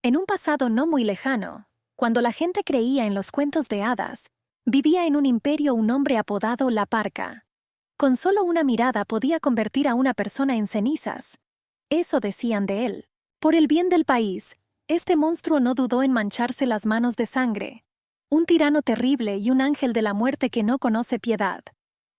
En un pasado no muy lejano, cuando la gente creía en los cuentos de hadas, vivía en un imperio un hombre apodado La Parca. Con solo una mirada podía convertir a una persona en cenizas. Eso decían de él. Por el bien del país, este monstruo no dudó en mancharse las manos de sangre. Un tirano terrible y un ángel de la muerte que no conoce piedad.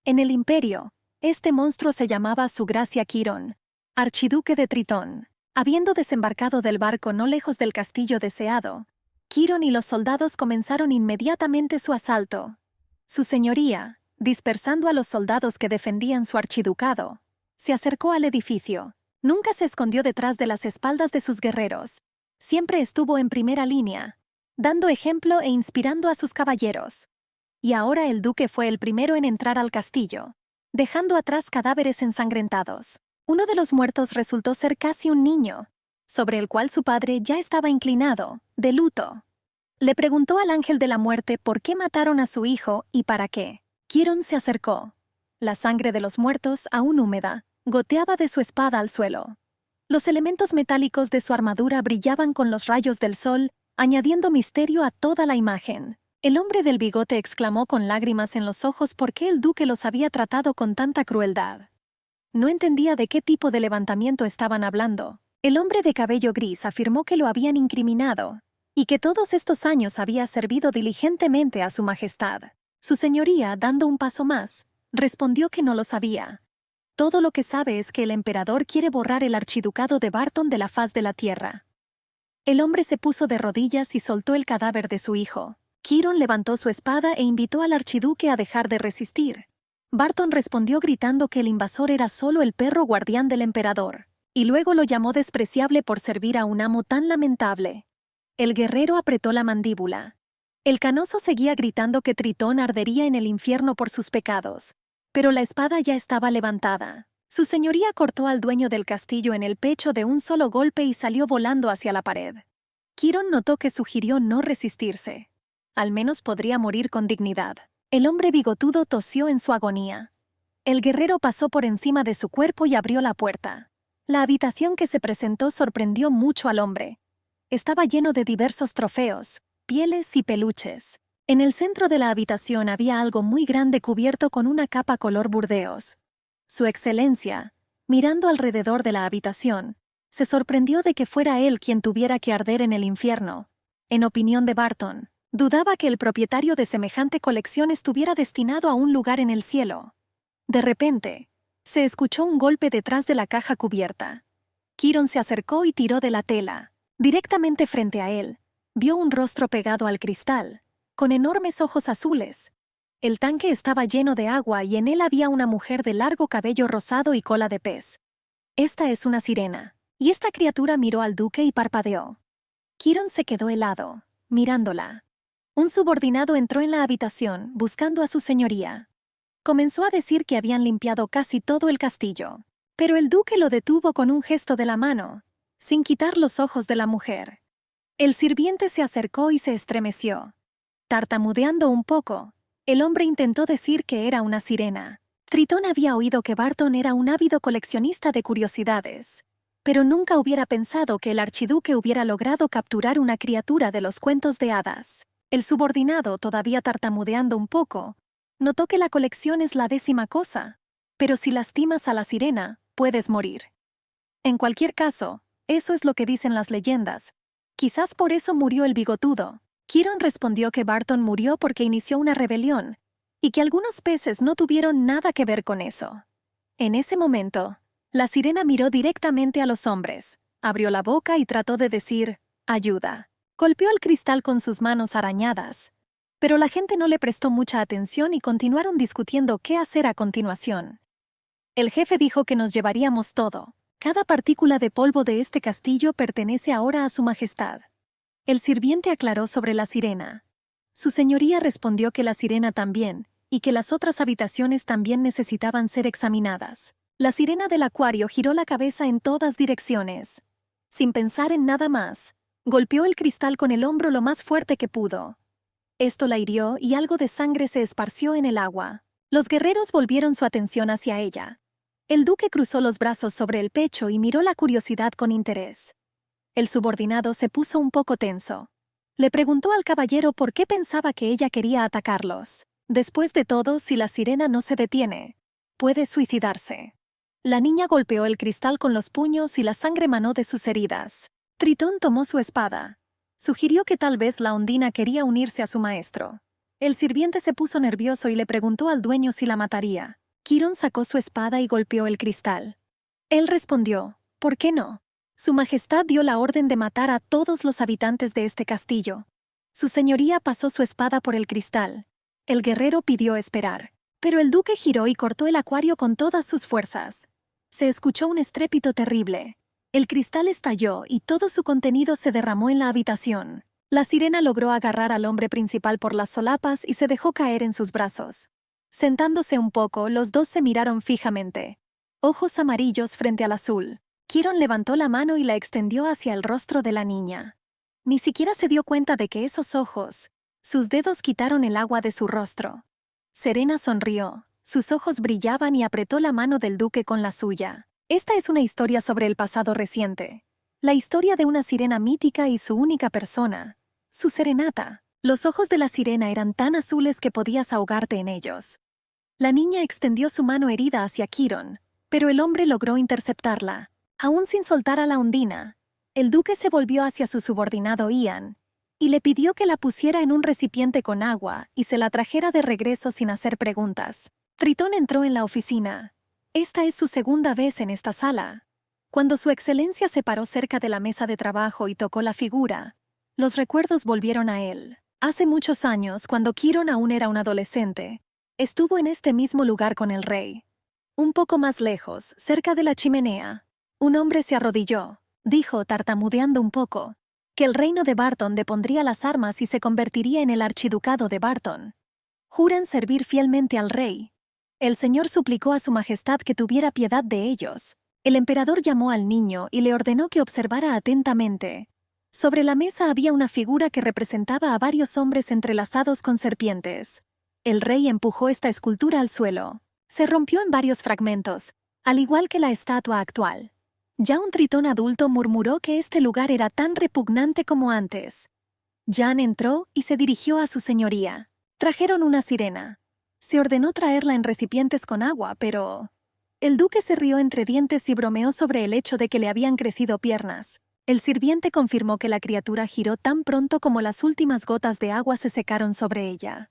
En el imperio, este monstruo se llamaba Su Gracia Quirón, archiduque de Tritón. Habiendo desembarcado del barco no lejos del castillo deseado, Quirón y los soldados comenzaron inmediatamente su asalto. Su señoría, dispersando a los soldados que defendían su archiducado, se acercó al edificio. Nunca se escondió detrás de las espaldas de sus guerreros. Siempre estuvo en primera línea, dando ejemplo e inspirando a sus caballeros. Y ahora el duque fue el primero en entrar al castillo, dejando atrás cadáveres ensangrentados. Uno de los muertos resultó ser casi un niño, sobre el cual su padre ya estaba inclinado, de luto. Le preguntó al ángel de la muerte por qué mataron a su hijo y para qué. Quirón se acercó. La sangre de los muertos, aún húmeda, goteaba de su espada al suelo. Los elementos metálicos de su armadura brillaban con los rayos del sol, añadiendo misterio a toda la imagen. El hombre del bigote exclamó con lágrimas en los ojos por qué el duque los había tratado con tanta crueldad. No entendía de qué tipo de levantamiento estaban hablando. El hombre de cabello gris afirmó que lo habían incriminado y que todos estos años había servido diligentemente a su majestad. Su señoría, dando un paso más, respondió que no lo sabía. Todo lo que sabe es que el emperador quiere borrar el archiducado de Barton de la faz de la tierra. El hombre se puso de rodillas y soltó el cadáver de su hijo. Quirón levantó su espada e invitó al archiduque a dejar de resistir. Barton respondió gritando que el invasor era solo el perro guardián del emperador, y luego lo llamó despreciable por servir a un amo tan lamentable. El guerrero apretó la mandíbula. El canoso seguía gritando que Tritón ardería en el infierno por sus pecados, pero la espada ya estaba levantada. Su señoría cortó al dueño del castillo en el pecho de un solo golpe y salió volando hacia la pared. Quirón notó que sugirió no resistirse. Al menos podría morir con dignidad. El hombre bigotudo tosió en su agonía. El guerrero pasó por encima de su cuerpo y abrió la puerta. La habitación que se presentó sorprendió mucho al hombre. Estaba lleno de diversos trofeos, pieles y peluches. En el centro de la habitación había algo muy grande cubierto con una capa color burdeos. Su excelencia, mirando alrededor de la habitación, se sorprendió de que fuera él quien tuviera que arder en el infierno. En opinión de Barton, dudaba que el propietario de semejante colección estuviera destinado a un lugar en el cielo. De repente, se escuchó un golpe detrás de la caja cubierta. Quirón se acercó y tiró de la tela. Directamente frente a él, vio un rostro pegado al cristal, con enormes ojos azules. El tanque estaba lleno de agua y en él había una mujer de largo cabello rosado y cola de pez. Esta es una sirena. Y esta criatura miró al duque y parpadeó. Quirón se quedó helado, mirándola. Un subordinado entró en la habitación, buscando a su señoría. Comenzó a decir que habían limpiado casi todo el castillo, pero el duque lo detuvo con un gesto de la mano, sin quitar los ojos de la mujer. El sirviente se acercó y se estremeció. Tartamudeando un poco, el hombre intentó decir que era una sirena. Tritón había oído que Barton era un ávido coleccionista de curiosidades, pero nunca hubiera pensado que el archiduque hubiera logrado capturar una criatura de los cuentos de hadas. El subordinado, todavía tartamudeando un poco, notó que la colección es la 10ª cosa, pero si lastimas a la sirena, puedes morir. En cualquier caso, eso es lo que dicen las leyendas. Quizás por eso murió el bigotudo. Quirón respondió que Barton murió porque inició una rebelión, y que algunos peces no tuvieron nada que ver con eso. En ese momento, la sirena miró directamente a los hombres, abrió la boca y trató de decir, «ayuda». Golpeó el cristal con sus manos arañadas, pero la gente no le prestó mucha atención y continuaron discutiendo qué hacer a continuación. El jefe dijo que nos llevaríamos todo. Cada partícula de polvo de este castillo pertenece ahora a su majestad. El sirviente aclaró sobre la sirena. Su señoría respondió que la sirena también, y que las otras habitaciones también necesitaban ser examinadas. La sirena del acuario giró la cabeza en todas direcciones. Sin pensar en nada más, golpeó el cristal con el hombro lo más fuerte que pudo. Esto la hirió y algo de sangre se esparció en el agua. Los guerreros volvieron su atención hacia ella. El duque cruzó los brazos sobre el pecho y miró la curiosidad con interés. El subordinado se puso un poco tenso. Le preguntó al caballero por qué pensaba que ella quería atacarlos. Después de todo, si la sirena no se detiene, puede suicidarse. La niña golpeó el cristal con los puños y la sangre manó de sus heridas. Tritón tomó su espada. Sugirió que tal vez la Ondina quería unirse a su maestro. El sirviente se puso nervioso y le preguntó al dueño si la mataría. Quirón sacó su espada y golpeó el cristal. Él respondió, ¿por qué no? Su Majestad dio la orden de matar a todos los habitantes de este castillo. Su señoría pasó su espada por el cristal. El guerrero pidió esperar. Pero el duque giró y cortó el acuario con todas sus fuerzas. Se escuchó un estrépito terrible. El cristal estalló y todo su contenido se derramó en la habitación. La sirena logró agarrar al hombre principal por las solapas y se dejó caer en sus brazos. Sentándose un poco, los dos se miraron fijamente. Ojos amarillos frente al azul. Quirón levantó la mano y la extendió hacia el rostro de la niña. Ni siquiera se dio cuenta de que esos ojos, sus dedos quitaron el agua de su rostro. Serena sonrió, sus ojos brillaban y apretó la mano del duque con la suya. Esta es una historia sobre el pasado reciente. La historia de una sirena mítica y su única persona, su serenata. Los ojos de la sirena eran tan azules que podías ahogarte en ellos. La niña extendió su mano herida hacia Quirón, pero el hombre logró interceptarla. Aún sin soltar a la Ondina, el duque se volvió hacia su subordinado Ian y le pidió que la pusiera en un recipiente con agua y se la trajera de regreso sin hacer preguntas. Tritón entró en la oficina. Esta es su segunda vez en esta sala. Cuando su excelencia se paró cerca de la mesa de trabajo y tocó la figura, los recuerdos volvieron a él. Hace muchos años, cuando Quirón aún era un adolescente, estuvo en este mismo lugar con el rey. Un poco más lejos, cerca de la chimenea, un hombre se arrodilló. Dijo, tartamudeando un poco, que el reino de Barton depondría las armas y se convertiría en el archiducado de Barton. Juran servir fielmente al rey. El señor suplicó a su majestad que tuviera piedad de ellos. El emperador llamó al niño y le ordenó que observara atentamente. Sobre la mesa había una figura que representaba a varios hombres entrelazados con serpientes. El rey empujó esta escultura al suelo. Se rompió en varios fragmentos, al igual que la estatua actual. Ya un tritón adulto murmuró que este lugar era tan repugnante como antes. Jan entró y se dirigió a su señoría. Trajeron una sirena. Se ordenó traerla en recipientes con agua, pero... El duque se rió entre dientes y bromeó sobre el hecho de que le habían crecido piernas. El sirviente confirmó que la criatura giró tan pronto como las últimas gotas de agua se secaron sobre ella.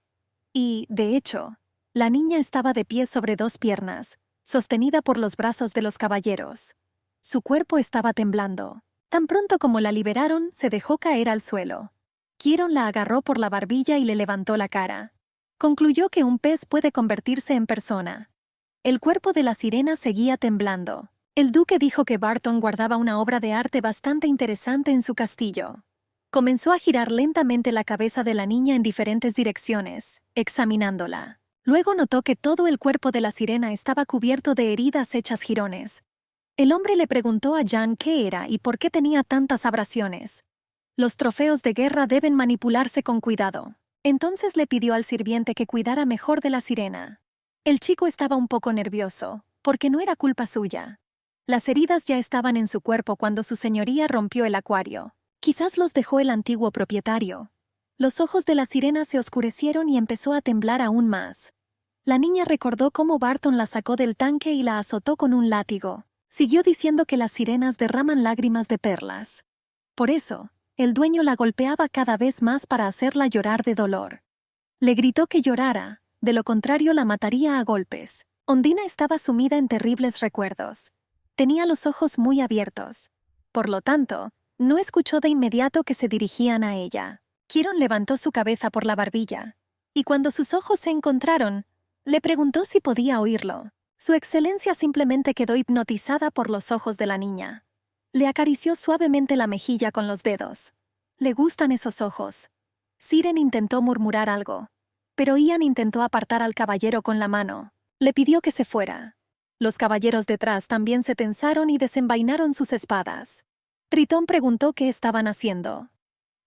Y, de hecho, la niña estaba de pie sobre dos piernas, sostenida por los brazos de los caballeros. Su cuerpo estaba temblando. Tan pronto como la liberaron, se dejó caer al suelo. Quirón la agarró por la barbilla y le levantó la cara. Concluyó que un pez puede convertirse en persona. El cuerpo de la sirena seguía temblando. El duque dijo que Barton guardaba una obra de arte bastante interesante en su castillo. Comenzó a girar lentamente la cabeza de la niña en diferentes direcciones, examinándola. Luego notó que todo el cuerpo de la sirena estaba cubierto de heridas hechas jirones. El hombre le preguntó a Jan qué era y por qué tenía tantas abrasiones. Los trofeos de guerra deben manipularse con cuidado. Entonces le pidió al sirviente que cuidara mejor de la sirena. El chico estaba un poco nervioso, porque no era culpa suya. Las heridas ya estaban en su cuerpo cuando su señoría rompió el acuario. Quizás los dejó el antiguo propietario. Los ojos de la sirena se oscurecieron y empezó a temblar aún más. La niña recordó cómo Barton la sacó del tanque y la azotó con un látigo. Siguió diciendo que las sirenas derraman lágrimas de perlas. Por eso, el dueño la golpeaba cada vez más para hacerla llorar de dolor. Le gritó que llorara, de lo contrario la mataría a golpes. Ondina estaba sumida en terribles recuerdos. Tenía los ojos muy abiertos. Por lo tanto, no escuchó de inmediato que se dirigían a ella. Quirón levantó su cabeza por la barbilla, y cuando sus ojos se encontraron, le preguntó si podía oírlo. Su excelencia simplemente quedó hipnotizada por los ojos de la niña. Le acarició suavemente la mejilla con los dedos. Le gustan esos ojos. Siren intentó murmurar algo, pero Ian intentó apartar al caballero con la mano. Le pidió que se fuera. Los caballeros detrás también se tensaron y desenvainaron sus espadas. Tritón preguntó qué estaban haciendo.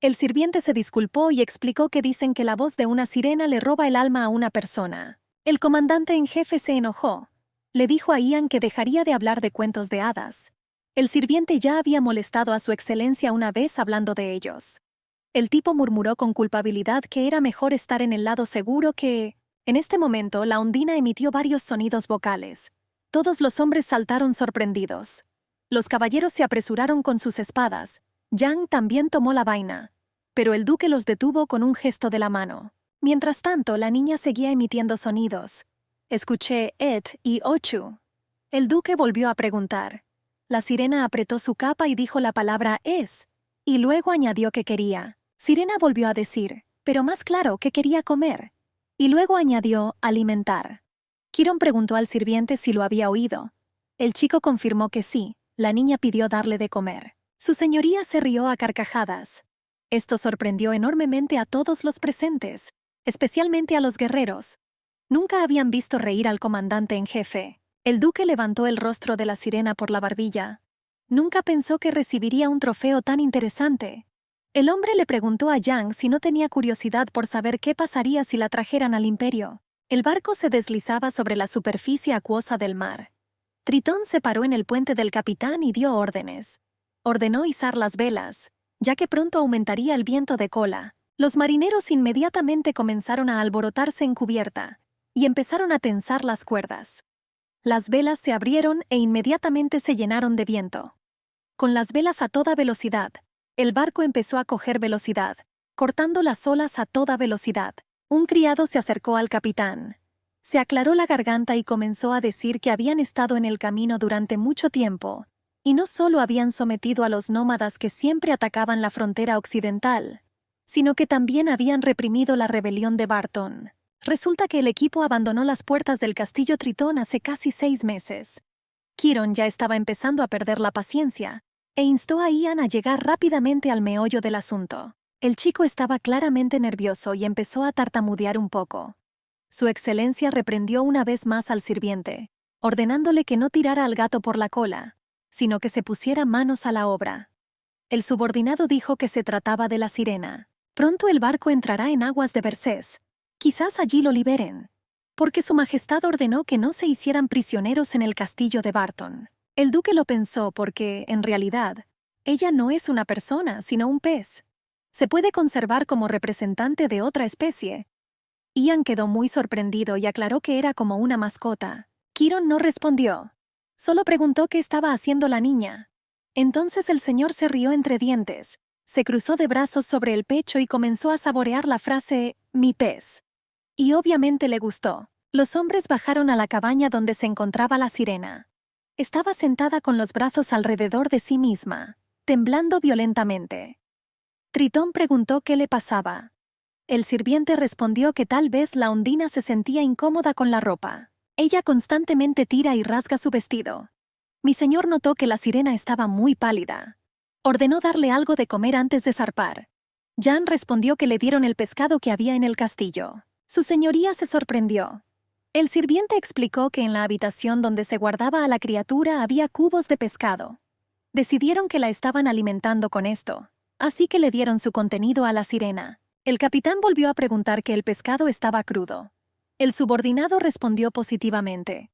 El sirviente se disculpó y explicó que dicen que la voz de una sirena le roba el alma a una persona. El comandante en jefe se enojó. Le dijo a Ian que dejaría de hablar de cuentos de hadas. El sirviente ya había molestado a su excelencia una vez hablando de ellos. El tipo murmuró con culpabilidad que era mejor estar en el lado seguro que... En este momento, la ondina emitió varios sonidos vocales. Todos los hombres saltaron sorprendidos. Los caballeros se apresuraron con sus espadas. Yang también tomó la vaina. Pero el duque los detuvo con un gesto de la mano. Mientras tanto, la niña seguía emitiendo sonidos. Escuché et y ochu. El duque volvió a preguntar. La sirena apretó su capa y dijo la palabra es, y luego añadió que quería. Sirena volvió a decir, pero más claro, que quería comer. Y luego añadió alimentar. Quiron preguntó al sirviente si lo había oído. El chico confirmó que sí. La niña pidió darle de comer. Su señoría se rió a carcajadas. Esto sorprendió enormemente a todos los presentes, especialmente a los guerreros. Nunca habían visto reír al comandante en jefe. El duque levantó el rostro de la sirena por la barbilla. Nunca pensó que recibiría un trofeo tan interesante. El hombre le preguntó a Yang si no tenía curiosidad por saber qué pasaría si la trajeran al imperio. El barco se deslizaba sobre la superficie acuosa del mar. Tritón se paró en el puente del capitán y dio órdenes. Ordenó izar las velas, ya que pronto aumentaría el viento de cola. Los marineros inmediatamente comenzaron a alborotarse en cubierta y empezaron a tensar las cuerdas. Las velas se abrieron e inmediatamente se llenaron de viento. Con las velas a toda velocidad, el barco empezó a coger velocidad, cortando las olas a toda velocidad. Un criado se acercó al capitán. Se aclaró la garganta y comenzó a decir que habían estado en el camino durante mucho tiempo, y no solo habían sometido a los nómadas que siempre atacaban la frontera occidental, sino que también habían reprimido la rebelión de Barton. Resulta que el equipo abandonó las puertas del castillo Tritón hace casi 6 meses. Quiron ya estaba empezando a perder la paciencia, e instó a Ian a llegar rápidamente al meollo del asunto. El chico estaba claramente nervioso y empezó a tartamudear un poco. Su excelencia reprendió una vez más al sirviente, ordenándole que no tirara al gato por la cola, sino que se pusiera manos a la obra. El subordinado dijo que se trataba de la sirena. Pronto el barco entrará en aguas de Versés. Quizás allí lo liberen, porque su majestad ordenó que no se hicieran prisioneros en el castillo de Barton. El duque lo pensó porque, en realidad, ella no es una persona, sino un pez. Se puede conservar como representante de otra especie. Ian quedó muy sorprendido y aclaró que era como una mascota. Quiron no respondió. Solo preguntó qué estaba haciendo la niña. Entonces el señor se rió entre dientes, se cruzó de brazos sobre el pecho y comenzó a saborear la frase «mi pez». Y obviamente le gustó. Los hombres bajaron a la cabaña donde se encontraba la sirena. Estaba sentada con los brazos alrededor de sí misma, temblando violentamente. Tritón preguntó qué le pasaba. El sirviente respondió que tal vez la ondina se sentía incómoda con la ropa. Ella constantemente tira y rasga su vestido. Mi señor notó que la sirena estaba muy pálida. Ordenó darle algo de comer antes de zarpar. Jan respondió que le dieron el pescado que había en el castillo. Su señoría se sorprendió. El sirviente explicó que en la habitación donde se guardaba a la criatura había cubos de pescado. Decidieron que la estaban alimentando con esto, así que le dieron su contenido a la sirena. El capitán volvió a preguntar que el pescado estaba crudo. El subordinado respondió positivamente.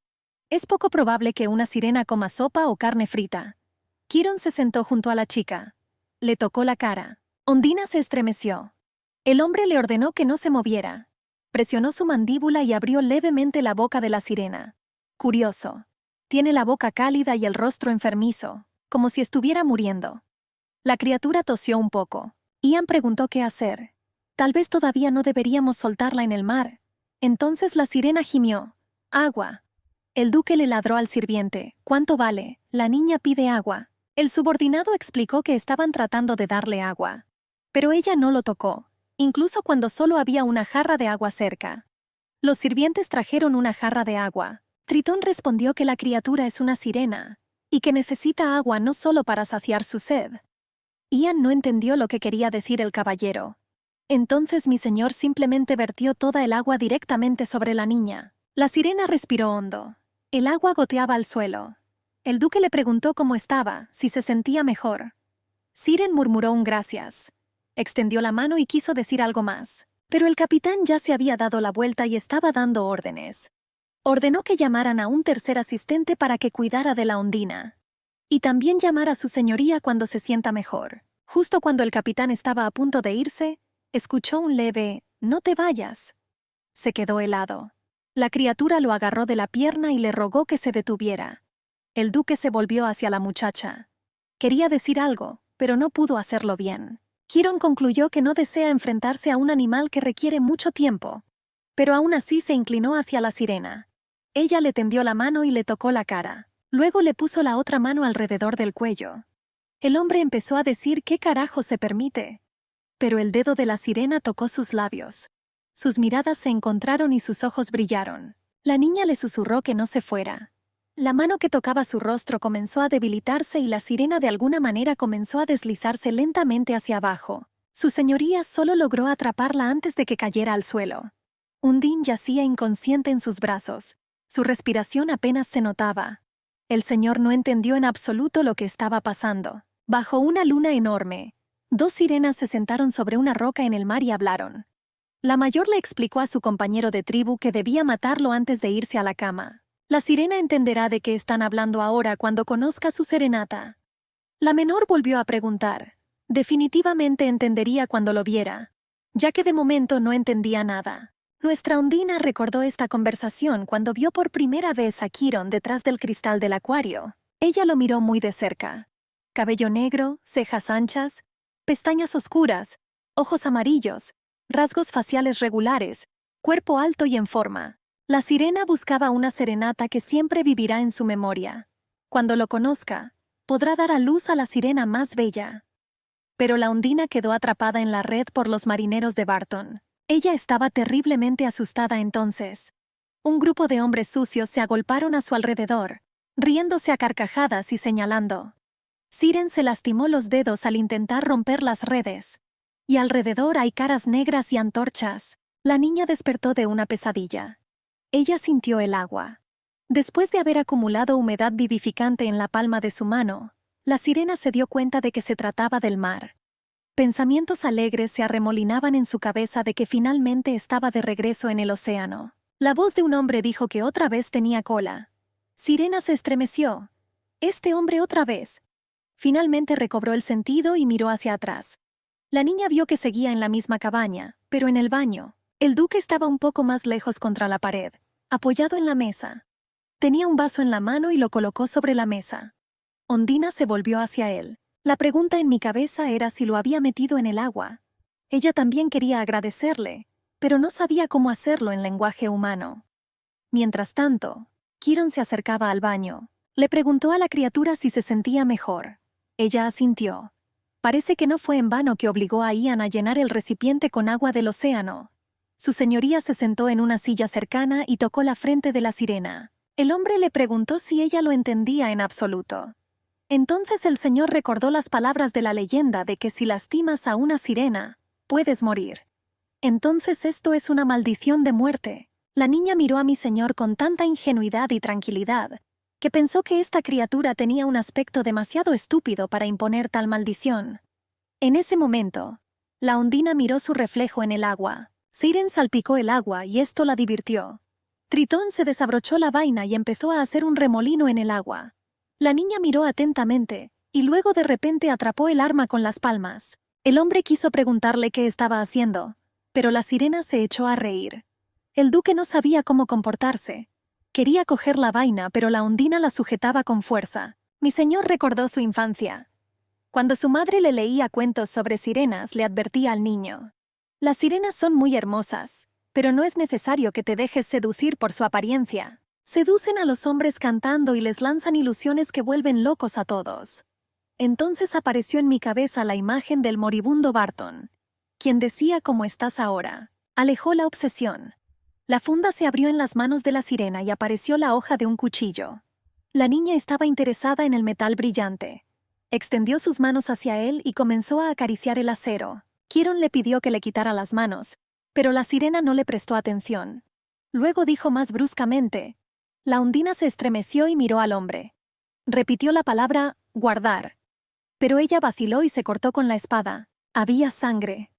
Es poco probable que una sirena coma sopa o carne frita. Quiron se sentó junto a la chica. Le tocó la cara. Ondina se estremeció. El hombre le ordenó que no se moviera. Presionó su mandíbula y abrió levemente la boca de la sirena. Curioso. Tiene la boca cálida y el rostro enfermizo, como si estuviera muriendo. La criatura tosió un poco. Ian preguntó qué hacer. Tal vez todavía no deberíamos soltarla en el mar. Entonces la sirena gimió. Agua. El duque le ladró al sirviente. ¿Cuánto vale? La niña pide agua. El subordinado explicó que estaban tratando de darle agua. Pero ella no lo tocó, incluso cuando solo había una jarra de agua cerca. Los sirvientes trajeron una jarra de agua. Tritón respondió que la criatura es una sirena, y que necesita agua no solo para saciar su sed. Ian no entendió lo que quería decir el caballero. Entonces mi señor simplemente vertió toda el agua directamente sobre la niña. La sirena respiró hondo. El agua goteaba al suelo. El duque le preguntó cómo estaba, si se sentía mejor. Siren murmuró un gracias. Extendió la mano y quiso decir algo más. Pero el capitán ya se había dado la vuelta y estaba dando órdenes. Ordenó que llamaran a un tercer asistente para que cuidara de la ondina. Y también llamar a su señoría cuando se sienta mejor. Justo cuando el capitán estaba a punto de irse, escuchó un leve «No te vayas». Se quedó helado. La criatura lo agarró de la pierna y le rogó que se detuviera. El duque se volvió hacia la muchacha. Quería decir algo, pero no pudo hacerlo bien. Chiron concluyó que no desea enfrentarse a un animal que requiere mucho tiempo. Pero aún así se inclinó hacia la sirena. Ella le tendió la mano y le tocó la cara. Luego le puso la otra mano alrededor del cuello. El hombre empezó a decir qué carajo se permite. Pero el dedo de la sirena tocó sus labios. Sus miradas se encontraron y sus ojos brillaron. La niña le susurró que no se fuera. La mano que tocaba su rostro comenzó a debilitarse y la sirena de alguna manera comenzó a deslizarse lentamente hacia abajo. Su señoría solo logró atraparla antes de que cayera al suelo. Undine yacía inconsciente en sus brazos. Su respiración apenas se notaba. El señor no entendió en absoluto lo que estaba pasando. Bajo una luna enorme, dos sirenas se sentaron sobre una roca en el mar y hablaron. La mayor le explicó a su compañero de tribu que debía matarlo antes de irse a la cama. La sirena entenderá de qué están hablando ahora cuando conozca su serenata. La menor volvió a preguntar. Definitivamente entendería cuando lo viera, ya que de momento no entendía nada. Nuestra Undina recordó esta conversación cuando vio por primera vez a Chiron detrás del cristal del acuario. Ella lo miró muy de cerca. Cabello negro, cejas anchas, pestañas oscuras, ojos amarillos, rasgos faciales regulares, cuerpo alto y en forma. La sirena buscaba una serenata que siempre vivirá en su memoria. Cuando lo conozca, podrá dar a luz a la sirena más bella. Pero la Undina quedó atrapada en la red por los marineros de Barton. Ella estaba terriblemente asustada entonces. Un grupo de hombres sucios se agolparon a su alrededor, riéndose a carcajadas y señalando. Siren se lastimó los dedos al intentar romper las redes. Y alrededor hay caras negras y antorchas. La niña despertó de una pesadilla. Ella sintió el agua. Después de haber acumulado humedad vivificante en la palma de su mano, la sirena se dio cuenta de que se trataba del mar. Pensamientos alegres se arremolinaban en su cabeza de que finalmente estaba de regreso en el océano. La voz de un hombre dijo que otra vez tenía cola. Sirena se estremeció. «Este hombre otra vez». Finalmente recobró el sentido y miró hacia atrás. La niña vio que seguía en la misma cabaña, pero en el baño. El duque estaba un poco más lejos contra la pared, apoyado en la mesa. Tenía un vaso en la mano y lo colocó sobre la mesa. Undina se volvió hacia él. La pregunta en mi cabeza era si lo había metido en el agua. Ella también quería agradecerle, pero no sabía cómo hacerlo en lenguaje humano. Mientras tanto, Chiron se acercaba al baño. Le preguntó a la criatura si se sentía mejor. Ella asintió. Parece que no fue en vano que obligó a Ian a llenar el recipiente con agua del océano. Su señoría se sentó en una silla cercana y tocó la frente de la sirena. El hombre le preguntó si ella lo entendía en absoluto. Entonces el señor recordó las palabras de la leyenda de que si lastimas a una sirena, puedes morir. Entonces esto es una maldición de muerte. La niña miró a mi señor con tanta ingenuidad y tranquilidad, que pensó que esta criatura tenía un aspecto demasiado estúpido para imponer tal maldición. En ese momento, la Undina miró su reflejo en el agua. Siren salpicó el agua y esto la divirtió. Tritón se desabrochó la vaina y empezó a hacer un remolino en el agua. La niña miró atentamente, y luego de repente atrapó el arma con las palmas. El hombre quiso preguntarle qué estaba haciendo, pero la sirena se echó a reír. El duque no sabía cómo comportarse. Quería coger la vaina, pero la Undina la sujetaba con fuerza. Mi señor recordó su infancia. Cuando su madre le leía cuentos sobre sirenas, le advertía al niño. Las sirenas son muy hermosas, pero no es necesario que te dejes seducir por su apariencia. Seducen a los hombres cantando y les lanzan ilusiones que vuelven locos a todos. Entonces apareció en mi cabeza la imagen del moribundo Barton, quien decía «¿Cómo estás ahora?». Alejó la obsesión. La funda se abrió en las manos de la sirena y apareció la hoja de un cuchillo. La niña estaba interesada en el metal brillante. Extendió sus manos hacia él y comenzó a acariciar el acero. Chiron le pidió que le quitara las manos, pero la sirena no le prestó atención. Luego dijo más bruscamente. La Undina se estremeció y miró al hombre. Repitió la palabra «guardar». Pero ella vaciló y se cortó con la espada. Había sangre.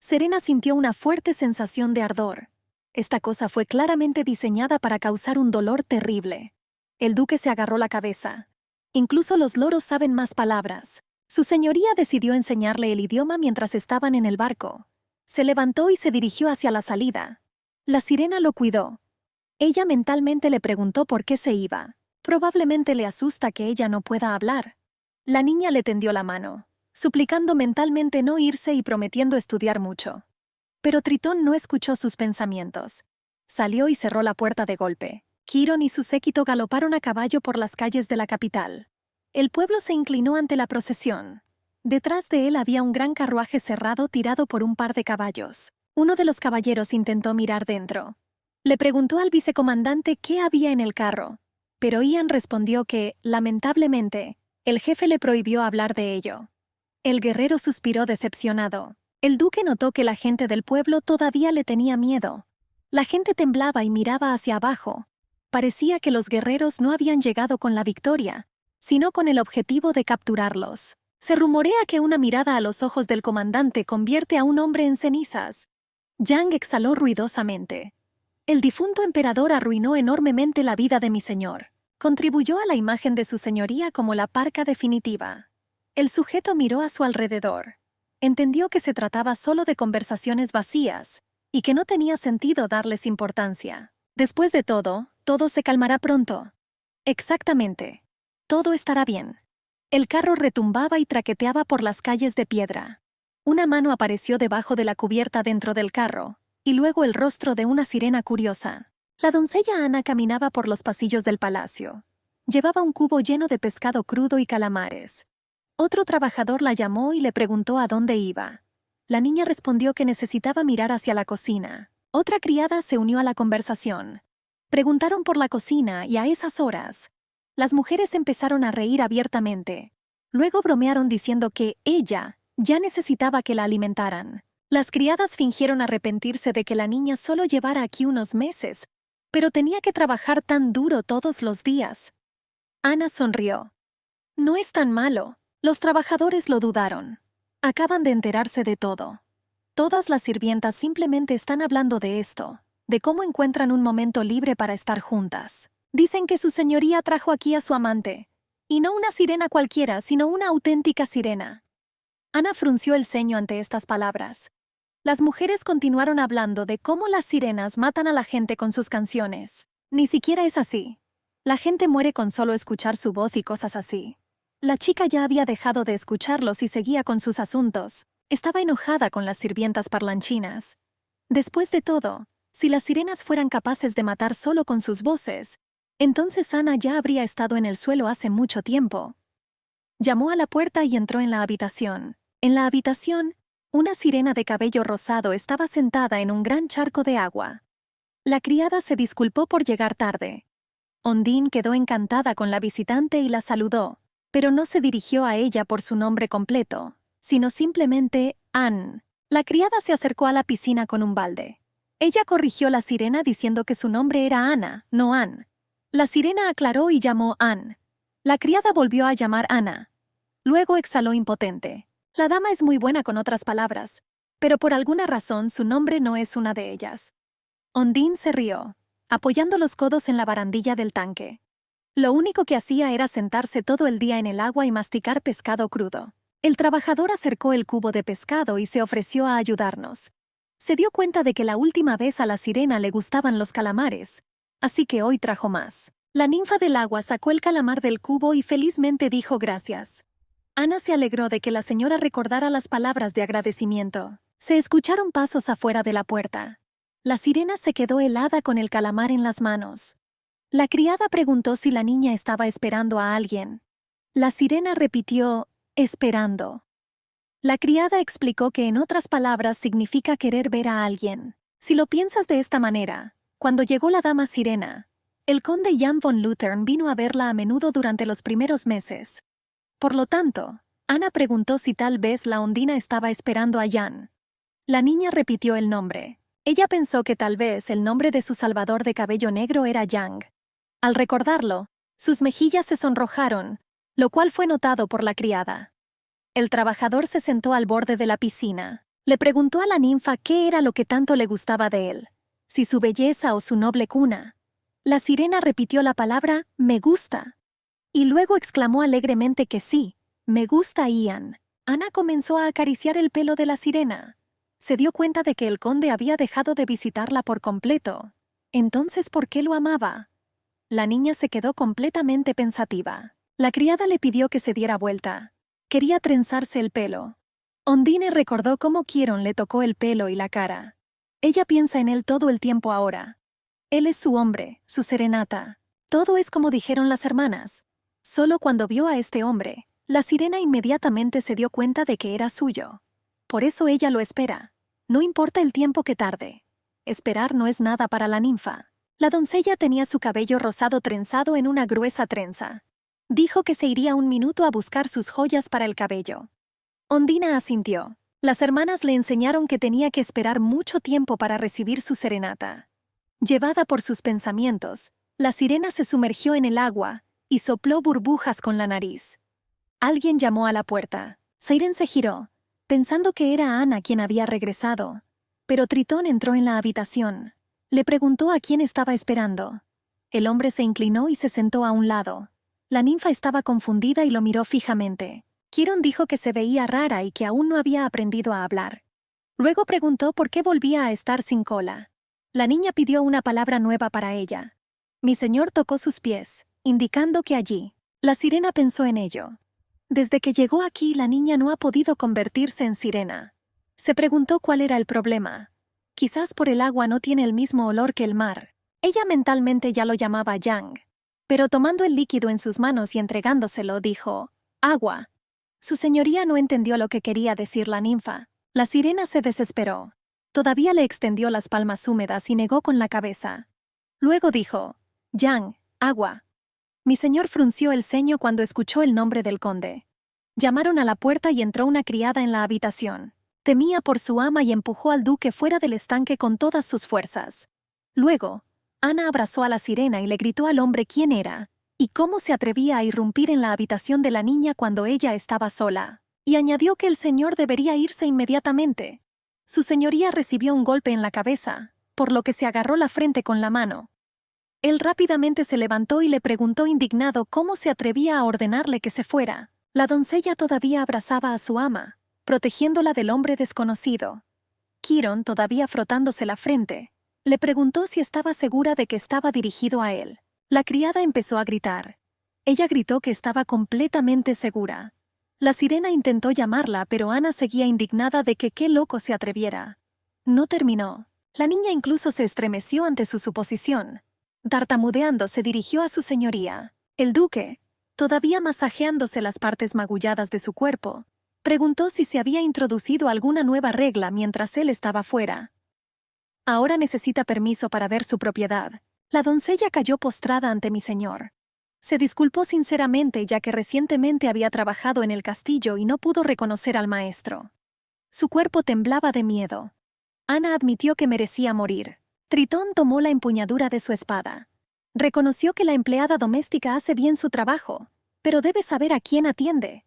Serena sintió una fuerte sensación de ardor. Esta cosa fue claramente diseñada para causar un dolor terrible. El duque se agarró la cabeza. Incluso los loros saben más palabras. Su señoría decidió enseñarle el idioma mientras estaban en el barco. Se levantó y se dirigió hacia la salida. La sirena lo cuidó. Ella mentalmente le preguntó por qué se iba. Probablemente le asusta que ella no pueda hablar. La niña le tendió la mano, suplicando mentalmente no irse y prometiendo estudiar mucho. Pero Tritón no escuchó sus pensamientos. Salió y cerró la puerta de golpe. Quirón y su séquito galoparon a caballo por las calles de la capital. El pueblo se inclinó ante la procesión. Detrás de él había un gran carruaje cerrado tirado por un par de caballos. Uno de los caballeros intentó mirar dentro. Le preguntó al vicecomandante qué había en el carro, pero Ian respondió que, lamentablemente, el jefe le prohibió hablar de ello. El guerrero suspiró decepcionado. El duque notó que la gente del pueblo todavía le tenía miedo. La gente temblaba y miraba hacia abajo. Parecía que los guerreros no habían llegado con la victoria, sino con el objetivo de capturarlos. Se rumorea que una mirada a los ojos del comandante convierte a un hombre en cenizas. Yang exhaló ruidosamente. El difunto emperador arruinó enormemente la vida de mi señor. Contribuyó a la imagen de su señoría como la parca definitiva. El sujeto miró a su alrededor. Entendió que se trataba solo de conversaciones vacías y que no tenía sentido darles importancia. Después de todo se calmará pronto. Exactamente. Todo estará bien. El carro retumbaba y traqueteaba por las calles de piedra. Una mano apareció debajo de la cubierta dentro del carro, y luego el rostro de una sirena curiosa. La doncella Ana caminaba por los pasillos del palacio. Llevaba un cubo lleno de pescado crudo y calamares. Otro trabajador la llamó y le preguntó a dónde iba. La niña respondió que necesitaba mirar hacia la cocina. Otra criada se unió a la conversación. Preguntaron por la cocina y a esas horas, las mujeres empezaron a reír abiertamente. Luego bromearon diciendo que ella ya necesitaba que la alimentaran. Las criadas fingieron arrepentirse de que la niña solo llevara aquí unos meses, pero tenía que trabajar tan duro todos los días. Ana sonrió. No es tan malo. Los trabajadores lo dudaron. Acaban de enterarse de todo. Todas las sirvientas simplemente están hablando de esto, de cómo encuentran un momento libre para estar juntas. Dicen que su señoría trajo aquí a su amante, y no una sirena cualquiera, sino una auténtica sirena. Ana frunció el ceño ante estas palabras. Las mujeres continuaron hablando de cómo las sirenas matan a la gente con sus canciones. Ni siquiera es así. La gente muere con solo escuchar su voz y cosas así. La chica ya había dejado de escucharlos y seguía con sus asuntos. Estaba enojada con las sirvientas parlanchinas. Después de todo, si las sirenas fueran capaces de matar solo con sus voces, entonces Ana ya habría estado en el suelo hace mucho tiempo. Llamó a la puerta y entró en la habitación. En la habitación, una sirena de cabello rosado estaba sentada en un gran charco de agua. La criada se disculpó por llegar tarde. Ondine quedó encantada con la visitante y la saludó, pero no se dirigió a ella por su nombre completo, sino simplemente Anne. La criada se acercó a la piscina con un balde. Ella corrigió a la sirena diciendo que su nombre era Ana, no Anne. La sirena aclaró y llamó Anne. La criada volvió a llamar Ana. Luego exhaló impotente. La dama es muy buena con otras palabras, pero por alguna razón su nombre no es una de ellas. Ondine se rió, apoyando los codos en la barandilla del tanque. Lo único que hacía era sentarse todo el día en el agua y masticar pescado crudo. El trabajador acercó el cubo de pescado y se ofreció a ayudarnos. Se dio cuenta de que la última vez a la sirena le gustaban los calamares, así que hoy trajo más. La ninfa del agua sacó el calamar del cubo y felizmente dijo gracias. Ana se alegró de que la señora recordara las palabras de agradecimiento. Se escucharon pasos afuera de la puerta. La sirena se quedó helada con el calamar en las manos. La criada preguntó si la niña estaba esperando a alguien. La sirena repitió, esperando. La criada explicó que en otras palabras significa querer ver a alguien. Si lo piensas de esta manera, cuando llegó la dama sirena, el conde Jan von Luthern vino a verla a menudo durante los primeros meses. Por lo tanto, Ana preguntó si tal vez la Ondina estaba esperando a Jan. La niña repitió el nombre. Ella pensó que tal vez el nombre de su salvador de cabello negro era Yang. Al recordarlo, sus mejillas se sonrojaron, lo cual fue notado por la criada. El trabajador se sentó al borde de la piscina. Le preguntó a la ninfa qué era lo que tanto le gustaba de él, si su belleza o su noble cuna. La sirena repitió la palabra «me gusta». Y luego exclamó alegremente que sí, me gusta Ian. Ana comenzó a acariciar el pelo de la sirena. Se dio cuenta de que el conde había dejado de visitarla por completo. Entonces, ¿por qué lo amaba? La niña se quedó completamente pensativa. La criada le pidió que se diera vuelta. Quería trenzarse el pelo. Ondine recordó cómo Chiron le tocó el pelo y la cara. Ella piensa en él todo el tiempo ahora. Él es su hombre, su serenata. Todo es como dijeron las hermanas. Solo cuando vio a este hombre, la sirena inmediatamente se dio cuenta de que era suyo. Por eso ella lo espera. No importa el tiempo que tarde. Esperar no es nada para la ninfa. La doncella tenía su cabello rosado trenzado en una gruesa trenza. Dijo que se iría un minuto a buscar sus joyas para el cabello. Ondina asintió. Las hermanas le enseñaron que tenía que esperar mucho tiempo para recibir su serenata. Llevada por sus pensamientos, la sirena se sumergió en el agua y sopló burbujas con la nariz. Alguien llamó a la puerta. Siren se giró, pensando que era Ana quien había regresado. Pero Tritón entró en la habitación. Le preguntó a quién estaba esperando. El hombre se inclinó y se sentó a un lado. La ninfa estaba confundida y lo miró fijamente. Chiron dijo que se veía rara y que aún no había aprendido a hablar. Luego preguntó por qué volvía a estar sin cola. La niña pidió una palabra nueva para ella. Mi señor tocó sus pies, indicando que allí. La sirena pensó en ello. Desde que llegó aquí, la niña no ha podido convertirse en sirena. Se preguntó cuál era el problema. Quizás por el agua no tiene el mismo olor que el mar. Ella mentalmente ya lo llamaba Yang. Pero tomando el líquido en sus manos y entregándoselo, dijo, agua. Su señoría no entendió lo que quería decir la ninfa. La sirena se desesperó. Todavía le extendió las palmas húmedas y negó con la cabeza. Luego dijo, Yang, agua. Mi señor frunció el ceño cuando escuchó el nombre del conde. Llamaron a la puerta y entró una criada en la habitación. Temía por su ama y empujó al duque fuera del estanque con todas sus fuerzas. Luego, Ana abrazó a la sirena y le gritó al hombre quién era, y cómo se atrevía a irrumpir en la habitación de la niña cuando ella estaba sola. Y añadió que el señor debería irse inmediatamente. Su señoría recibió un golpe en la cabeza, por lo que se agarró la frente con la mano. Él rápidamente se levantó y le preguntó indignado cómo se atrevía a ordenarle que se fuera. La doncella todavía abrazaba a su ama, protegiéndola del hombre desconocido. Chiron, todavía frotándose la frente, le preguntó si estaba segura de que estaba dirigido a él. La criada empezó a gritar. Ella gritó que estaba completamente segura. La sirena intentó llamarla, pero Ana seguía indignada de que qué loco se atreviera. No terminó. La niña incluso se estremeció ante su suposición. Tartamudeando se dirigió a su señoría. El duque, todavía masajeándose las partes magulladas de su cuerpo, preguntó si se había introducido alguna nueva regla mientras él estaba fuera. Ahora necesita permiso para ver su propiedad. La doncella cayó postrada ante mi señor. Se disculpó sinceramente ya que recientemente había trabajado en el castillo y no pudo reconocer al maestro. Su cuerpo temblaba de miedo. Ana admitió que merecía morir. Tritón tomó la empuñadura de su espada. Reconoció que la empleada doméstica hace bien su trabajo, pero debe saber a quién atiende.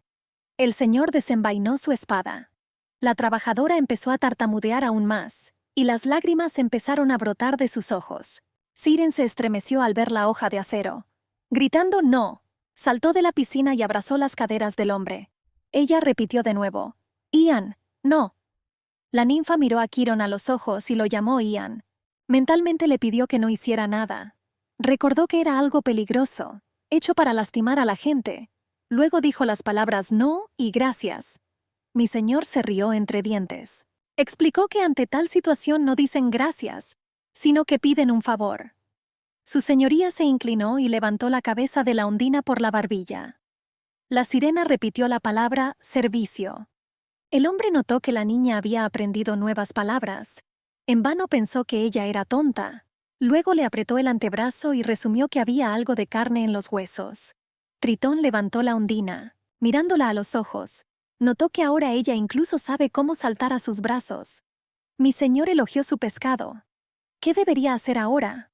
El señor desenvainó su espada. La trabajadora empezó a tartamudear aún más, y las lágrimas empezaron a brotar de sus ojos. Siren se estremeció al ver la hoja de acero. Gritando no, saltó de la piscina y abrazó las caderas del hombre. Ella repitió de nuevo, Ian, no. La ninfa miró a Chiron a los ojos y lo llamó Ian. Mentalmente le pidió que no hiciera nada. Recordó que era algo peligroso, hecho para lastimar a la gente. Luego dijo las palabras no y gracias. Mi señor se rió entre dientes. Explicó que ante tal situación no dicen gracias, sino que piden un favor. Su señoría se inclinó y levantó la cabeza de la Ondina por la barbilla. La sirena repitió la palabra servicio. El hombre notó que la niña había aprendido nuevas palabras. En vano pensó que ella era tonta. Luego le apretó el antebrazo y resumió que había algo de carne en los huesos. Tritón levantó la Ondina. Mirándola a los ojos, notó que ahora ella incluso sabe cómo saltar a sus brazos. Mi señor elogió su pescado. ¿Qué debería hacer ahora?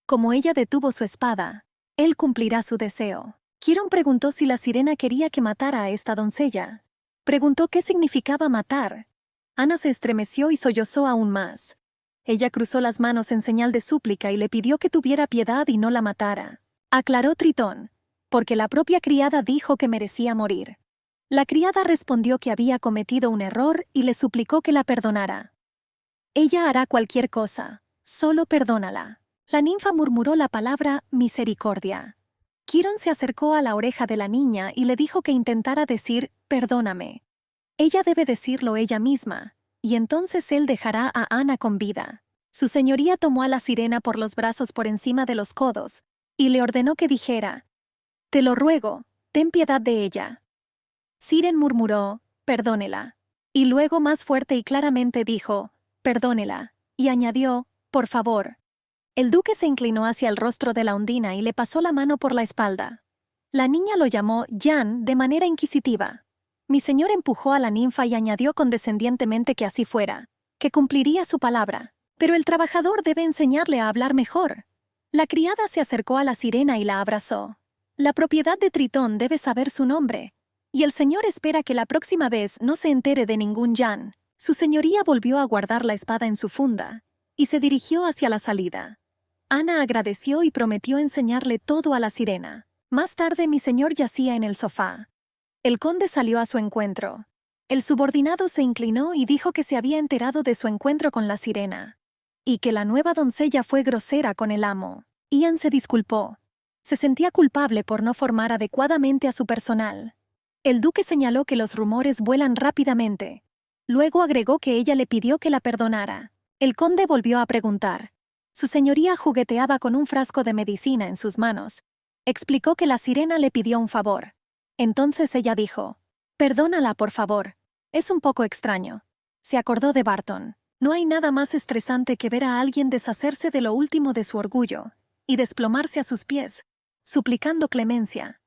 Como ella detuvo su espada, él cumplirá su deseo. Chiron preguntó si la sirena quería que matara a esta doncella. Preguntó qué significaba matar. Ana se estremeció y sollozó aún más. Ella cruzó las manos en señal de súplica y le pidió que tuviera piedad y no la matara. Aclaró Tritón. porque la propia criada dijo que merecía morir. La criada respondió que había cometido un error y le suplicó que la perdonara. Ella hará cualquier cosa, solo perdónala. La ninfa murmuró la palabra misericordia. Chiron se acercó a la oreja de la niña y le dijo que intentara decir perdóname. Ella debe decirlo ella misma, y entonces él dejará a Ana con vida. Su señoría tomó a la sirena por los brazos por encima de los codos y le ordenó que dijera: «Te lo ruego, ten piedad de ella». Siren murmuró: «Perdónela». Y luego más fuerte y claramente dijo: «Perdónela», y añadió: «Por favor». El duque se inclinó hacia el rostro de la ondina y le pasó la mano por la espalda. La niña lo llamó Jan de manera inquisitiva. Mi señor empujó a la ninfa y añadió condescendientemente que así fuera, que cumpliría su palabra. Pero el trabajador debe enseñarle a hablar mejor. La criada se acercó a la sirena y la abrazó. La propiedad de Tritón debe saber su nombre, y el señor espera que la próxima vez no se entere de ningún Jan. Su señoría volvió a guardar la espada en su funda y se dirigió hacia la salida. Ana agradeció y prometió enseñarle todo a la sirena. Más tarde mi señor yacía en el sofá. El conde salió a su encuentro. El subordinado se inclinó y dijo que se había enterado de su encuentro con la sirena, y que la nueva doncella fue grosera con el amo. Ian se disculpó. Se sentía culpable por no formar adecuadamente a su personal. El duque señaló que los rumores vuelan rápidamente. Luego agregó que ella le pidió que la perdonara. El conde volvió a preguntar. Su señoría jugueteaba con un frasco de medicina en sus manos. Explicó que la sirena le pidió un favor. Entonces ella dijo: «Perdónala, por favor. Es un poco extraño». Se acordó de Barton. No hay nada más estresante que ver a alguien deshacerse de lo último de su orgullo y desplomarse a sus pies, suplicando clemencia.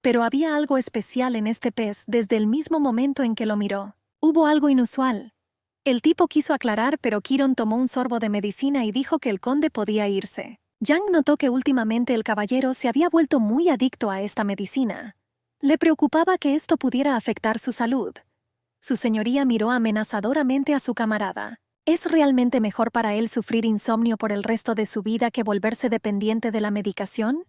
Pero había algo especial en este pez desde el mismo momento en que lo miró. Hubo algo inusual. El tipo quiso aclarar, pero Chiron tomó un sorbo de medicina y dijo que el conde podía irse. Yang notó que últimamente el caballero se había vuelto muy adicto a esta medicina. Le preocupaba que esto pudiera afectar su salud. Su señoría miró amenazadoramente a su camarada. ¿Es realmente mejor para él sufrir insomnio por el resto de su vida que volverse dependiente de la medicación?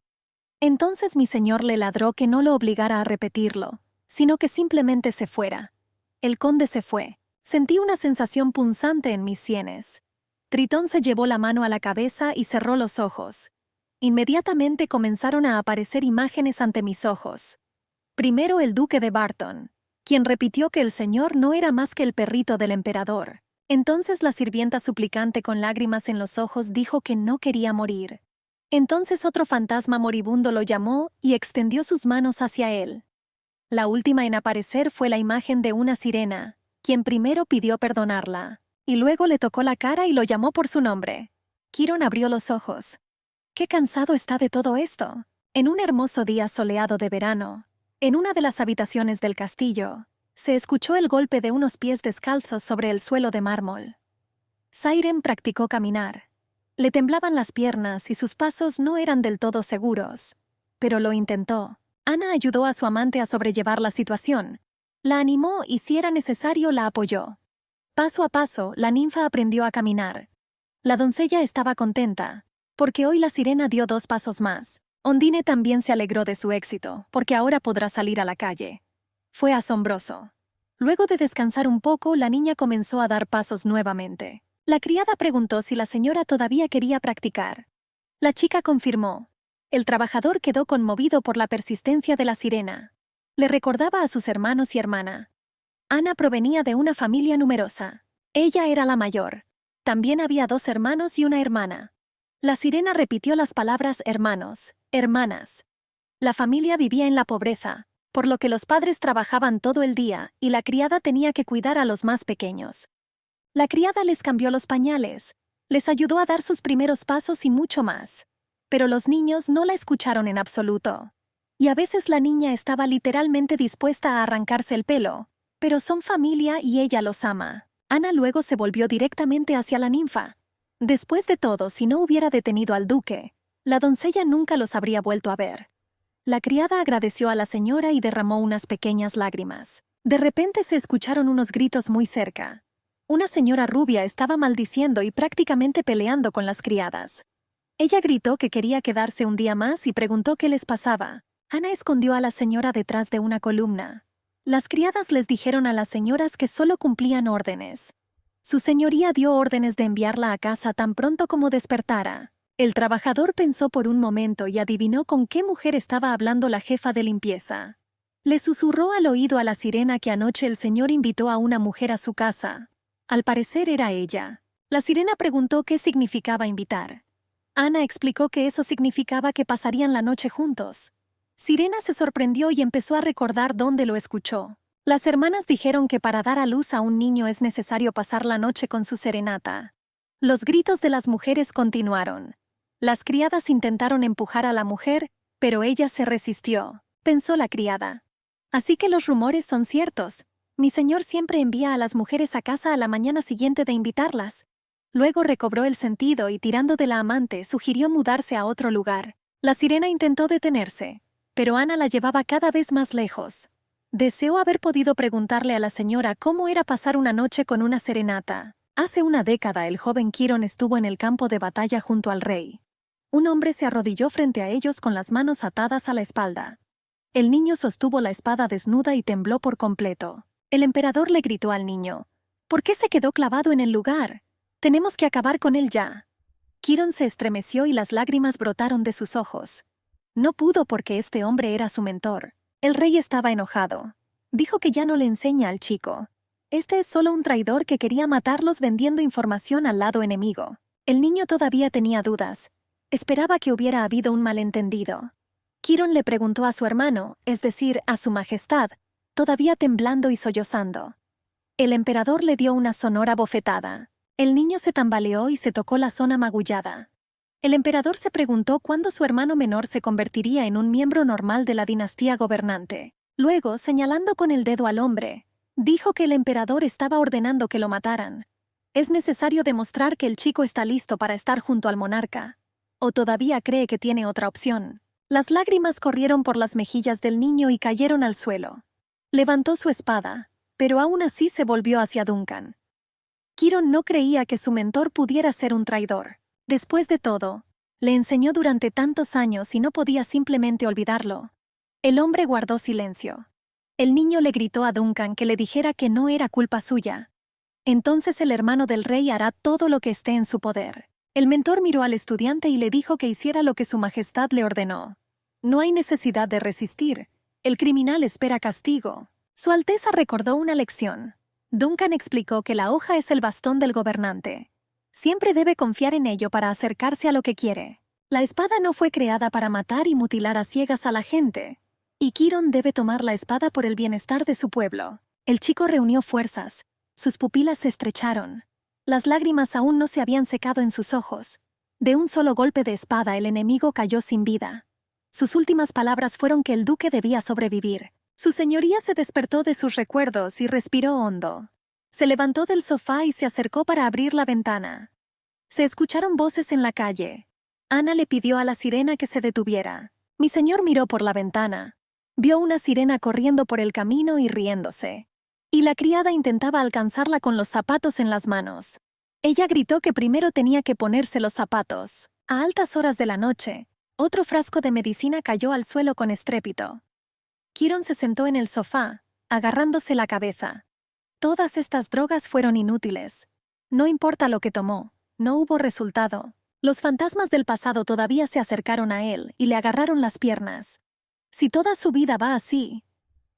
Entonces mi señor le ladró que no lo obligara a repetirlo, sino que simplemente se fuera. El conde se fue. Sentí una sensación punzante en mis sienes. Tritón se llevó la mano a la cabeza y cerró los ojos. Inmediatamente comenzaron a aparecer imágenes ante mis ojos. Primero el duque de Barton, quien repitió que el señor no era más que el perrito del emperador. Entonces la sirvienta suplicante con lágrimas en los ojos dijo que no quería morir. Entonces otro fantasma moribundo lo llamó y extendió sus manos hacia él. La última en aparecer fue la imagen de una sirena, quien primero pidió perdonarla, y luego le tocó la cara y lo llamó por su nombre. Chiron abrió los ojos. «Qué cansado está de todo esto». En un hermoso día soleado de verano, en una de las habitaciones del castillo, se escuchó el golpe de unos pies descalzos sobre el suelo de mármol. Siren practicó caminar. Le temblaban las piernas y sus pasos no eran del todo seguros, pero lo intentó. Ana ayudó a su amante a sobrellevar la situación. La animó y si era necesario la apoyó. Paso a paso, la ninfa aprendió a caminar. La doncella estaba contenta, porque hoy la sirena dio 2 pasos más. Ondine también se alegró de su éxito, porque ahora podrá salir a la calle. Fue asombroso. Luego de descansar un poco, la niña comenzó a dar pasos nuevamente. La criada preguntó si la señora todavía quería practicar. La chica confirmó. El trabajador quedó conmovido por la persistencia de la sirena. Le recordaba a sus hermanos y hermana. Ana provenía de una familia numerosa. Ella era la mayor. También había 2 hermanos y una hermana. La sirena repitió las palabras hermanos, hermanas. La familia vivía en la pobreza, por lo que los padres trabajaban todo el día y la criada tenía que cuidar a los más pequeños. La criada les cambió los pañales, les ayudó a dar sus primeros pasos y mucho más. Pero los niños no la escucharon en absoluto. Y a veces la niña estaba literalmente dispuesta a arrancarse el pelo, pero son familia y ella los ama. Ana luego se volvió directamente hacia la ninfa. Después de todo, si no hubiera detenido al duque, la doncella nunca los habría vuelto a ver. La criada agradeció a la señora y derramó unas pequeñas lágrimas. De repente se escucharon unos gritos muy cerca. Una señora rubia estaba maldiciendo y prácticamente peleando con las criadas. Ella gritó que quería quedarse un día más y preguntó qué les pasaba. Ana escondió a la señora detrás de una columna. Las criadas les dijeron a las señoras que solo cumplían órdenes. Su señoría dio órdenes de enviarla a casa tan pronto como despertara. El trabajador pensó por un momento y adivinó con qué mujer estaba hablando la jefa de limpieza. Le susurró al oído a la sirena que anoche el señor invitó a una mujer a su casa. Al parecer era ella. La sirena preguntó qué significaba invitar. Ana explicó que eso significaba que pasarían la noche juntos. Sirena se sorprendió y empezó a recordar dónde lo escuchó. Las hermanas dijeron que para dar a luz a un niño es necesario pasar la noche con su serenata. Los gritos de las mujeres continuaron. Las criadas intentaron empujar a la mujer, pero ella se resistió, pensó la criada. Así que los rumores son ciertos. Mi señor siempre envía a las mujeres a casa a la mañana siguiente de invitarlas. Luego recobró el sentido y, tirando de la amante, sugirió mudarse a otro lugar. La sirena intentó detenerse, pero Ana la llevaba cada vez más lejos. Deseó haber podido preguntarle a la señora cómo era pasar una noche con una serenata. Hace una década el joven Quirón estuvo en el campo de batalla junto al rey. Un hombre se arrodilló frente a ellos con las manos atadas a la espalda. El niño sostuvo la espada desnuda y tembló por completo. El emperador le gritó al niño: «¿Por qué se quedó clavado en el lugar? Tenemos que acabar con él ya». Quirón se estremeció y las lágrimas brotaron de sus ojos. No pudo porque este hombre era su mentor. El rey estaba enojado. Dijo que ya no le enseña al chico. Este es solo un traidor que quería matarlos vendiendo información al lado enemigo. El niño todavía tenía dudas. Esperaba que hubiera habido un malentendido. Quirón le preguntó a su hermano, es decir, a su majestad, todavía temblando y sollozando. El emperador le dio una sonora bofetada. El niño se tambaleó y se tocó la zona magullada. El emperador se preguntó cuándo su hermano menor se convertiría en un miembro normal de la dinastía gobernante. Luego, señalando con el dedo al hombre, dijo que el emperador estaba ordenando que lo mataran. Es necesario demostrar que el chico está listo para estar junto al monarca. ¿O todavía cree que tiene otra opción? Las lágrimas corrieron por las mejillas del niño y cayeron al suelo. Levantó su espada, pero aún así se volvió hacia Duncan. Quirón no creía que su mentor pudiera ser un traidor. Después de todo, le enseñó durante tantos años y no podía simplemente olvidarlo. El hombre guardó silencio. El niño le gritó a Duncan que le dijera que no era culpa suya. Entonces el hermano del rey hará todo lo que esté en su poder. El mentor miró al estudiante y le dijo que hiciera lo que su majestad le ordenó. No hay necesidad de resistir. El criminal espera castigo. Su Alteza recordó una lección. Duncan explicó que la hoja es el bastón del gobernante. Siempre debe confiar en ello para acercarse a lo que quiere. La espada no fue creada para matar y mutilar a ciegas a la gente. Y Quirón debe tomar la espada por el bienestar de su pueblo. El chico reunió fuerzas. Sus pupilas se estrecharon. Las lágrimas aún no se habían secado en sus ojos. De un solo golpe de espada el enemigo cayó sin vida. Sus últimas palabras fueron que el duque debía sobrevivir. Su señoría se despertó de sus recuerdos y respiró hondo. Se levantó del sofá y se acercó para abrir la ventana. Se escucharon voces en la calle. Ana le pidió a la sirena que se detuviera. Mi señor miró por la ventana. Vio una sirena corriendo por el camino y riéndose. Y la criada intentaba alcanzarla con los zapatos en las manos. Ella gritó que primero tenía que ponerse los zapatos. A altas horas de la noche, otro frasco de medicina cayó al suelo con estrépito. Quirón se sentó en el sofá, agarrándose la cabeza. Todas estas drogas fueron inútiles. No importa lo que tomó, no hubo resultado. Los fantasmas del pasado todavía se acercaron a él y le agarraron las piernas. Si toda su vida va así.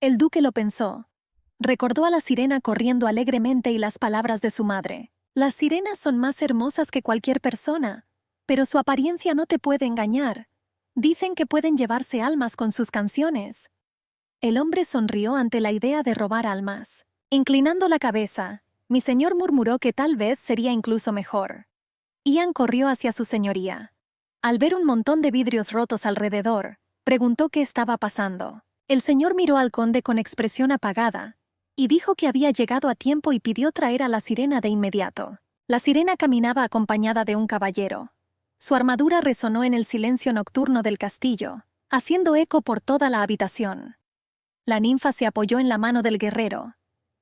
El duque lo pensó. Recordó a la sirena corriendo alegremente y las palabras de su madre. Las sirenas son más hermosas que cualquier persona, pero su apariencia no te puede engañar. Dicen que pueden llevarse almas con sus canciones. El hombre sonrió ante la idea de robar almas. Inclinando la cabeza, mi señor murmuró que tal vez sería incluso mejor. Ian corrió hacia su señoría. Al ver un montón de vidrios rotos alrededor, preguntó qué estaba pasando. El señor miró al conde con expresión apagada y dijo que había llegado a tiempo y pidió traer a la sirena de inmediato. La sirena caminaba acompañada de un caballero. Su armadura resonó en el silencio nocturno del castillo, haciendo eco por toda la habitación. La ninfa se apoyó en la mano del guerrero,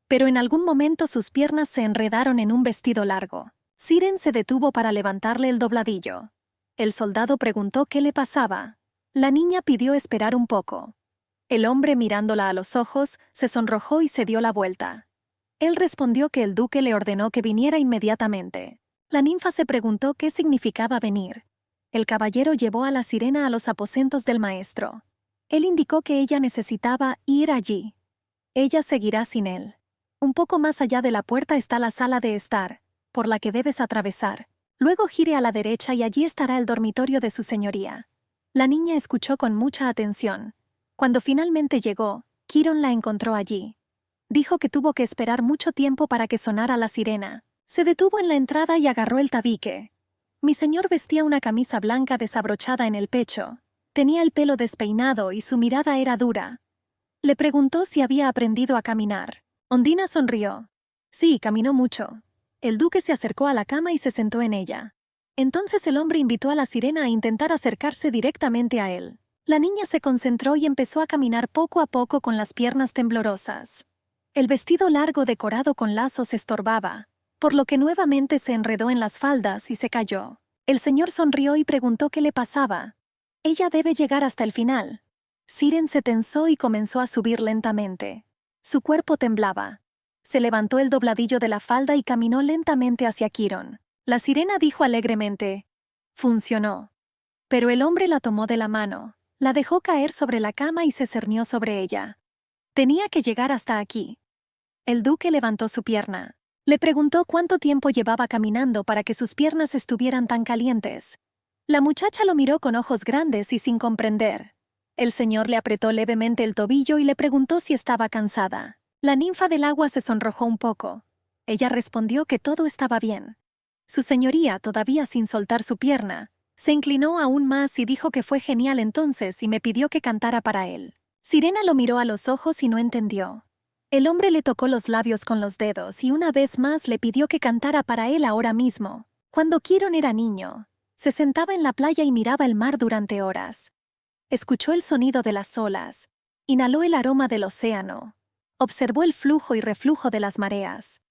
pero en algún momento sus piernas se enredaron en un vestido largo. Siren se detuvo para levantarle el dobladillo. El soldado preguntó qué le pasaba. La niña pidió esperar un poco. El hombre, mirándola a los ojos, se sonrojó y se dio la vuelta. Él respondió que el duque le ordenó que viniera inmediatamente. La ninfa se preguntó qué significaba venir. El caballero llevó a la sirena a los aposentos del maestro. Él indicó que ella necesitaba ir allí. Ella seguirá sin él. Un poco más allá de la puerta está la sala de estar, por la que debes atravesar. Luego gire a la derecha y allí estará el dormitorio de su señoría. La niña escuchó con mucha atención. Cuando finalmente llegó, Chiron la encontró allí. Dijo que tuvo que esperar mucho tiempo para que sonara la sirena. Se detuvo en la entrada y agarró el tabique. Mi señor vestía una camisa blanca desabrochada en el pecho. Tenía el pelo despeinado y su mirada era dura. Le preguntó si había aprendido a caminar. Ondina sonrió. Sí, caminó mucho. El duque se acercó a la cama y se sentó en ella. Entonces el hombre invitó a la sirena a intentar acercarse directamente a él. La niña se concentró y empezó a caminar poco a poco con las piernas temblorosas. El vestido largo decorado con lazos estorbaba, por lo que nuevamente se enredó en las faldas y se cayó. El señor sonrió y preguntó qué le pasaba. Ella debe llegar hasta el final. Siren se tensó y comenzó a subir lentamente. Su cuerpo temblaba. Se levantó el dobladillo de la falda y caminó lentamente hacia Chiron. La sirena dijo alegremente: «Funcionó». Pero el hombre la tomó de la mano, la dejó caer sobre la cama y se cernió sobre ella. Tenía que llegar hasta aquí. El duque levantó su pierna. Le preguntó cuánto tiempo llevaba caminando para que sus piernas estuvieran tan calientes. La muchacha lo miró con ojos grandes y sin comprender. El señor le apretó levemente el tobillo y le preguntó si estaba cansada. La ninfa del agua se sonrojó un poco. Ella respondió que todo estaba bien. Su señoría, todavía sin soltar su pierna, se inclinó aún más y dijo que fue genial entonces y me pidió que cantara para él. Sirena lo miró a los ojos y no entendió. El hombre le tocó los labios con los dedos y una vez más le pidió que cantara para él ahora mismo. Cuando Chiron era niño, se sentaba en la playa y miraba el mar durante horas. Escuchó el sonido de las olas, inhaló el aroma del océano, observó el flujo y reflujo de las mareas.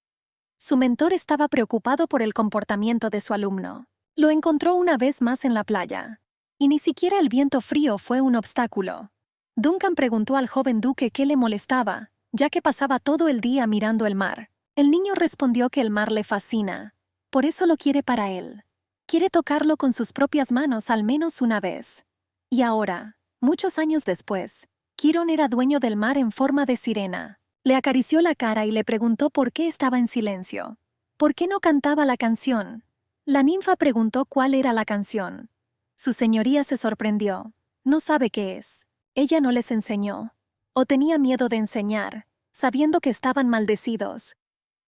Su mentor estaba preocupado por el comportamiento de su alumno. Lo encontró una vez más en la playa, y ni siquiera el viento frío fue un obstáculo. Duncan preguntó al joven duque qué le molestaba, ya que pasaba todo el día mirando el mar. El niño respondió que el mar le fascina, por eso lo quiere para él. Quiere tocarlo con sus propias manos al menos una vez. Y ahora, muchos años después, Chiron era dueño del mar en forma de sirena. Le acarició la cara y le preguntó por qué estaba en silencio. ¿Por qué no cantaba la canción? La ninfa preguntó cuál era la canción. Su señoría se sorprendió. No sabe qué es. Ella no les enseñó. O tenía miedo de enseñar, sabiendo que estaban maldecidos.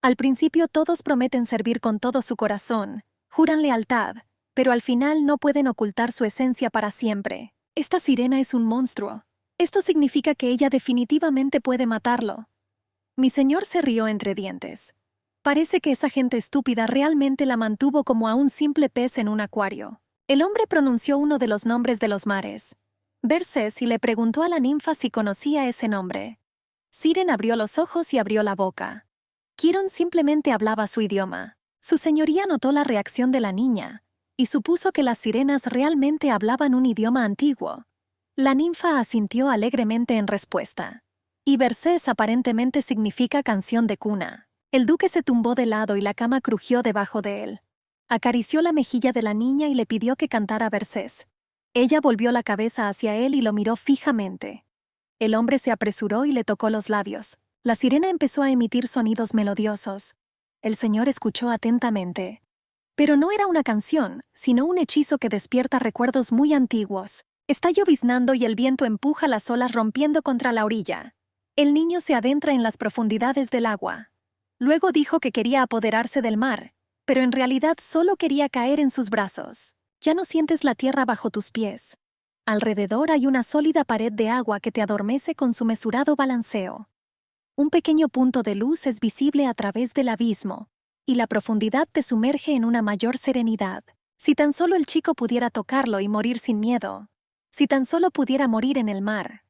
Al principio todos prometen servir con todo su corazón, juran lealtad, pero al final no pueden ocultar su esencia para siempre. Esta sirena es un monstruo. Esto significa que ella definitivamente puede matarlo. Mi señor se rió entre dientes. Parece que esa gente estúpida realmente la mantuvo como a un simple pez en un acuario. El hombre pronunció uno de los nombres de los mares, Berces, y le preguntó a la ninfa si conocía ese nombre. Siren abrió los ojos y abrió la boca. Chiron simplemente hablaba su idioma. Su señoría notó la reacción de la niña y supuso que las sirenas realmente hablaban un idioma antiguo. La ninfa asintió alegremente en respuesta. Y Berces aparentemente significa canción de cuna. El duque se tumbó de lado y la cama crujió debajo de él. Acarició la mejilla de la niña y le pidió que cantara Berces. Ella volvió la cabeza hacia él y lo miró fijamente. El hombre se apresuró y le tocó los labios. La sirena empezó a emitir sonidos melodiosos. El señor escuchó atentamente. Pero no era una canción, sino un hechizo que despierta recuerdos muy antiguos. Está lloviznando y el viento empuja las olas rompiendo contra la orilla. El niño se adentra en las profundidades del agua. Luego dijo que quería apoderarse del mar, pero en realidad solo quería caer en sus brazos. Ya no sientes la tierra bajo tus pies. Alrededor hay una sólida pared de agua que te adormece con su mesurado balanceo. Un pequeño punto de luz es visible a través del abismo, y la profundidad te sumerge en una mayor serenidad. Si tan solo el chico pudiera tocarlo y morir sin miedo. Si tan solo pudiera morir en el mar.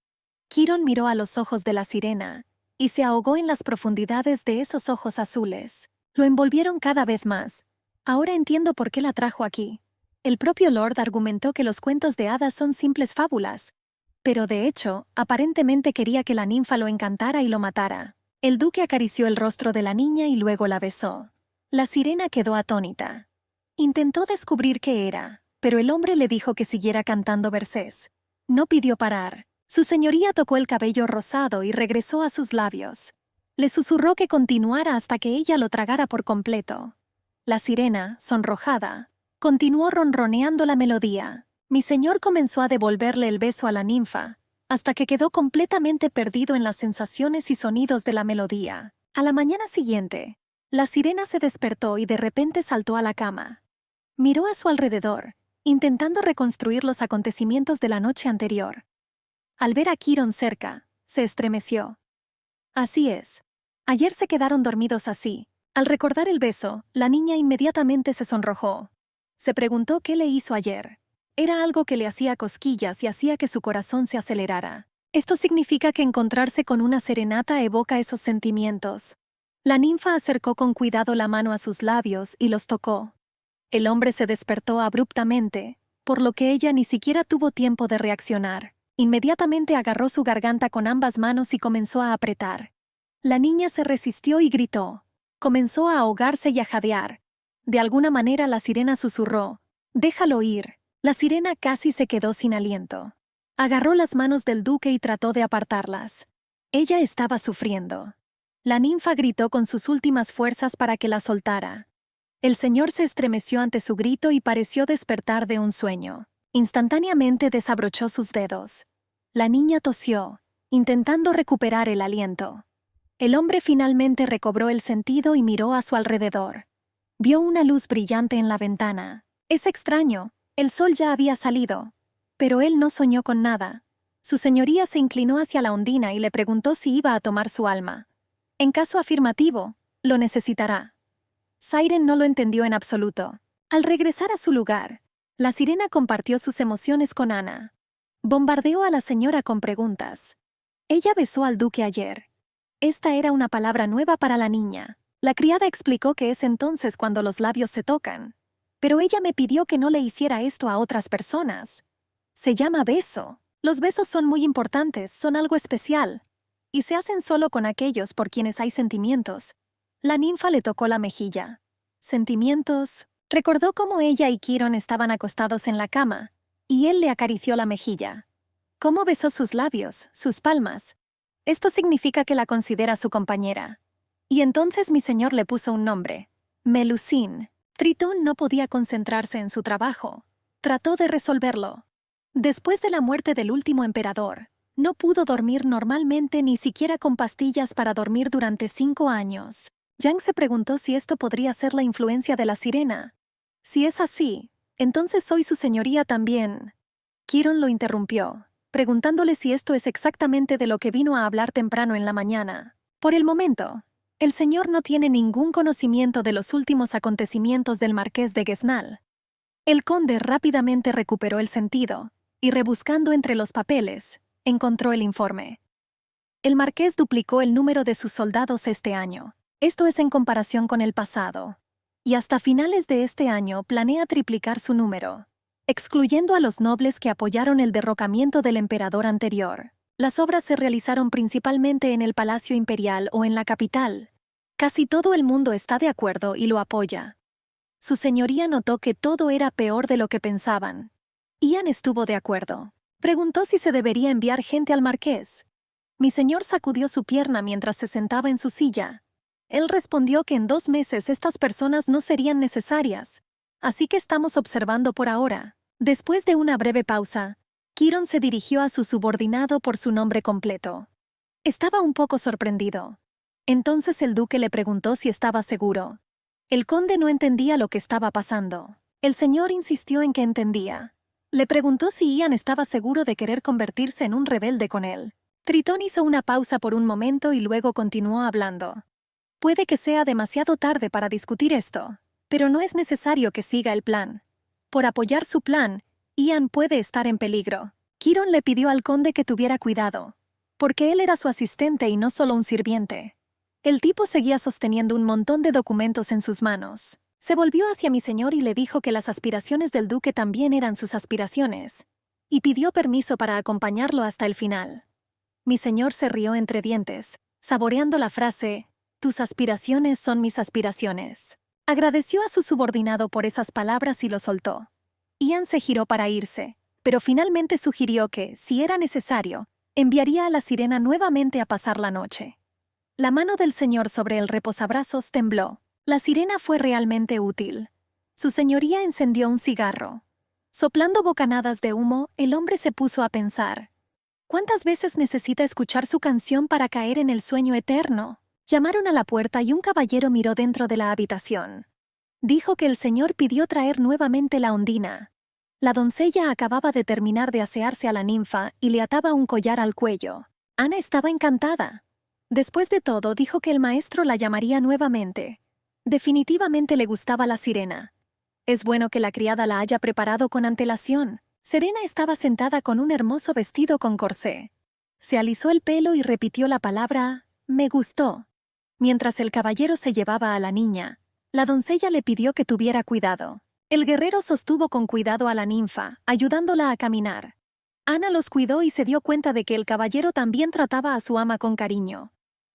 Chiron miró a los ojos de la sirena, y se ahogó en las profundidades de esos ojos azules. Lo envolvieron cada vez más. Ahora entiendo por qué la trajo aquí. El propio Lord argumentó que los cuentos de hadas son simples fábulas, pero de hecho, aparentemente quería que la ninfa lo encantara y lo matara. El duque acarició el rostro de la niña y luego la besó. La sirena quedó atónita. Intentó descubrir qué era, pero el hombre le dijo que siguiera cantando versés. No pidió parar. Su señoría tocó el cabello rosado y regresó a sus labios. Le susurró que continuara hasta que ella lo tragara por completo. La sirena, sonrojada, continuó ronroneando la melodía. Mi señor comenzó a devolverle el beso a la ninfa, hasta que quedó completamente perdido en las sensaciones y sonidos de la melodía. A la mañana siguiente, la sirena se despertó y de repente saltó a la cama. Miró a su alrededor, intentando reconstruir los acontecimientos de la noche anterior. Al ver a Chiron cerca, se estremeció. Así es. Ayer se quedaron dormidos así. Al recordar el beso, la niña inmediatamente se sonrojó. Se preguntó qué le hizo ayer. Era algo que le hacía cosquillas y hacía que su corazón se acelerara. Esto significa que encontrarse con una serenata evoca esos sentimientos. La ninfa acercó con cuidado la mano a sus labios y los tocó. El hombre se despertó abruptamente, por lo que ella ni siquiera tuvo tiempo de reaccionar. Inmediatamente agarró su garganta con ambas manos y comenzó a apretar. La niña se resistió y gritó. Comenzó a ahogarse y a jadear. De alguna manera la sirena susurró: «Déjalo ir». La sirena casi se quedó sin aliento. Agarró las manos del duque y trató de apartarlas. Ella estaba sufriendo. La ninfa gritó con sus últimas fuerzas para que la soltara. El señor se estremeció ante su grito y pareció despertar de un sueño. Instantáneamente desabrochó sus dedos. La niña tosió, intentando recuperar el aliento. El hombre finalmente recobró el sentido y miró a su alrededor. Vio una luz brillante en la ventana. Es extraño, el sol ya había salido. Pero él no soñó con nada. Su señoría se inclinó hacia la ondina y le preguntó si iba a tomar su alma. En caso afirmativo, lo necesitará. Siren no lo entendió en absoluto. Al regresar a su lugar, la sirena compartió sus emociones con Ana. Bombardeó a la señora con preguntas. Ella besó al duque ayer. Esta era una palabra nueva para la niña. La criada explicó que es entonces cuando los labios se tocan. Pero ella me pidió que no le hiciera esto a otras personas. Se llama beso. Los besos son muy importantes, son algo especial. Y se hacen solo con aquellos por quienes hay sentimientos. La ninfa le tocó la mejilla. Sentimientos. Recordó cómo ella y Chiron estaban acostados en la cama, y él le acarició la mejilla. Cómo besó sus labios, sus palmas. Esto significa que la considera su compañera. Y entonces mi señor le puso un nombre. Melusine. Tritón no podía concentrarse en su trabajo. Trató de resolverlo. Después de la muerte del último emperador, no pudo dormir normalmente ni siquiera con pastillas para dormir durante 5 años. Yang se preguntó si esto podría ser la influencia de la sirena. Si es así, entonces soy su señoría también. Chiron lo interrumpió, preguntándole si esto es exactamente de lo que vino a hablar temprano en la mañana. Por el momento, el señor no tiene ningún conocimiento de los últimos acontecimientos del marqués de Gesnal. El conde rápidamente recuperó el sentido, y rebuscando entre los papeles, encontró el informe. El marqués duplicó el número de sus soldados este año. Esto es en comparación con el pasado. Y hasta finales de este año planea triplicar su número, excluyendo a los nobles que apoyaron el derrocamiento del emperador anterior. Las obras se realizaron principalmente en el Palacio Imperial o en la capital. Casi todo el mundo está de acuerdo y lo apoya. Su señoría notó que todo era peor de lo que pensaban. Ian estuvo de acuerdo. Preguntó si se debería enviar gente al marqués. Mi señor sacudió su pierna mientras se sentaba en su silla. Él respondió que en 2 meses estas personas no serían necesarias, así que estamos observando por ahora. Después de una breve pausa, Chiron se dirigió a su subordinado por su nombre completo. Estaba un poco sorprendido. Entonces el duque le preguntó si estaba seguro. El conde no entendía lo que estaba pasando. El señor insistió en que entendía. Le preguntó si Ian estaba seguro de querer convertirse en un rebelde con él. Tritón hizo una pausa por un momento y luego continuó hablando. Puede que sea demasiado tarde para discutir esto, pero no es necesario que siga el plan. Por apoyar su plan, Ian puede estar en peligro. Chiron le pidió al conde que tuviera cuidado, porque él era su asistente y no solo un sirviente. El tipo seguía sosteniendo un montón de documentos en sus manos. Se volvió hacia mi señor y le dijo que las aspiraciones del duque también eran sus aspiraciones, y pidió permiso para acompañarlo hasta el final. Mi señor se rió entre dientes, saboreando la frase, «Tus aspiraciones son mis aspiraciones». Agradeció a su subordinado por esas palabras y lo soltó. Ian se giró para irse, pero finalmente sugirió que, si era necesario, enviaría a la sirena nuevamente a pasar la noche. La mano del señor sobre el reposabrazos tembló. La sirena fue realmente útil. Su señoría encendió un cigarro. Soplando bocanadas de humo, el hombre se puso a pensar. ¿Cuántas veces necesita escuchar su canción para caer en el sueño eterno? Llamaron a la puerta y un caballero miró dentro de la habitación. Dijo que el señor pidió traer nuevamente la Ondina. La doncella acababa de terminar de asearse a la ninfa y le ataba un collar al cuello. Ana estaba encantada. Después de todo, dijo que el maestro la llamaría nuevamente. Definitivamente le gustaba la sirena. Es bueno que la criada la haya preparado con antelación. Serena estaba sentada con un hermoso vestido con corsé. Se alisó el pelo y repitió la palabra, «me gustó». Mientras el caballero se llevaba a la niña, la doncella le pidió que tuviera cuidado. El guerrero sostuvo con cuidado a la ninfa, ayudándola a caminar. Ana los cuidó y se dio cuenta de que el caballero también trataba a su ama con cariño.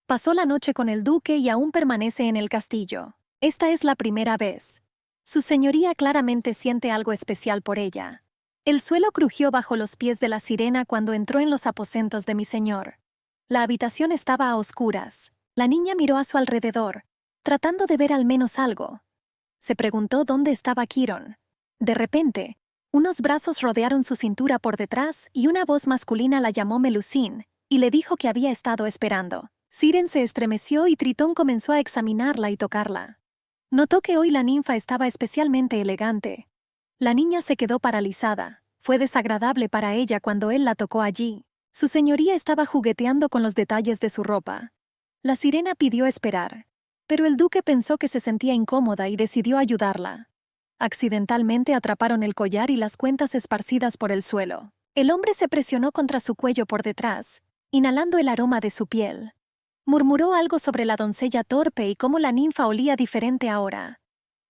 Pasó la noche con el duque y aún permanece en el castillo. Esta es la primera vez. Su señoría claramente siente algo especial por ella. El suelo crujió bajo los pies de la sirena cuando entró en los aposentos de mi señor. La habitación estaba a oscuras. La niña miró a su alrededor, tratando de ver al menos algo. Se preguntó dónde estaba Chiron. De repente, unos brazos rodearon su cintura por detrás y una voz masculina la llamó Melusine y le dijo que había estado esperando. Siren se estremeció y Tritón comenzó a examinarla y tocarla. Notó que hoy la ninfa estaba especialmente elegante. La niña se quedó paralizada. Fue desagradable para ella cuando él la tocó allí. Su señoría estaba jugueteando con los detalles de su ropa. La sirena pidió esperar, pero el duque pensó que se sentía incómoda y decidió ayudarla. Accidentalmente atraparon el collar y las cuentas esparcidas por el suelo. El hombre se presionó contra su cuello por detrás, inhalando el aroma de su piel. Murmuró algo sobre la doncella torpe y cómo la ninfa olía diferente ahora.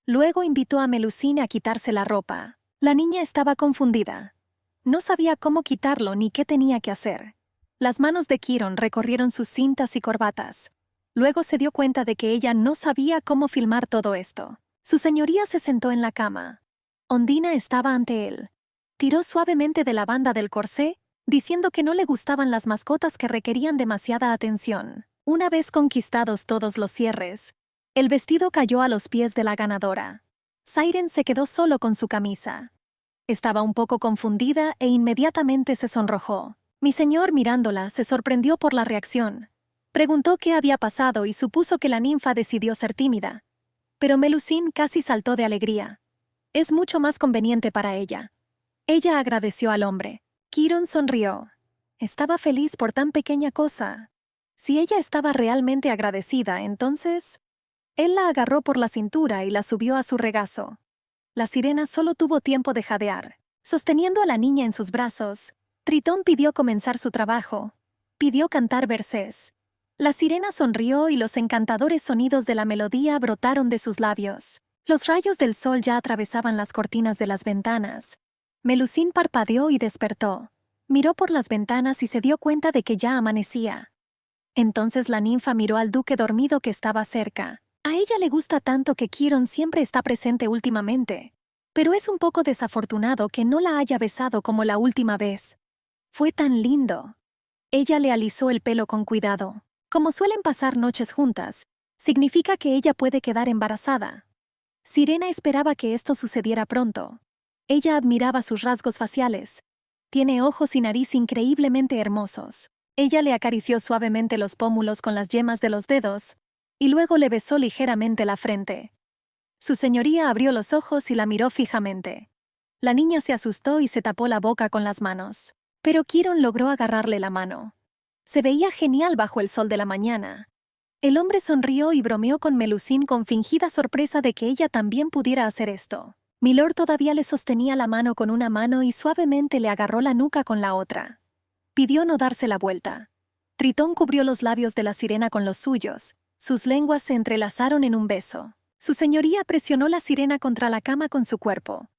Luego invitó a Melusine a quitarse la ropa. La niña estaba confundida. No sabía cómo quitarlo ni qué tenía que hacer. Las manos de Chiron recorrieron sus cintas y corbatas. Luego se dio cuenta de que ella no sabía cómo filmar todo esto. Su señoría se sentó en la cama. Ondina estaba ante él. Tiró suavemente de la banda del corsé, diciendo que no le gustaban las mascotas que requerían demasiada atención. Una vez conquistados todos los cierres, el vestido cayó a los pies de la ganadora. Siren se quedó solo con su camisa. Estaba un poco confundida e inmediatamente se sonrojó. Mi señor, mirándola, se sorprendió por la reacción. Preguntó qué había pasado y supuso que la ninfa decidió ser tímida. Pero Melusine casi saltó de alegría. Es mucho más conveniente para ella. Ella agradeció al hombre. Chiron sonrió. Estaba feliz por tan pequeña cosa. Si ella estaba realmente agradecida, entonces... Él la agarró por la cintura y la subió a su regazo. La sirena solo tuvo tiempo de jadear. Sosteniendo a la niña en sus brazos, Tritón pidió comenzar su trabajo. Pidió cantar versés. La sirena sonrió y los encantadores sonidos de la melodía brotaron de sus labios. Los rayos del sol ya atravesaban las cortinas de las ventanas. Melusine parpadeó y despertó. Miró por las ventanas y se dio cuenta de que ya amanecía. Entonces la ninfa miró al duque dormido que estaba cerca. A ella le gusta tanto que Chiron siempre está presente últimamente. Pero es un poco desafortunado que no la haya besado como la última vez. Fue tan lindo. Ella le alisó el pelo con cuidado. Como suelen pasar noches juntas, significa que ella puede quedar embarazada. Sirena esperaba que esto sucediera pronto. Ella admiraba sus rasgos faciales. Tiene ojos y nariz increíblemente hermosos. Ella le acarició suavemente los pómulos con las yemas de los dedos y luego le besó ligeramente la frente. Su señoría abrió los ojos y la miró fijamente. La niña se asustó y se tapó la boca con las manos. Pero Chiron logró agarrarle la mano. Se veía genial bajo el sol de la mañana. El hombre sonrió y bromeó con Melusine con fingida sorpresa de que ella también pudiera hacer esto. Milord todavía le sostenía la mano con una mano y suavemente le agarró la nuca con la otra. Pidió no darse la vuelta. Tritón cubrió los labios de la sirena con los suyos. Sus lenguas se entrelazaron en un beso. Su señoría presionó la sirena contra la cama con su cuerpo.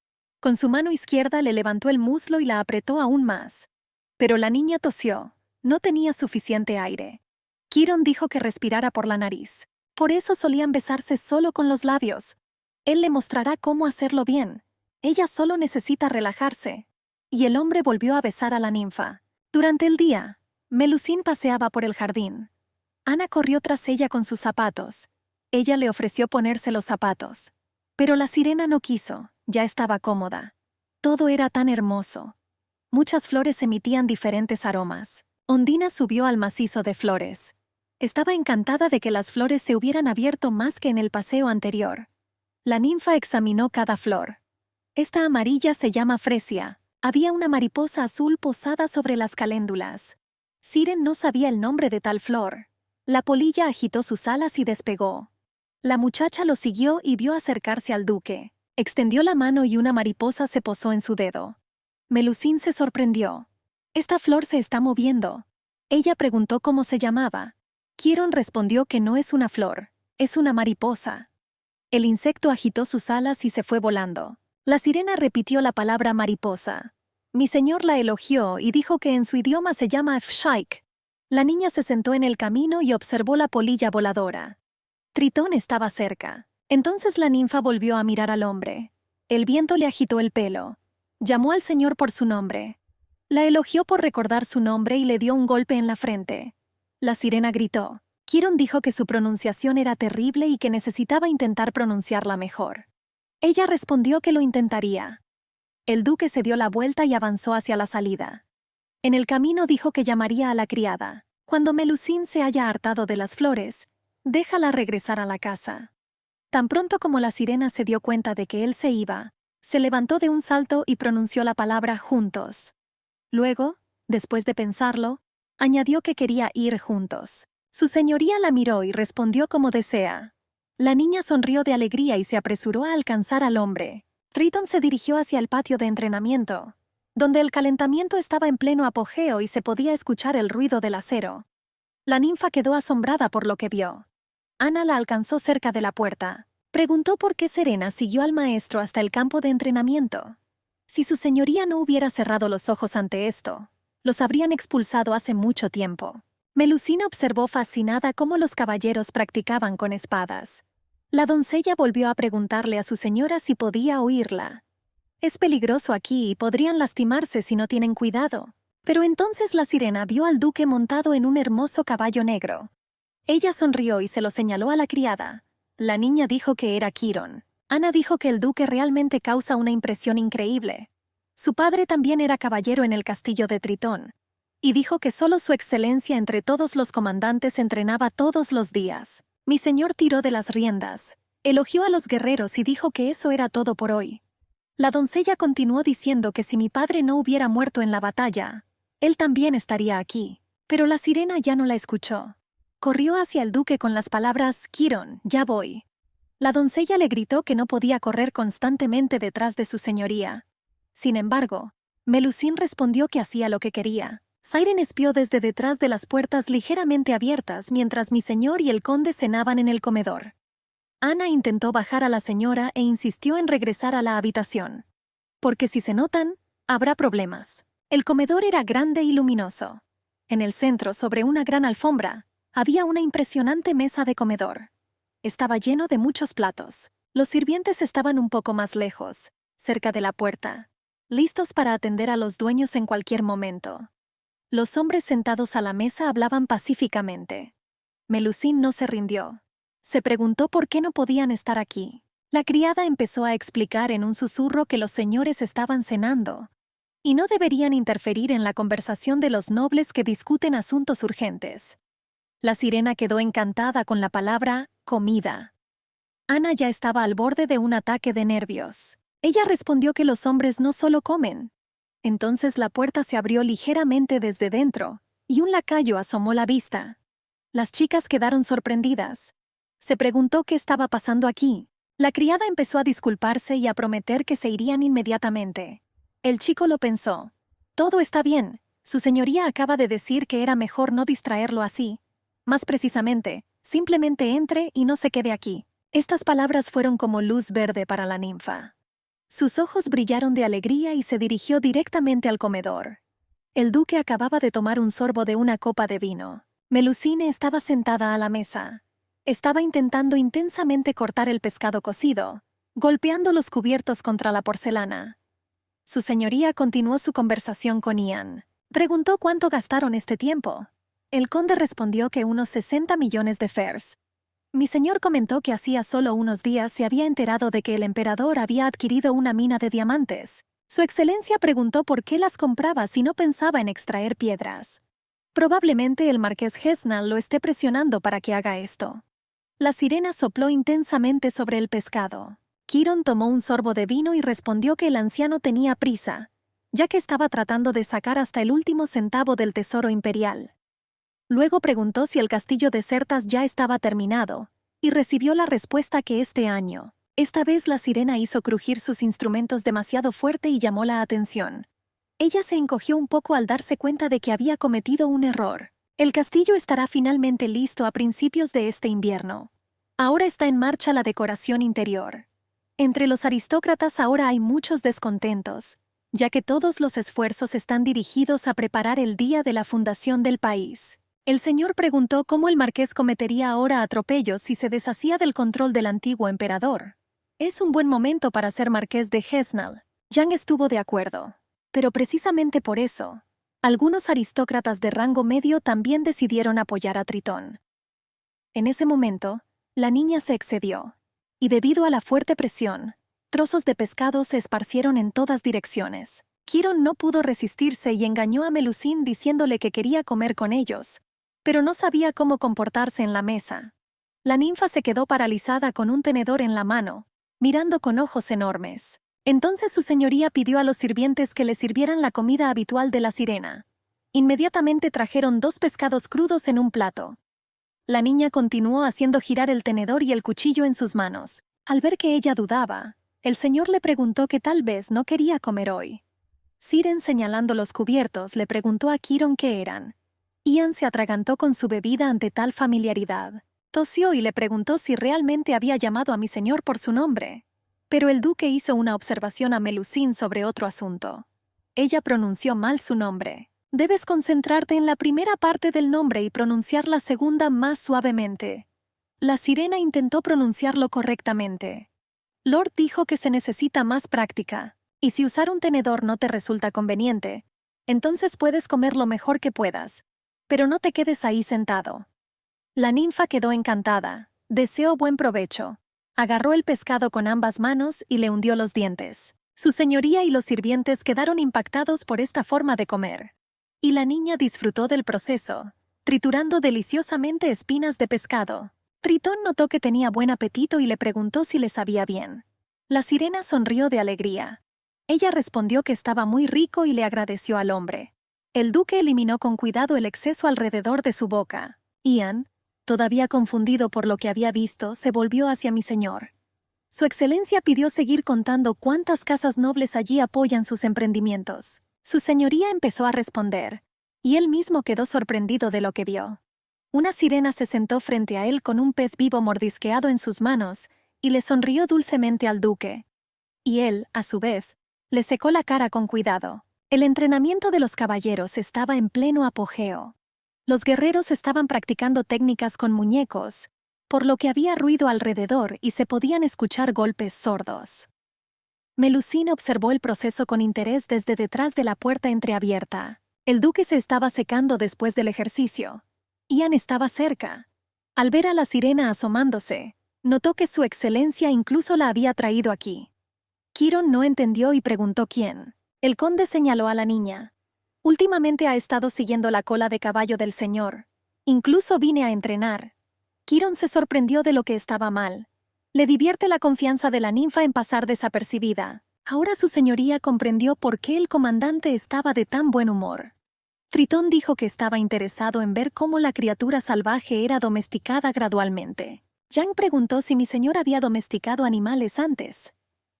Con su mano izquierda le levantó el muslo y la apretó aún más. Pero la niña tosió. No tenía suficiente aire. Kiron dijo que respirara por la nariz. Por eso solían besarse solo con los labios. Él le mostrará cómo hacerlo bien. Ella solo necesita relajarse. Y el hombre volvió a besar a la ninfa. Durante el día, Melusine paseaba por el jardín. Ana corrió tras ella con sus zapatos. Ella le ofreció ponerse los zapatos. Pero la sirena no quiso, ya estaba cómoda. Todo era tan hermoso. Muchas flores emitían diferentes aromas. Ondina subió al macizo de flores. Estaba encantada de que las flores se hubieran abierto más que en el paseo anterior. La ninfa examinó cada flor. Esta amarilla se llama fresia. Había una mariposa azul posada sobre las caléndulas. Siren no sabía el nombre de tal flor. La polilla agitó sus alas y despegó. La muchacha lo siguió y vio acercarse al duque. Extendió la mano y una mariposa se posó en su dedo. Melusine se sorprendió. «Esta flor se está moviendo». Ella preguntó cómo se llamaba. Kiron respondió que no es una flor, es una mariposa. El insecto agitó sus alas y se fue volando. La sirena repitió la palabra mariposa. Mi señor la elogió y dijo que en su idioma se llama fshaik. La niña se sentó en el camino y observó la polilla voladora. Tritón estaba cerca. Entonces la ninfa volvió a mirar al hombre. El viento le agitó el pelo. Llamó al señor por su nombre. La elogió por recordar su nombre y le dio un golpe en la frente. La sirena gritó. Kiron dijo que su pronunciación era terrible y que necesitaba intentar pronunciarla mejor. Ella respondió que lo intentaría. El duque se dio la vuelta y avanzó hacia la salida. En el camino dijo que llamaría a la criada. Cuando Melusine se haya hartado de las flores, déjala regresar a la casa. Tan pronto como la sirena se dio cuenta de que él se iba, se levantó de un salto y pronunció la palabra juntos. Luego, después de pensarlo, añadió que quería ir juntos. Su señoría la miró y respondió como desea. La niña sonrió de alegría y se apresuró a alcanzar al hombre. Triton se dirigió hacia el patio de entrenamiento, donde el calentamiento estaba en pleno apogeo y se podía escuchar el ruido del acero. La ninfa quedó asombrada por lo que vio. Ana la alcanzó cerca de la puerta. Preguntó por qué Serena siguió al maestro hasta el campo de entrenamiento. Si su señoría no hubiera cerrado los ojos ante esto, los habrían expulsado hace mucho tiempo. Melusine observó fascinada cómo los caballeros practicaban con espadas. La doncella volvió a preguntarle a su señora si podía oírla. Es peligroso aquí y podrían lastimarse si no tienen cuidado. Pero entonces la sirena vio al duque montado en un hermoso caballo negro. Ella sonrió y se lo señaló a la criada. La niña dijo que era Kiron. Ana dijo que el duque realmente causa una impresión increíble. Su padre también era caballero en el castillo de Tritón. Y dijo que solo su excelencia entre todos los comandantes entrenaba todos los días. Mi señor tiró de las riendas, elogió a los guerreros y dijo que eso era todo por hoy. La doncella continuó diciendo que si mi padre no hubiera muerto en la batalla, él también estaría aquí. Pero la sirena ya no la escuchó. Corrió hacia el duque con las palabras «Kiron, ya voy». La doncella le gritó que no podía correr constantemente detrás de su señoría. Sin embargo, Melusine respondió que hacía lo que quería. Siren espió desde detrás de las puertas ligeramente abiertas mientras mi señor y el conde cenaban en el comedor. Ana intentó bajar a la señora e insistió en regresar a la habitación. Porque si se notan, habrá problemas. El comedor era grande y luminoso. En el centro, sobre una gran alfombra, había una impresionante mesa de comedor. Estaba lleno de muchos platos. Los sirvientes estaban un poco más lejos, cerca de la puerta, listos para atender a los dueños en cualquier momento. Los hombres sentados a la mesa hablaban pacíficamente. Melusine no se rindió. Se preguntó por qué no podían estar aquí. La criada empezó a explicar en un susurro que los señores estaban cenando y no deberían interferir en la conversación de los nobles que discuten asuntos urgentes. La sirena quedó encantada con la palabra comida. Ana ya estaba al borde de un ataque de nervios. Ella respondió que los hombres no solo comen. Entonces la puerta se abrió ligeramente desde dentro, y un lacayo asomó la vista. Las chicas quedaron sorprendidas. Se preguntó qué estaba pasando aquí. La criada empezó a disculparse y a prometer que se irían inmediatamente. El chico lo pensó. Todo está bien. Su señoría acaba de decir que era mejor no distraerlo así. Más precisamente, simplemente entre y no se quede aquí. Estas palabras fueron como luz verde para la ninfa. Sus ojos brillaron de alegría y se dirigió directamente al comedor. El duque acababa de tomar un sorbo de una copa de vino. Melusine estaba sentada a la mesa. Estaba intentando intensamente cortar el pescado cocido, golpeando los cubiertos contra la porcelana. Su señoría continuó su conversación con Ian. Preguntó cuánto gastaron este tiempo. El conde respondió que unos 60 millones de fers. Mi señor comentó que hacía solo unos días se había enterado de que el emperador había adquirido una mina de diamantes. Su excelencia preguntó por qué las compraba si no pensaba en extraer piedras. Probablemente el marqués Hesnal lo esté presionando para que haga esto. La sirena sopló intensamente sobre el pescado. Kiron tomó un sorbo de vino y respondió que el anciano tenía prisa, ya que estaba tratando de sacar hasta el último centavo del tesoro imperial. Luego preguntó si el castillo de Certas ya estaba terminado, y recibió la respuesta que este año. Esta vez la sirena hizo crujir sus instrumentos demasiado fuerte y llamó la atención. Ella se encogió un poco al darse cuenta de que había cometido un error. El castillo estará finalmente listo a principios de este invierno. Ahora está en marcha la decoración interior. Entre los aristócratas ahora hay muchos descontentos, ya que todos los esfuerzos están dirigidos a preparar el día de la fundación del país. El señor preguntó cómo el marqués cometería ahora atropellos si se deshacía del control del antiguo emperador. Es un buen momento para ser marqués de Hesnal. Jan estuvo de acuerdo. Pero precisamente por eso, algunos aristócratas de rango medio también decidieron apoyar a Tritón. En ese momento, la niña se excedió, y debido a la fuerte presión, trozos de pescado se esparcieron en todas direcciones. Kiron no pudo resistirse y engañó a Melusine diciéndole que quería comer con ellos, pero no sabía cómo comportarse en la mesa. La ninfa se quedó paralizada con un tenedor en la mano, mirando con ojos enormes. Entonces su señoría pidió a los sirvientes que le sirvieran la comida habitual de la sirena. Inmediatamente trajeron 2 pescados crudos en un plato. La niña continuó haciendo girar el tenedor y el cuchillo en sus manos. Al ver que ella dudaba, el señor le preguntó que tal vez no quería comer hoy. Siren, señalando los cubiertos, le preguntó a Kiron qué eran. Ian se atragantó con su bebida ante tal familiaridad. Tosió y le preguntó si realmente había llamado a mi señor por su nombre. Pero el duque hizo una observación a Melusine sobre otro asunto. Ella pronunció mal su nombre. Debes concentrarte en la primera parte del nombre y pronunciar la segunda más suavemente. La sirena intentó pronunciarlo correctamente. Lord dijo que se necesita más práctica, y si usar un tenedor no te resulta conveniente, entonces puedes comer lo mejor que puedas, pero no te quedes ahí sentado. La ninfa quedó encantada, deseó buen provecho, agarró el pescado con ambas manos y le hundió los dientes. Su señoría y los sirvientes quedaron impactados por esta forma de comer. Y la niña disfrutó del proceso, triturando deliciosamente espinas de pescado. Tritón notó que tenía buen apetito y le preguntó si le sabía bien. La sirena sonrió de alegría. Ella respondió que estaba muy rico y le agradeció al hombre. El duque eliminó con cuidado el exceso alrededor de su boca. Ian, todavía confundido por lo que había visto, se volvió hacia mi señor. Su excelencia pidió seguir contando cuántas casas nobles allí apoyan sus emprendimientos. Su señoría empezó a responder, y él mismo quedó sorprendido de lo que vio. Una sirena se sentó frente a él con un pez vivo mordisqueado en sus manos y le sonrió dulcemente al duque. Y él, a su vez, le secó la cara con cuidado. El entrenamiento de los caballeros estaba en pleno apogeo. Los guerreros estaban practicando técnicas con muñecos, por lo que había ruido alrededor y se podían escuchar golpes sordos. Melusine observó el proceso con interés desde detrás de la puerta entreabierta. El duque se estaba secando después del ejercicio. Ian estaba cerca. Al ver a la sirena asomándose, notó que su excelencia incluso la había traído aquí. Kiron no entendió y preguntó quién. El conde señaló a la niña. Últimamente ha estado siguiendo la cola de caballo del señor. Incluso vine a entrenar. Kiron se sorprendió de lo que estaba mal. Le divierte la confianza de la ninfa en pasar desapercibida. Ahora su señoría comprendió por qué el comandante estaba de tan buen humor. Tritón dijo que estaba interesado en ver cómo la criatura salvaje era domesticada gradualmente. Yang preguntó si mi señor había domesticado animales antes.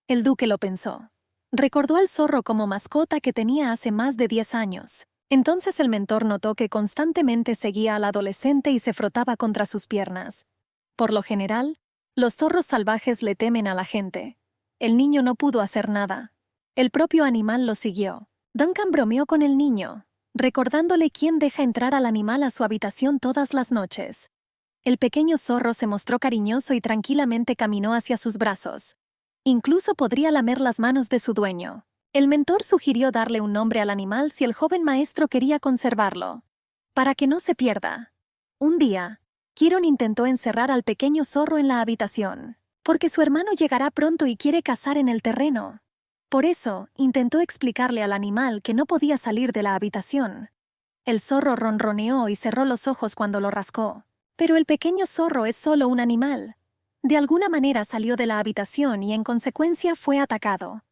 El duque lo pensó. Recordó al zorro como mascota que tenía hace más de 10 años. Entonces el mentor notó que constantemente seguía al adolescente y se frotaba contra sus piernas. Por lo general, Los zorros salvajes le temen a la gente. El niño no pudo hacer nada. El propio animal lo siguió. Duncan bromeó con el niño, recordándole quién deja entrar al animal a su habitación todas las noches. El pequeño zorro se mostró cariñoso y tranquilamente caminó hacia sus brazos. Incluso podría lamer las manos de su dueño. El mentor sugirió darle un nombre al animal si el joven maestro quería conservarlo, para que no se pierda. Un día, Kiron intentó encerrar al pequeño zorro en la habitación, porque su hermano llegará pronto y quiere cazar en el terreno. Por eso, intentó explicarle al animal que no podía salir de la habitación. El zorro ronroneó y cerró los ojos cuando lo rascó. Pero el pequeño zorro es solo un animal. De alguna manera salió de la habitación y en consecuencia fue atacado.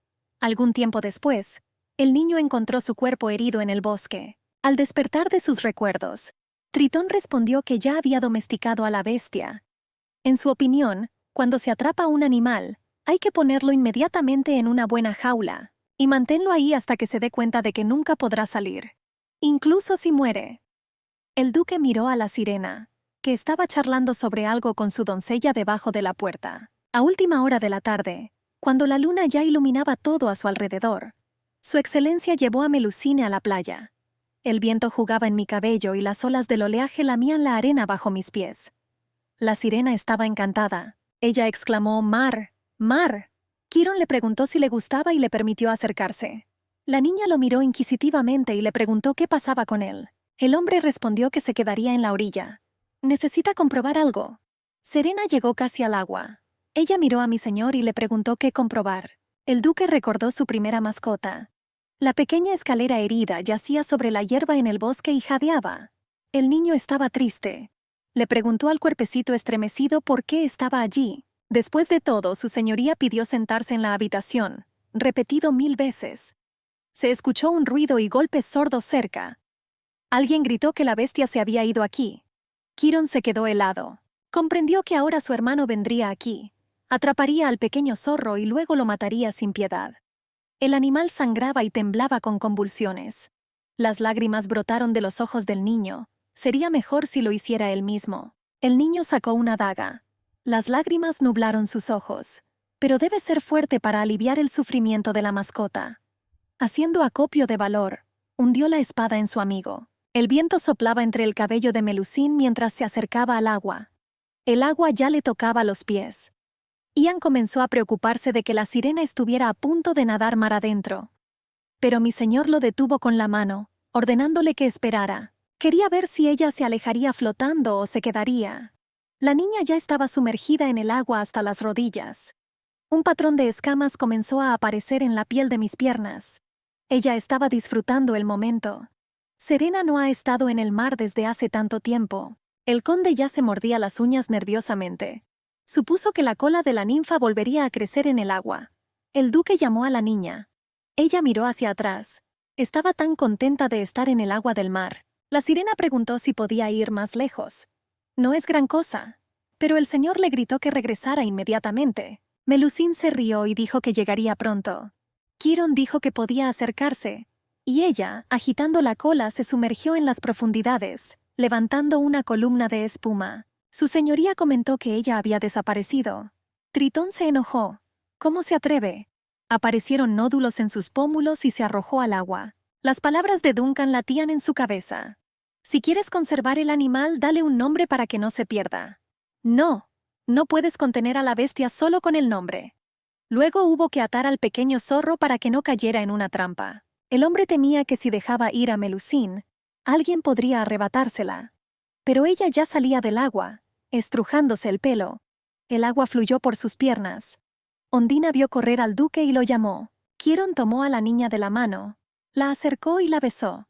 Algún tiempo después, el niño encontró su cuerpo herido en el bosque. Al despertar de sus recuerdos, Tritón respondió que ya había domesticado a la bestia. En su opinión, cuando se atrapa a un animal, hay que ponerlo inmediatamente en una buena jaula y manténlo ahí hasta que se dé cuenta de que nunca podrá salir, incluso si muere. El duque miró a la sirena, que estaba charlando sobre algo con su doncella debajo de la puerta. A última hora de la tarde, cuando la luna ya iluminaba todo a su alrededor, su excelencia llevó a Melusine a la playa. El viento jugaba en mi cabello y las olas del oleaje lamían la arena bajo mis pies. La sirena estaba encantada. Ella exclamó: «¡Mar! ¡Mar!». Kiron le preguntó si le gustaba y le permitió acercarse. La niña lo miró inquisitivamente y le preguntó qué pasaba con él. El hombre respondió que se quedaría en la orilla. «¿Necesita comprobar algo?». Serena llegó casi al agua. Ella miró a mi señor y le preguntó qué comprobar. El duque recordó su primera mascota. La pequeña escalera herida yacía sobre la hierba en el bosque y jadeaba. El niño estaba triste. Le preguntó al cuerpecito estremecido por qué estaba allí. Después de todo, su señoría pidió sentarse en la habitación, repetido 1000 veces. Se escuchó un ruido y golpes sordos cerca. Alguien gritó que la bestia se había ido aquí. Kiron se quedó helado. Comprendió que ahora su hermano vendría aquí, atraparía al pequeño zorro y luego lo mataría sin piedad. El animal sangraba y temblaba con convulsiones. Las lágrimas brotaron de los ojos del niño. Sería mejor si lo hiciera él mismo. El niño sacó una daga. Las lágrimas nublaron sus ojos. Pero debe ser fuerte para aliviar el sufrimiento de la mascota. Haciendo acopio de valor, hundió la espada en su amigo. El viento soplaba entre el cabello de Melusine mientras se acercaba al agua. El agua ya le tocaba los pies. Ian comenzó a preocuparse de que la sirena estuviera a punto de nadar mar adentro. Pero mi señor lo detuvo con la mano, ordenándole que esperara. Quería ver si ella se alejaría flotando o se quedaría. La niña ya estaba sumergida en el agua hasta las rodillas. Un patrón de escamas comenzó a aparecer en la piel de mis piernas. Ella estaba disfrutando el momento. Serena no ha estado en el mar desde hace tanto tiempo. El conde ya se mordía las uñas nerviosamente. Supuso que la cola de la ninfa volvería a crecer en el agua. El duque llamó a la niña. Ella miró hacia atrás. Estaba tan contenta de estar en el agua del mar. La sirena preguntó si podía ir más lejos. No es gran cosa. Pero el señor le gritó que regresara inmediatamente. Melusine se rió y dijo que llegaría pronto. Kiron dijo que podía acercarse, y ella, agitando la cola, se sumergió en las profundidades, levantando una columna de espuma. Su señoría comentó que ella había desaparecido. Tritón se enojó. ¿Cómo se atreve? Aparecieron nódulos en sus pómulos y se arrojó al agua. Las palabras de Duncan latían en su cabeza. Si quieres conservar el animal, dale un nombre para que no se pierda. No, no puedes contener a la bestia solo con el nombre. Luego hubo que atar al pequeño zorro para que no cayera en una trampa. El hombre temía que si dejaba ir a Melusine, alguien podría arrebatársela. Pero ella ya salía del agua, estrujándose el pelo. El agua fluyó por sus piernas. Ondina vio correr al duque y lo llamó. Kiron tomó a la niña de la mano, la acercó y la besó.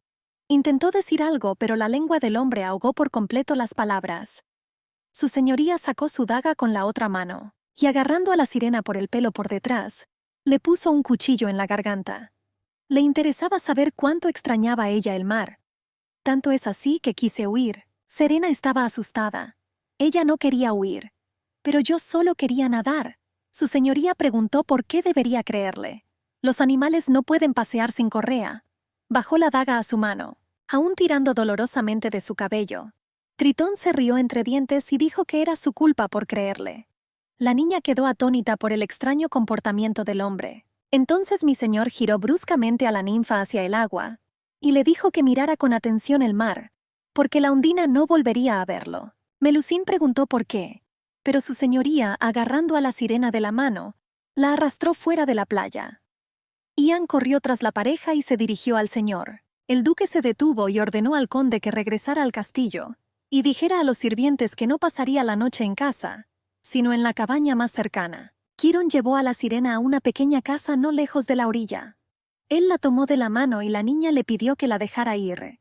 Intentó decir algo, pero la lengua del hombre ahogó por completo las palabras. Su señoría sacó su daga con la otra mano, y agarrando a la sirena por el pelo por detrás, le puso un cuchillo en la garganta. Le interesaba saber cuánto extrañaba ella el mar. Tanto es así que quise huir. Serena estaba asustada. Ella no quería huir. Pero yo solo quería nadar. Su señoría preguntó por qué debería creerle. Los animales no pueden pasear sin correa. Bajó la daga a su mano, aún tirando dolorosamente de su cabello. Tritón se rió entre dientes y dijo que era su culpa por creerle. La niña quedó atónita por el extraño comportamiento del hombre. Entonces mi señor giró bruscamente a la ninfa hacia el agua y le dijo que mirara con atención el mar, porque la Ondina no volvería a verlo. Melusín preguntó por qué, pero su señoría, agarrando a la sirena de la mano, la arrastró fuera de la playa. Ian corrió tras la pareja y se dirigió al señor. El duque se detuvo y ordenó al conde que regresara al castillo y dijera a los sirvientes que no pasaría la noche en casa, sino en la cabaña más cercana. Quirón llevó a la sirena a una pequeña casa no lejos de la orilla. Él la tomó de la mano y la niña le pidió que la dejara ir.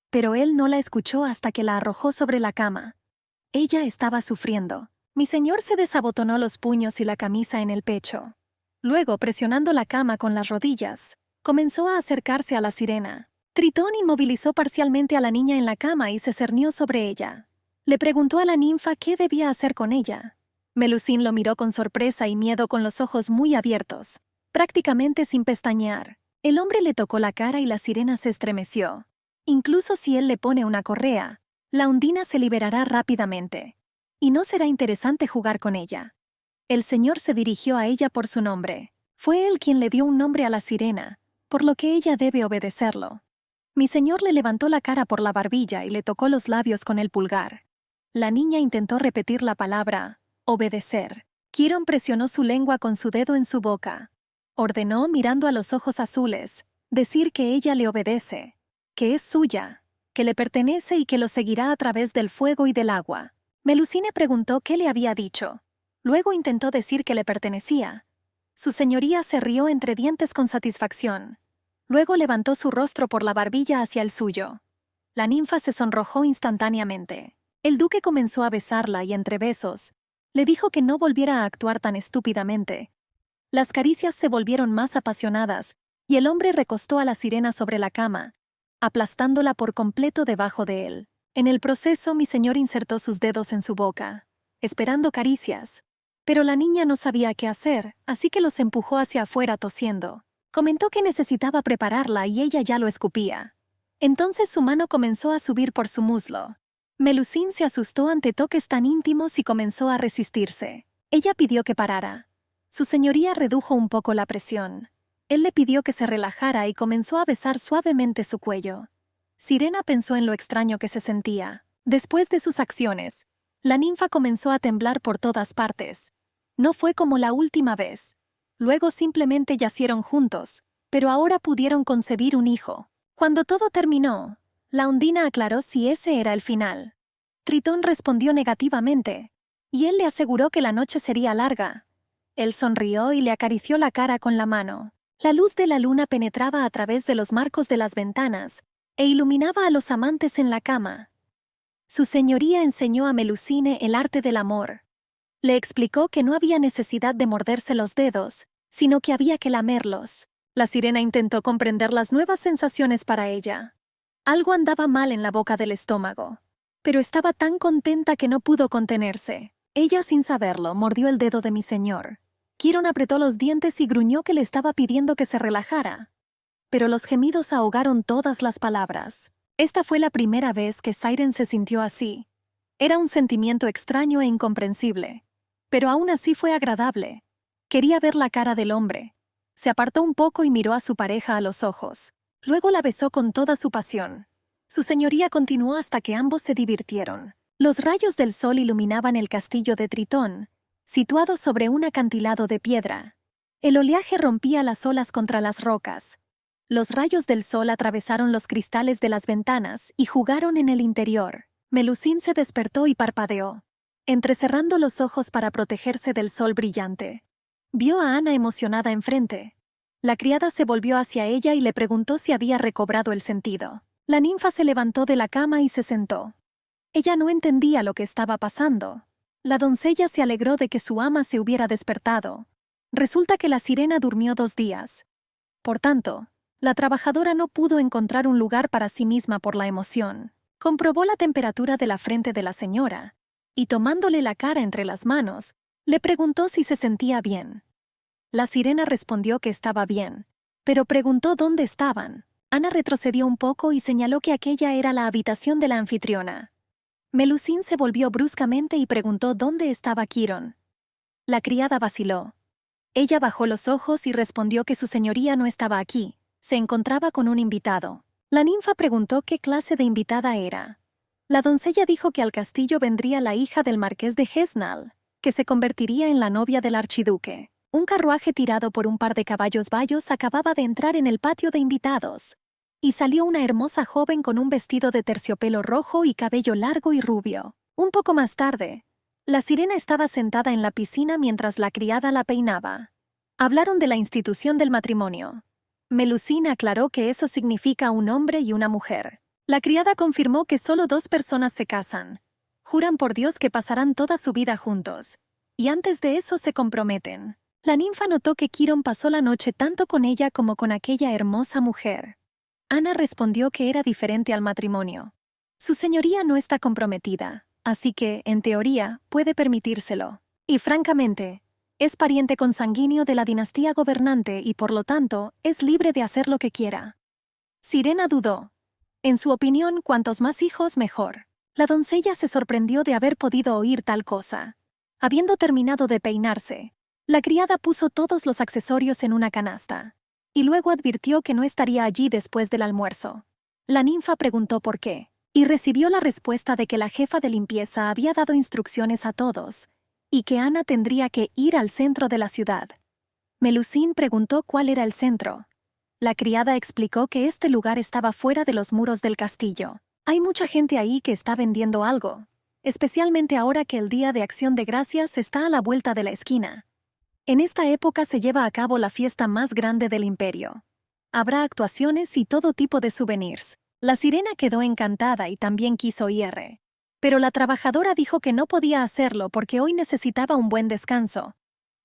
Pero él no la escuchó hasta que la arrojó sobre la cama. Ella estaba sufriendo. Mi señor se desabotonó los puños y la camisa en el pecho. Luego, presionando la cama con las rodillas, comenzó a acercarse a la sirena. Tritón inmovilizó parcialmente a la niña en la cama y se cernió sobre ella. Le preguntó a la ninfa qué debía hacer con ella. Melusín lo miró con sorpresa y miedo con los ojos muy abiertos, prácticamente sin pestañear. El hombre le tocó la cara y la sirena se estremeció. Incluso si él le pone una correa, la Ondina se liberará rápidamente. Y no será interesante jugar con ella. El señor se dirigió a ella por su nombre. Fue él quien le dio un nombre a la sirena, por lo que ella debe obedecerlo. Mi señor le levantó la cara por la barbilla y le tocó los labios con el pulgar. La niña intentó repetir la palabra, obedecer. Quirón presionó su lengua con su dedo en su boca. Ordenó, mirando a los ojos azules, decir que ella le obedece, que es suya, que le pertenece y que lo seguirá a través del fuego y del agua. Melusine preguntó qué le había dicho. Luego intentó decir que le pertenecía. Su señoría se rió entre dientes con satisfacción. Luego levantó su rostro por la barbilla hacia el suyo. La ninfa se sonrojó instantáneamente. El duque comenzó a besarla y entre besos, le dijo que no volviera a actuar tan estúpidamente. Las caricias se volvieron más apasionadas y el hombre recostó a la sirena sobre la cama, aplastándola por completo debajo de él. En el proceso, mi señor insertó sus dedos en su boca, esperando caricias. Pero la niña no sabía qué hacer, así que los empujó hacia afuera tosiendo. Comentó que necesitaba prepararla y ella ya lo escupía. Entonces su mano comenzó a subir por su muslo. Melusín se asustó ante toques tan íntimos y comenzó a resistirse. Ella pidió que parara. Su señoría redujo un poco la presión. Él le pidió que se relajara y comenzó a besar suavemente su cuello. Sirena pensó en lo extraño que se sentía. Después de sus acciones, la ninfa comenzó a temblar por todas partes. No fue como la última vez. Luego simplemente yacieron juntos, pero ahora pudieron concebir un hijo. Cuando todo terminó, la Ondina aclaró si ese era el final. Tritón respondió negativamente, y él le aseguró que la noche sería larga. Él sonrió y le acarició la cara con la mano. La luz de la luna penetraba a través de los marcos de las ventanas e iluminaba a los amantes en la cama. Su señoría enseñó a Melusine el arte del amor. Le explicó que no había necesidad de morderse los dedos, sino que había que lamerlos. La sirena intentó comprender las nuevas sensaciones para ella. Algo andaba mal en la boca del estómago, pero estaba tan contenta que no pudo contenerse. Ella, sin saberlo, mordió el dedo de mi señor. Quirón apretó los dientes y gruñó que le estaba pidiendo que se relajara. Pero los gemidos ahogaron todas las palabras. Esta fue la primera vez que Siren se sintió así. Era un sentimiento extraño e incomprensible, pero aún así fue agradable. Quería ver la cara del hombre. Se apartó un poco y miró a su pareja a los ojos. Luego la besó con toda su pasión. Su señoría continuó hasta que ambos se divirtieron. Los rayos del sol iluminaban el castillo de Tritón, situado sobre un acantilado de piedra. El oleaje rompía las olas contra las rocas. Los rayos del sol atravesaron los cristales de las ventanas y jugaron en el interior. Melusín se despertó y parpadeó, entrecerrando los ojos para protegerse del sol brillante. Vio a Ana emocionada enfrente. La criada se volvió hacia ella y le preguntó si había recobrado el sentido. La ninfa se levantó de la cama y se sentó. Ella no entendía lo que estaba pasando. La doncella se alegró de que su ama se hubiera despertado. Resulta que la sirena durmió 2 días. Por tanto, la trabajadora no pudo encontrar un lugar para sí misma por la emoción. Comprobó la temperatura de la frente de la señora, y tomándole la cara entre las manos, le preguntó si se sentía bien. La sirena respondió que estaba bien, pero preguntó dónde estaban. Ana retrocedió un poco y señaló que aquella era la habitación de la anfitriona. Melusín se volvió bruscamente y preguntó dónde estaba Quirón. La criada vaciló. Ella bajó los ojos y respondió que su señoría no estaba aquí, se encontraba con un invitado. La ninfa preguntó qué clase de invitada era. La doncella dijo que al castillo vendría la hija del marqués de Hesnal, que se convertiría en la novia del archiduque. Un carruaje tirado por un par de caballos bayos acababa de entrar en el patio de invitados, y salió una hermosa joven con un vestido de terciopelo rojo y cabello largo y rubio. Un poco más tarde, la sirena estaba sentada en la piscina mientras la criada la peinaba. Hablaron de la institución del matrimonio. Melusine aclaró que eso significa un hombre y una mujer. La criada confirmó que solo 2 personas se casan. Juran por Dios que pasarán toda su vida juntos, y antes de eso se comprometen. La ninfa notó que Chiron pasó la noche tanto con ella como con aquella hermosa mujer. Ana respondió que era diferente al matrimonio. Su señoría no está comprometida, así que, en teoría, puede permitírselo. Y francamente, es pariente consanguíneo de la dinastía gobernante y por lo tanto, es libre de hacer lo que quiera. Sirena dudó. En su opinión, cuantos más hijos, mejor. La doncella se sorprendió de haber podido oír tal cosa. Habiendo terminado de peinarse, la criada puso todos los accesorios en una canasta, y luego advirtió que no estaría allí después del almuerzo. La ninfa preguntó por qué, y recibió la respuesta de que la jefa de limpieza había dado instrucciones a todos, y que Ana tendría que ir al centro de la ciudad. Melusine preguntó cuál era el centro. La criada explicó que este lugar estaba fuera de los muros del castillo. Hay mucha gente ahí que está vendiendo algo, especialmente ahora que el Día de Acción de Gracias está a la vuelta de la esquina. En esta época se lleva a cabo la fiesta más grande del imperio. Habrá actuaciones y todo tipo de souvenirs. La sirena quedó encantada y también quiso ir. Pero la trabajadora dijo que no podía hacerlo porque hoy necesitaba un buen descanso.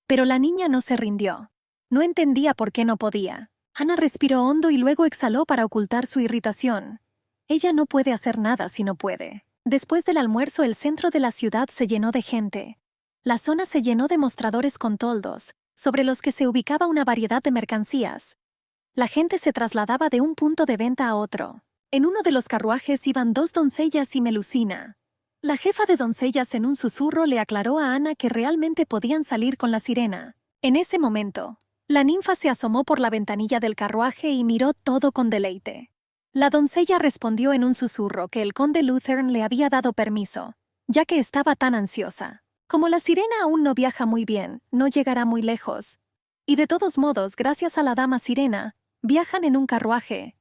Pero la niña no se rindió. No entendía por qué no podía. Ana respiró hondo y luego exhaló para ocultar su irritación. Ella no puede hacer nada si no puede. Después del almuerzo, el centro de la ciudad se llenó de gente. La zona se llenó de mostradores con toldos, sobre los que se ubicaba una variedad de mercancías. La gente se trasladaba de un punto de venta a otro. En uno de los carruajes iban 2 doncellas y Melusina. La jefa de doncellas en un susurro le aclaró a Ana que realmente podían salir con la sirena. En ese momento, la ninfa se asomó por la ventanilla del carruaje y miró todo con deleite. La doncella respondió en un susurro que el conde Luthern le había dado permiso, ya que estaba tan ansiosa. Como la sirena aún no viaja muy bien, no llegará muy lejos. Y de todos modos, gracias a la dama sirena, viajan en un carruaje.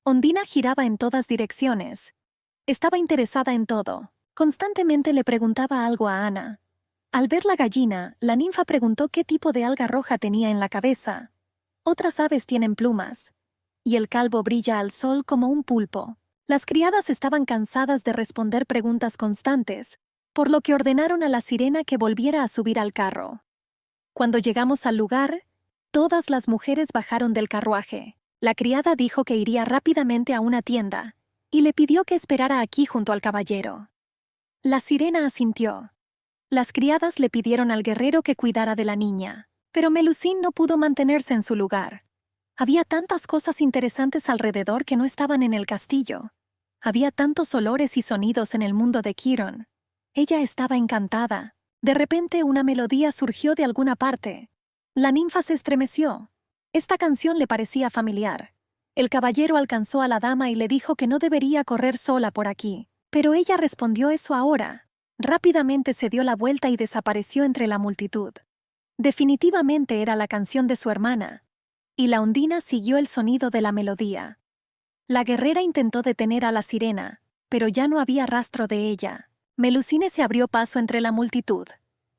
Ondina giraba en todas direcciones. Estaba interesada en todo. Constantemente le preguntaba algo a Ana. Al ver la gallina, la ninfa preguntó qué tipo de alga roja tenía en la cabeza. Otras aves tienen plumas. Y el calvo brilla al sol como un pulpo. Las criadas estaban cansadas de responder preguntas constantes, por lo que ordenaron a la sirena que volviera a subir al carro. Cuando llegamos al lugar, todas las mujeres bajaron del carruaje. La criada dijo que iría rápidamente a una tienda, y le pidió que esperara aquí junto al caballero. La sirena asintió. Las criadas le pidieron al guerrero que cuidara de la niña, pero Melusine no pudo mantenerse en su lugar. Había tantas cosas interesantes alrededor que no estaban en el castillo. Había tantos olores y sonidos en el mundo de Chiron. Ella estaba encantada. De repente una melodía surgió de alguna parte. La ninfa se estremeció. Esta canción le parecía familiar. El caballero alcanzó a la dama y le dijo que no debería correr sola por aquí. Pero ella respondió eso ahora. Rápidamente se dio la vuelta y desapareció entre la multitud. Definitivamente era la canción de su hermana. Y la ondina siguió el sonido de la melodía. La guerrera intentó detener a la sirena, pero ya no había rastro de ella. Melusine se abrió paso entre la multitud.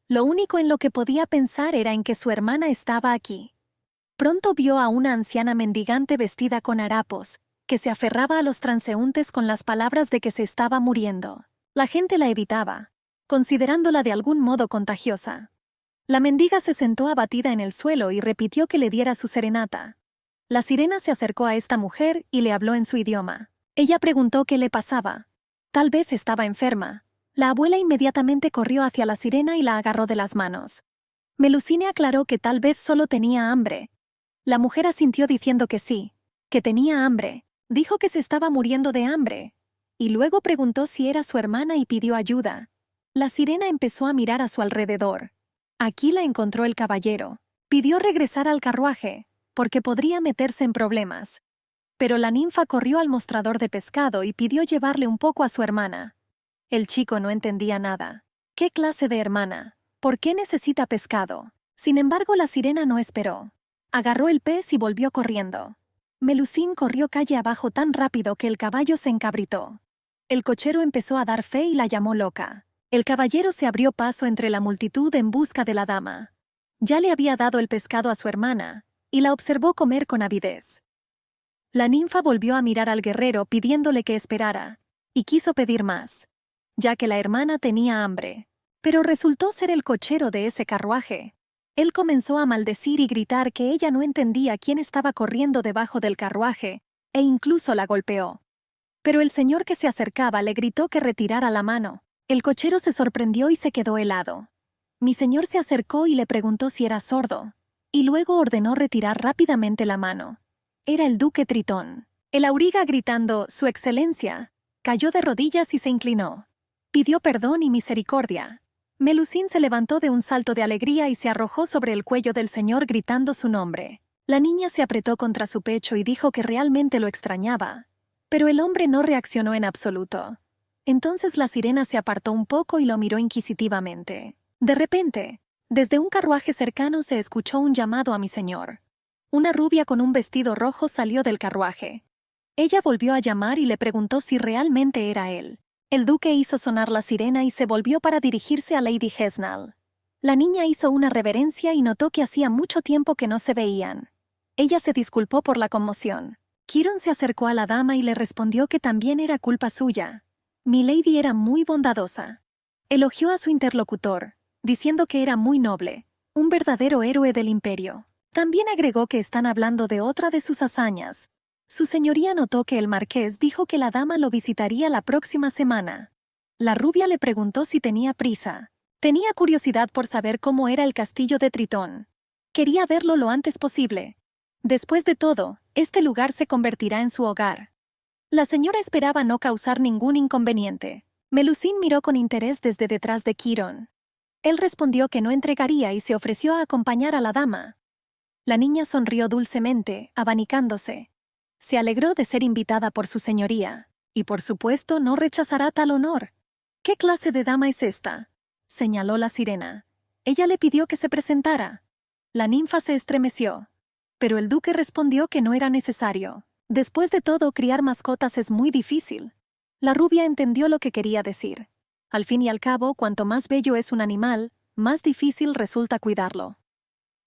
Lo único en lo que podía pensar era en que su hermana estaba aquí. Pronto vio a una anciana mendigante vestida con harapos, que se aferraba a los transeúntes con las palabras de que se estaba muriendo. La gente la evitaba, considerándola de algún modo contagiosa. La mendiga se sentó abatida en el suelo y repitió que le diera su serenata. La sirena se acercó a esta mujer y le habló en su idioma. Ella preguntó qué le pasaba. Tal vez estaba enferma. La abuela inmediatamente corrió hacia la sirena y la agarró de las manos. Melusine aclaró que tal vez solo tenía hambre. La mujer asintió diciendo que sí, que tenía hambre. Dijo que se estaba muriendo de hambre. Y luego preguntó si era su hermana y pidió ayuda. La sirena empezó a mirar a su alrededor. Aquí la encontró el caballero. Pidió regresar al carruaje, porque podría meterse en problemas. Pero la ninfa corrió al mostrador de pescado y pidió llevarle un poco a su hermana. El chico no entendía nada. ¿Qué clase de hermana? ¿Por qué necesita pescado? Sin embargo, la sirena no esperó. Agarró el pez y volvió corriendo. Melusín corrió calle abajo tan rápido que el caballo se encabritó. El cochero empezó a dar fe y la llamó loca. El caballero se abrió paso entre la multitud en busca de la dama. Ya le había dado el pescado a su hermana, y la observó comer con avidez. La ninfa volvió a mirar al guerrero pidiéndole que esperara, y quiso pedir más, ya que la hermana tenía hambre. Pero resultó ser el cochero de ese carruaje. Él comenzó a maldecir y gritar que ella no entendía quién estaba corriendo debajo del carruaje, e incluso la golpeó. Pero el señor que se acercaba le gritó que retirara la mano. El cochero se sorprendió y se quedó helado. Mi señor se acercó y le preguntó si era sordo, y luego ordenó retirar rápidamente la mano. Era el duque Tritón. El auriga, gritando «Su excelencia», cayó de rodillas y se inclinó. Pidió perdón y misericordia. Melusín se levantó de un salto de alegría y se arrojó sobre el cuello del señor gritando su nombre. La niña se apretó contra su pecho y dijo que realmente lo extrañaba. Pero el hombre no reaccionó en absoluto. Entonces la sirena se apartó un poco y lo miró inquisitivamente. De repente, desde un carruaje cercano se escuchó un llamado a mi señor. Una rubia con un vestido rojo salió del carruaje. Ella volvió a llamar y le preguntó si realmente era él. El duque hizo sonar la sirena y se volvió para dirigirse a Lady Hesnal. La niña hizo una reverencia y notó que hacía mucho tiempo que no se veían. Ella se disculpó por la conmoción. Chiron se acercó a la dama y le respondió que también era culpa suya. Milady era muy bondadosa. Elogió a su interlocutor, diciendo que era muy noble, un verdadero héroe del imperio. También agregó que están hablando de otra de sus hazañas. Su señoría notó que el marqués dijo que la dama lo visitaría la próxima semana. La rubia le preguntó si tenía prisa. Tenía curiosidad por saber cómo era el castillo de Tritón. Quería verlo lo antes posible. Después de todo, este lugar se convertirá en su hogar. La señora esperaba no causar ningún inconveniente. Melusín miró con interés desde detrás de Chiron. Él respondió que no entregaría y se ofreció a acompañar a la dama. La niña sonrió dulcemente, abanicándose. Se alegró de ser invitada por su señoría, y por supuesto no rechazará tal honor. ¿Qué clase de dama es esta?, señaló la sirena. Ella le pidió que se presentara. La ninfa se estremeció, pero el duque respondió que no era necesario. Después de todo, criar mascotas es muy difícil. La rubia entendió lo que quería decir. Al fin y al cabo, cuanto más bello es un animal, más difícil resulta cuidarlo.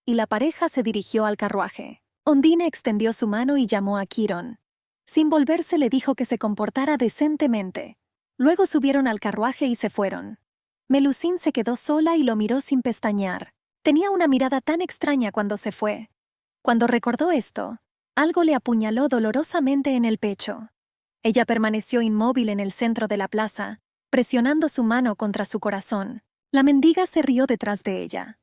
Y la pareja se dirigió al carruaje. Ondine extendió su mano y llamó a Chiron. Sin volverse le dijo que se comportara decentemente. Luego subieron al carruaje y se fueron. Melusín se quedó sola y lo miró sin pestañear. Tenía una mirada tan extraña cuando se fue. Cuando recordó esto, algo le apuñaló dolorosamente en el pecho. Ella permaneció inmóvil en el centro de la plaza, presionando su mano contra su corazón. La mendiga se rió detrás de ella.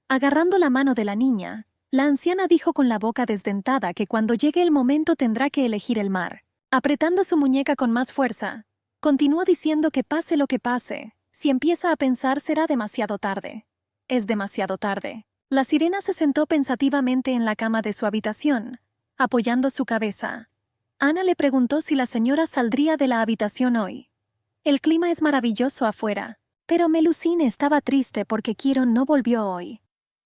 Agarrando la mano de la niña, la anciana dijo con la boca desdentada que cuando llegue el momento tendrá que elegir el mar. Apretando su muñeca con más fuerza, continuó diciendo que pase lo que pase, si empieza a pensar será demasiado tarde. Es demasiado tarde. La sirena se sentó pensativamente en la cama de su habitación, apoyando su cabeza. Ana le preguntó si la señora saldría de la habitación hoy. El clima es maravilloso afuera, pero Melusín estaba triste porque Chiron no volvió hoy.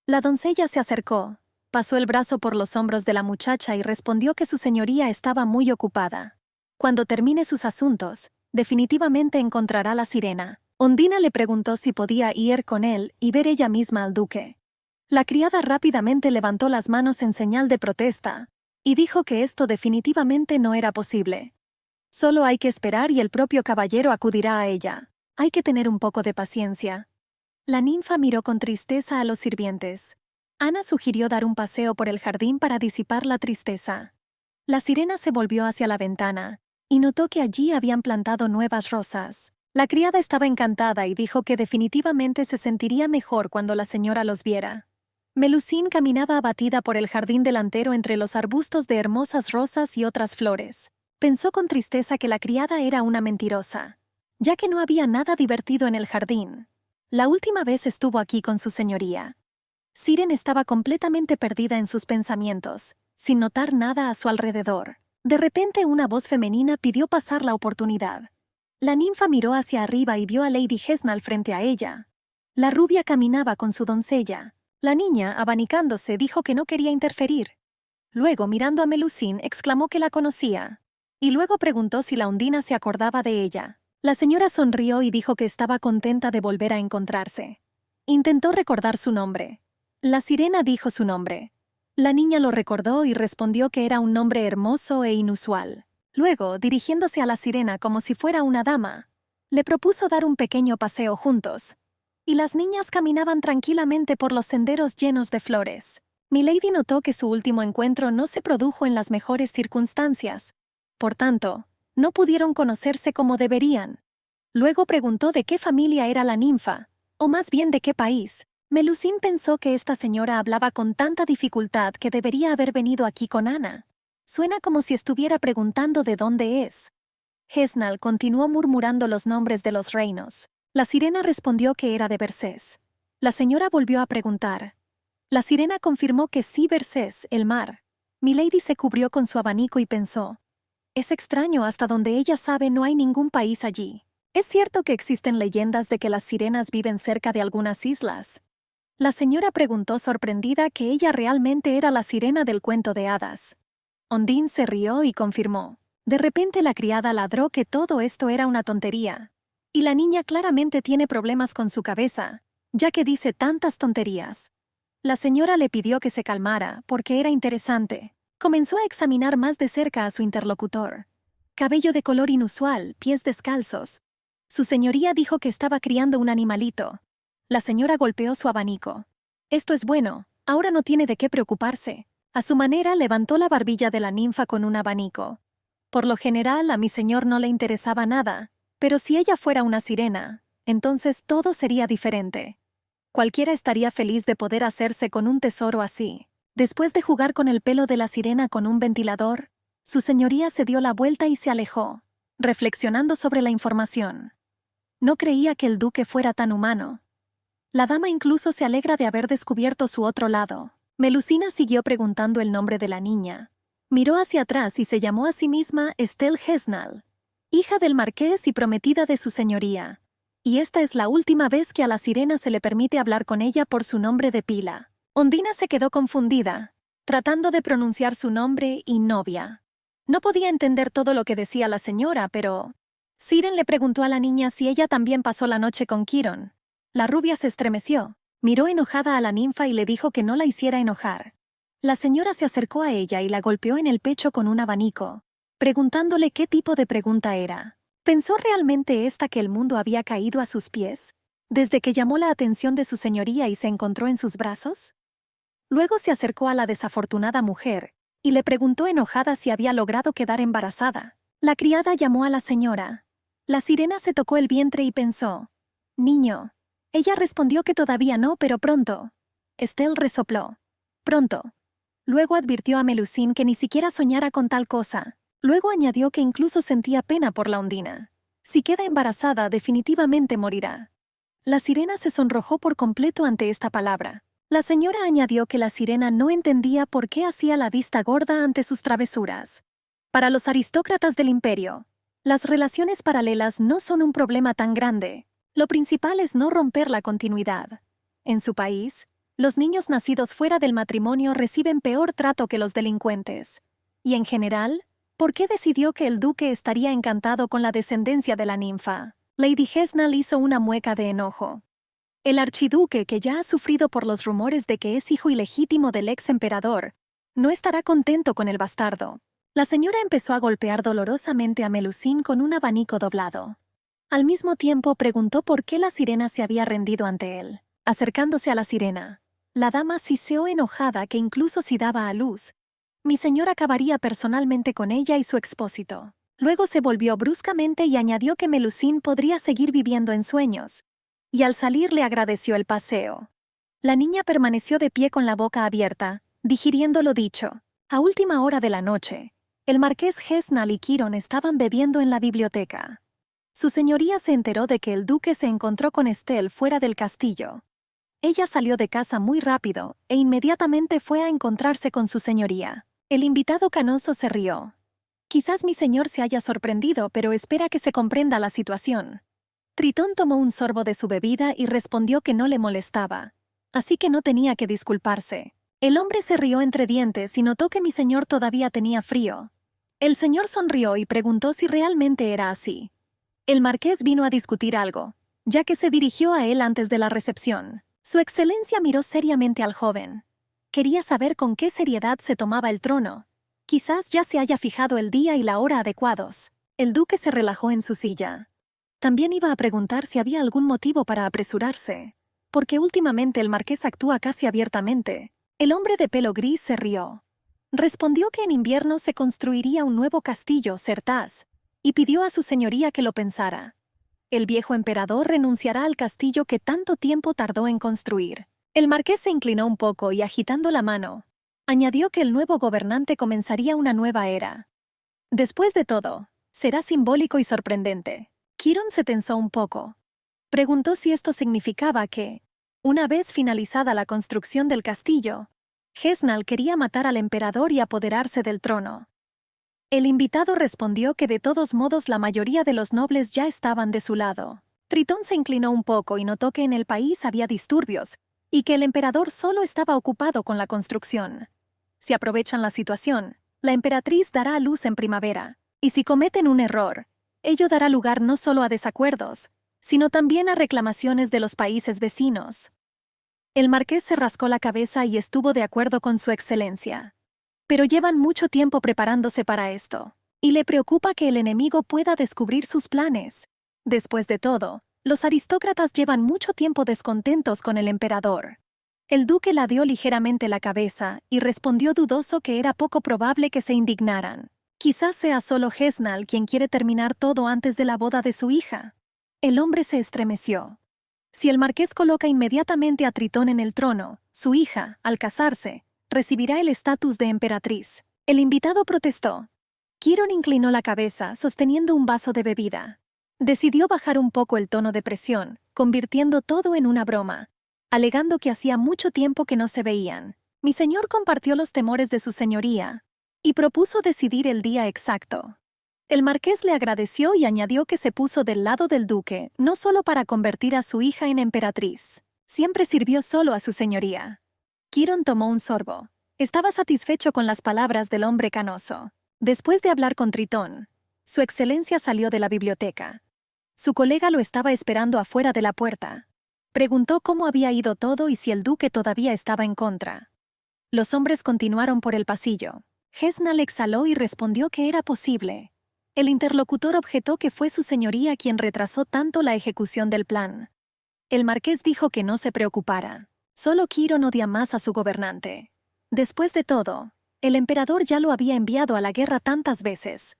La doncella se acercó, pasó el brazo por los hombros de la muchacha y respondió que su señoría estaba muy ocupada. Cuando termine sus asuntos, definitivamente encontrará la sirena. Ondina le preguntó si podía ir con él y ver ella misma al duque. La criada rápidamente levantó las manos en señal de protesta y dijo que esto definitivamente no era posible. Solo hay que esperar y el propio caballero acudirá a ella. Hay que tener un poco de paciencia. La ninfa miró con tristeza a los sirvientes. Ana sugirió dar un paseo por el jardín para disipar la tristeza. La sirena se volvió hacia la ventana y notó que allí habían plantado nuevas rosas. La criada estaba encantada y dijo que definitivamente se sentiría mejor cuando la señora los viera. Melusín caminaba abatida por el jardín delantero entre los arbustos de hermosas rosas y otras flores. Pensó con tristeza que la criada era una mentirosa, ya que no había nada divertido en el jardín. La última vez estuvo aquí con su señoría, Siren estaba completamente perdida en sus pensamientos, sin notar nada a su alrededor. De repente una voz femenina pidió pasar la oportunidad. La ninfa miró hacia arriba y vio a Lady Hesnal frente a ella. La rubia caminaba con su doncella. La niña, abanicándose, dijo que no quería interferir. Luego, mirando a Melusine, exclamó que la conocía. Y luego preguntó si la Undina se acordaba de ella. La señora sonrió y dijo que estaba contenta de volver a encontrarse. Intentó recordar su nombre. La sirena dijo su nombre. La niña lo recordó y respondió que era un nombre hermoso e inusual. Luego, dirigiéndose a la sirena como si fuera una dama, le propuso dar un pequeño paseo juntos. Y las niñas caminaban tranquilamente por los senderos llenos de flores. Milady notó que su último encuentro no se produjo en las mejores circunstancias. Por tanto, no pudieron conocerse como deberían. Luego preguntó de qué familia era la ninfa, o más bien de qué país. Melusine pensó que esta señora hablaba con tanta dificultad que debería haber venido aquí con Ana. Suena como si estuviera preguntando de dónde es. Hesnal continuó murmurando los nombres de los reinos. La sirena respondió que era de Versés. La señora volvió a preguntar. La sirena confirmó que sí, Versés, el mar. Milady se cubrió con su abanico y pensó. Es extraño, hasta donde ella sabe no hay ningún país allí. ¿Es cierto que existen leyendas de que las sirenas viven cerca de algunas islas? La señora preguntó sorprendida que ella realmente era la sirena del cuento de hadas. Ondine se rió y confirmó. De repente la criada ladró que todo esto era una tontería. Y la niña claramente tiene problemas con su cabeza, ya que dice tantas tonterías. La señora le pidió que se calmara, porque era interesante. Comenzó a examinar más de cerca a su interlocutor. Cabello de color inusual, pies descalzos. Su señoría dijo que estaba criando un animalito. La señora golpeó su abanico. Esto es bueno, ahora no tiene de qué preocuparse. A su manera levantó la barbilla de la ninfa con un abanico. Por lo general a mi señor no le interesaba nada, pero si ella fuera una sirena, entonces todo sería diferente. Cualquiera estaría feliz de poder hacerse con un tesoro así. Después de jugar con el pelo de la sirena con un ventilador, su señoría se dio la vuelta y se alejó, reflexionando sobre la información. No creía que el duque fuera tan humano. La dama incluso se alegra de haber descubierto su otro lado. Melusina siguió preguntando el nombre de la niña. Miró hacia atrás y se llamó a sí misma Estelle Hesnal, hija del marqués y prometida de su señoría. Y esta es la última vez que a la sirena se le permite hablar con ella por su nombre de pila. Ondina se quedó confundida, tratando de pronunciar su nombre y novia. No podía entender todo lo que decía la señora, pero... Siren le preguntó a la niña si ella también pasó la noche con Chiron. La rubia se estremeció, miró enojada a la ninfa y le dijo que no la hiciera enojar. La señora se acercó a ella y la golpeó en el pecho con un abanico, preguntándole qué tipo de pregunta era. ¿Pensó realmente esta que el mundo había caído a sus pies, desde que llamó la atención de su señoría y se encontró en sus brazos? Luego se acercó a la desafortunada mujer y le preguntó enojada si había logrado quedar embarazada. La criada llamó a la señora. La sirena se tocó el vientre y pensó, «Niño». Ella respondió que todavía no, pero pronto. Estelle resopló. «Pronto». Luego advirtió a Melusine que ni siquiera soñara con tal cosa. Luego añadió que incluso sentía pena por la Undina. Si queda embarazada, definitivamente morirá. La sirena se sonrojó por completo ante esta palabra. La señora añadió que la sirena no entendía por qué hacía la vista gorda ante sus travesuras. Para los aristócratas del imperio, las relaciones paralelas no son un problema tan grande. Lo principal es no romper la continuidad. En su país, los niños nacidos fuera del matrimonio reciben peor trato que los delincuentes. Y en general, ¿por qué decidió que el duque estaría encantado con la descendencia de la ninfa? Lady Hesnal hizo una mueca de enojo. El archiduque, que ya ha sufrido por los rumores de que es hijo ilegítimo del ex emperador, no estará contento con el bastardo. La señora empezó a golpear dolorosamente a Melusine con un abanico doblado. Al mismo tiempo preguntó por qué la sirena se había rendido ante él. Acercándose a la sirena, la dama siseó enojada que incluso si daba a luz, mi señor acabaría personalmente con ella y su expósito. Luego se volvió bruscamente y añadió que Melusine podría seguir viviendo en sueños, y al salir le agradeció el paseo. La niña permaneció de pie con la boca abierta, digiriendo lo dicho. A última hora de la noche, el marqués Hesnal y Chiron estaban bebiendo en la biblioteca. Su señoría se enteró de que el duque se encontró con Estelle fuera del castillo. Ella salió de casa muy rápido e inmediatamente fue a encontrarse con su señoría. El invitado canoso se rió. Quizás mi señor se haya sorprendido, pero espera que se comprenda la situación. Tritón tomó un sorbo de su bebida y respondió que no le molestaba, así que no tenía que disculparse. El hombre se rió entre dientes y notó que mi señor todavía tenía frío. El señor sonrió y preguntó si realmente era así. El marqués vino a discutir algo, ya que se dirigió a él antes de la recepción. Su excelencia miró seriamente al joven. Quería saber con qué seriedad se tomaba el trono. Quizás ya se haya fijado el día y la hora adecuados. El duque se relajó en su silla. También iba a preguntar si había algún motivo para apresurarse, porque últimamente el marqués actúa casi abiertamente. El hombre de pelo gris se rió. Respondió que en invierno se construiría un nuevo castillo, Certaz, y pidió a su señoría que lo pensara. El viejo emperador renunciará al castillo que tanto tiempo tardó en construir. El marqués se inclinó un poco y, agitando la mano, añadió que el nuevo gobernante comenzaría una nueva era. Después de todo, será simbólico y sorprendente. Quiron se tensó un poco. Preguntó si esto significaba que, una vez finalizada la construcción del castillo, Gesnal quería matar al emperador y apoderarse del trono. El invitado respondió que de todos modos la mayoría de los nobles ya estaban de su lado. Tritón se inclinó un poco y notó que en el país había disturbios y que el emperador solo estaba ocupado con la construcción. Si aprovechan la situación, la emperatriz dará a luz en primavera, y si cometen un error, ello dará lugar no solo a desacuerdos, sino también a reclamaciones de los países vecinos. El marqués se rascó la cabeza y estuvo de acuerdo con su excelencia. Pero llevan mucho tiempo preparándose para esto, y le preocupa que el enemigo pueda descubrir sus planes. Después de todo, los aristócratas llevan mucho tiempo descontentos con el emperador. El duque ladeó ligeramente la cabeza y respondió dudoso que era poco probable que se indignaran. Quizás sea solo Gesnal quien quiere terminar todo antes de la boda de su hija. El hombre se estremeció. Si el marqués coloca inmediatamente a Tritón en el trono, su hija, al casarse, recibirá el estatus de emperatriz. El invitado protestó. Quiron inclinó la cabeza, sosteniendo un vaso de bebida. Decidió bajar un poco el tono de presión, convirtiendo todo en una broma, alegando que hacía mucho tiempo que no se veían. Mi señor compartió los temores de su señoría y propuso decidir el día exacto. El marqués le agradeció y añadió que se puso del lado del duque, no solo para convertir a su hija en emperatriz. Siempre sirvió solo a su señoría. Quiron tomó un sorbo. Estaba satisfecho con las palabras del hombre canoso. Después de hablar con Tritón, su excelencia salió de la biblioteca. Su colega lo estaba esperando afuera de la puerta. Preguntó cómo había ido todo y si el duque todavía estaba en contra. Los hombres continuaron por el pasillo. Gesnal exhaló y respondió que era posible. El interlocutor objetó que fue su señoría quien retrasó tanto la ejecución del plan. El marqués dijo que no se preocupara. Solo Quiron odia más a su gobernante. Después de todo, el emperador ya lo había enviado a la guerra tantas veces.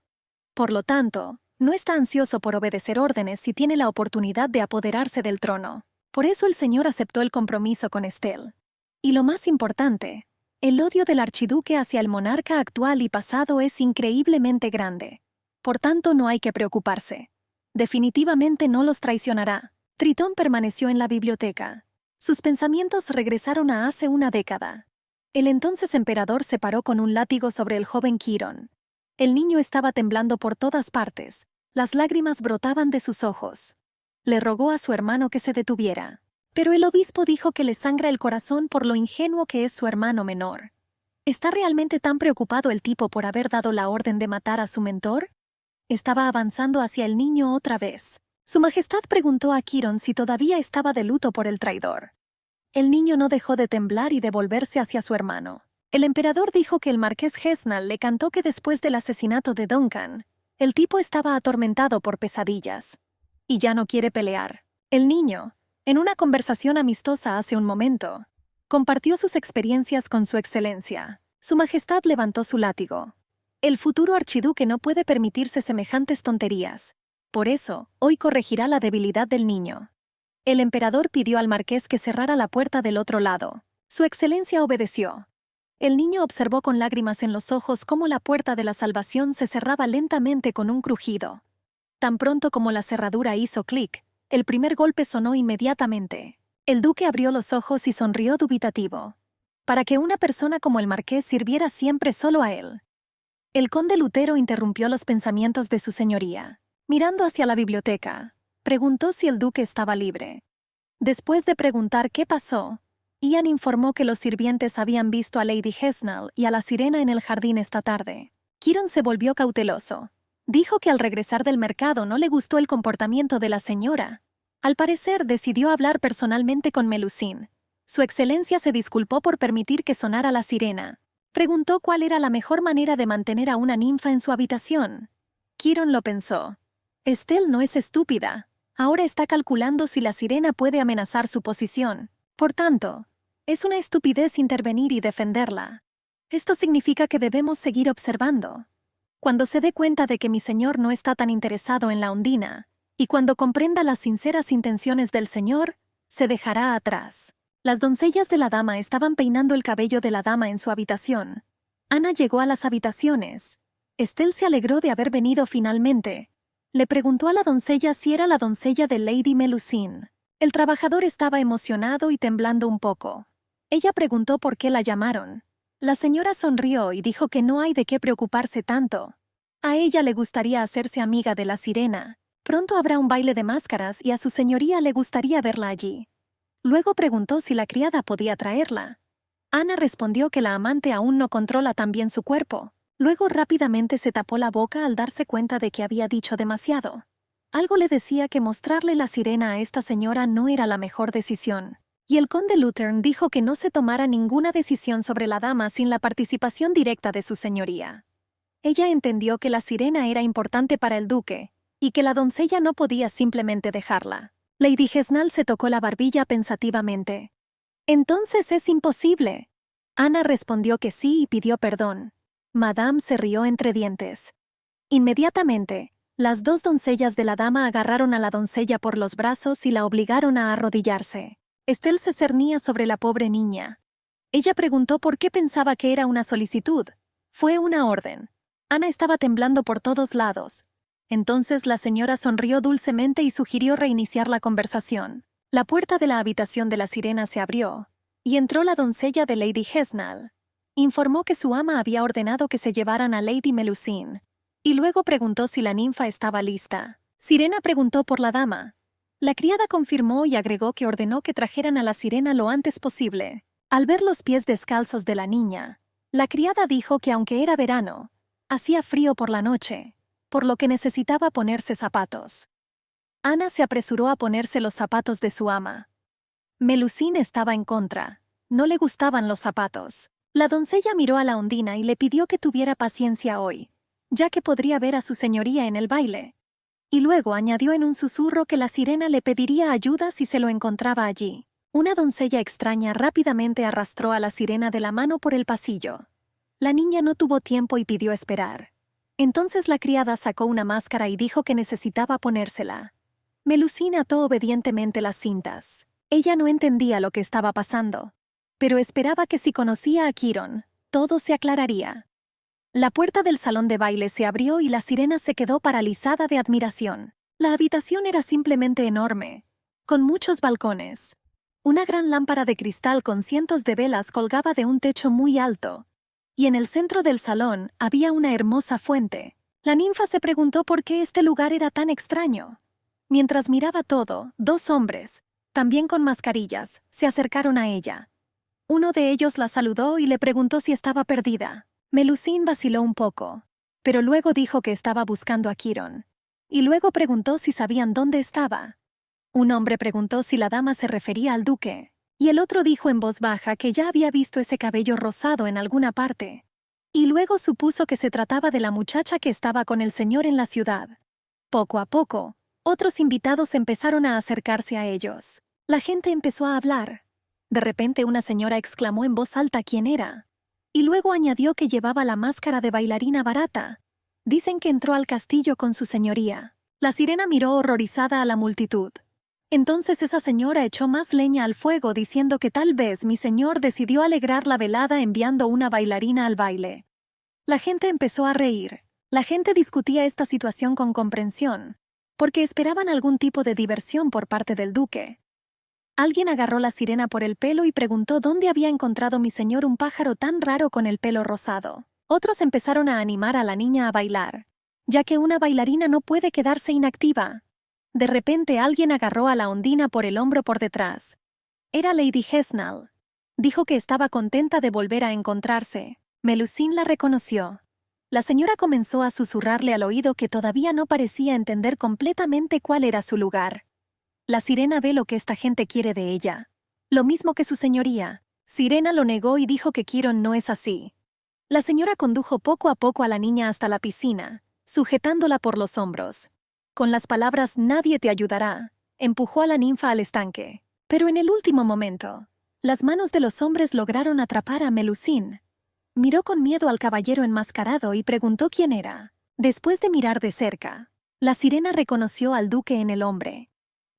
Por lo tanto, no está ansioso por obedecer órdenes si tiene la oportunidad de apoderarse del trono. Por eso el señor aceptó el compromiso con Estelle. Y lo más importante, el odio del archiduque hacia el monarca actual y pasado es increíblemente grande. Por tanto, no hay que preocuparse. Definitivamente no los traicionará. Tritón permaneció en la biblioteca. Sus pensamientos regresaron a hace una década. El entonces emperador se paró con un látigo sobre el joven Quiron. El niño estaba temblando por todas partes. Las lágrimas brotaban de sus ojos. Le rogó a su hermano que se detuviera. Pero el obispo dijo que le sangra el corazón por lo ingenuo que es su hermano menor. ¿Está realmente tan preocupado el tipo por haber dado la orden de matar a su mentor? Estaba avanzando hacia el niño otra vez. Su Majestad preguntó a Quiron si todavía estaba de luto por el traidor. El niño no dejó de temblar y de volverse hacia su hermano. El emperador dijo que el marqués Gesnal le cantó que después del asesinato de Duncan, el tipo estaba atormentado por pesadillas. Y ya no quiere pelear. El niño, en una conversación amistosa hace un momento, compartió sus experiencias con su excelencia. Su Majestad levantó su látigo. El futuro archiduque no puede permitirse semejantes tonterías. Por eso, hoy corregirá la debilidad del niño. El emperador pidió al marqués que cerrara la puerta del otro lado. Su excelencia obedeció. El niño observó con lágrimas en los ojos cómo la puerta de la salvación se cerraba lentamente con un crujido. Tan pronto como la cerradura hizo clic, el primer golpe sonó inmediatamente. El duque abrió los ojos y sonrió dubitativo. Para que una persona como el marqués sirviera siempre solo a él. El conde Lutero interrumpió los pensamientos de su señoría. Mirando hacia la biblioteca, preguntó si el duque estaba libre. Después de preguntar qué pasó, Ian informó que los sirvientes habían visto a Lady Hesnall y a la sirena en el jardín esta tarde. Kiron se volvió cauteloso. Dijo que al regresar del mercado no le gustó el comportamiento de la señora. Al parecer decidió hablar personalmente con Melusine. Su excelencia se disculpó por permitir que sonara la sirena. Preguntó cuál era la mejor manera de mantener a una ninfa en su habitación. Kiron lo pensó. Estelle no es estúpida. Ahora está calculando si la sirena puede amenazar su posición. Por tanto, es una estupidez intervenir y defenderla. Esto significa que debemos seguir observando. Cuando se dé cuenta de que mi señor no está tan interesado en la Ondina, y cuando comprenda las sinceras intenciones del señor, se dejará atrás. Las doncellas de la dama estaban peinando el cabello de la dama en su habitación. Ana llegó a las habitaciones. Estelle se alegró de haber venido finalmente. Le preguntó a la doncella si era la doncella de Lady Melusine. El trabajador estaba emocionado y temblando un poco. Ella preguntó por qué la llamaron. La señora sonrió y dijo que no hay de qué preocuparse tanto. A ella le gustaría hacerse amiga de la sirena. Pronto habrá un baile de máscaras y a su señoría le gustaría verla allí. Luego preguntó si la criada podía traerla. Ana respondió que la amante aún no controla tan bien su cuerpo. Luego rápidamente se tapó la boca al darse cuenta de que había dicho demasiado. Algo le decía que mostrarle la sirena a esta señora no era la mejor decisión. Y el conde Luthern dijo que no se tomara ninguna decisión sobre la dama sin la participación directa de su señoría. Ella entendió que la sirena era importante para el duque, y que la doncella no podía simplemente dejarla. Lady Hesnall se tocó la barbilla pensativamente. «Entonces es imposible». Ana respondió que sí y pidió perdón. Madame se rió entre dientes. Inmediatamente, las dos doncellas de la dama agarraron a la doncella por los brazos y la obligaron a arrodillarse. Estelle se cernía sobre la pobre niña. Ella preguntó por qué pensaba que era una solicitud. Fue una orden. Ana estaba temblando por todos lados. Entonces la señora sonrió dulcemente y sugirió reiniciar la conversación. La puerta de la habitación de la sirena se abrió, y entró la doncella de Lady Hesnall. Informó que su ama había ordenado que se llevaran a Lady Melusine, y luego preguntó si la ninfa estaba lista. Sirena preguntó por la dama. La criada confirmó y agregó que ordenó que trajeran a la sirena lo antes posible. Al ver los pies descalzos de la niña, la criada dijo que aunque era verano, hacía frío por la noche, por lo que necesitaba ponerse zapatos. Ana se apresuró a ponerse los zapatos de su ama. Melusine estaba en contra. No le gustaban los zapatos. La doncella miró a la Ondina y le pidió que tuviera paciencia hoy, ya que podría ver a su señoría en el baile. Y luego añadió en un susurro que la sirena le pediría ayuda si se lo encontraba allí. Una doncella extraña rápidamente arrastró a la sirena de la mano por el pasillo. La niña no tuvo tiempo y pidió esperar. Entonces la criada sacó una máscara y dijo que necesitaba ponérsela. Melusine ató obedientemente las cintas. Ella no entendía lo que estaba pasando, pero esperaba que si conocía a Kiron, todo se aclararía. La puerta del salón de baile se abrió y la sirena se quedó paralizada de admiración. La habitación era simplemente enorme, con muchos balcones. Una gran lámpara de cristal con cientos de velas colgaba de un techo muy alto, y en el centro del salón había una hermosa fuente. La ninfa se preguntó por qué este lugar era tan extraño. Mientras miraba todo, dos hombres, también con mascarillas, se acercaron a ella. Uno de ellos la saludó y le preguntó si estaba perdida. Melusine vaciló un poco, pero luego dijo que estaba buscando a Kiron, y luego preguntó si sabían dónde estaba. Un hombre preguntó si la dama se refería al duque, y el otro dijo en voz baja que ya había visto ese cabello rosado en alguna parte, y luego supuso que se trataba de la muchacha que estaba con el señor en la ciudad. Poco a poco, otros invitados empezaron a acercarse a ellos. La gente empezó a hablar. De repente una señora exclamó en voz alta quién era, y luego añadió que llevaba la máscara de bailarina barata. Dicen que entró al castillo con su señoría. La sirena miró horrorizada a la multitud. Entonces esa señora echó más leña al fuego diciendo que tal vez mi señor decidió alegrar la velada enviando una bailarina al baile. La gente empezó a reír. La gente discutía esta situación con comprensión, porque esperaban algún tipo de diversión por parte del duque. Alguien agarró la sirena por el pelo y preguntó dónde había encontrado mi señor un pájaro tan raro con el pelo rosado. Otros empezaron a animar a la niña a bailar, ya que una bailarina no puede quedarse inactiva. De repente alguien agarró a la Ondina por el hombro por detrás. Era Lady Hesnal. Dijo que estaba contenta de volver a encontrarse. Melusine la reconoció. La señora comenzó a susurrarle al oído que todavía no parecía entender completamente cuál era su lugar. La sirena ve lo que esta gente quiere de ella. Lo mismo que su señoría. Sirena lo negó y dijo que Chiron no es así. La señora condujo poco a poco a la niña hasta la piscina, sujetándola por los hombros. Con las palabras «nadie te ayudará», empujó a la ninfa al estanque. Pero en el último momento, las manos de los hombres lograron atrapar a Melusine. Miró con miedo al caballero enmascarado y preguntó quién era. Después de mirar de cerca, la sirena reconoció al duque en el hombre.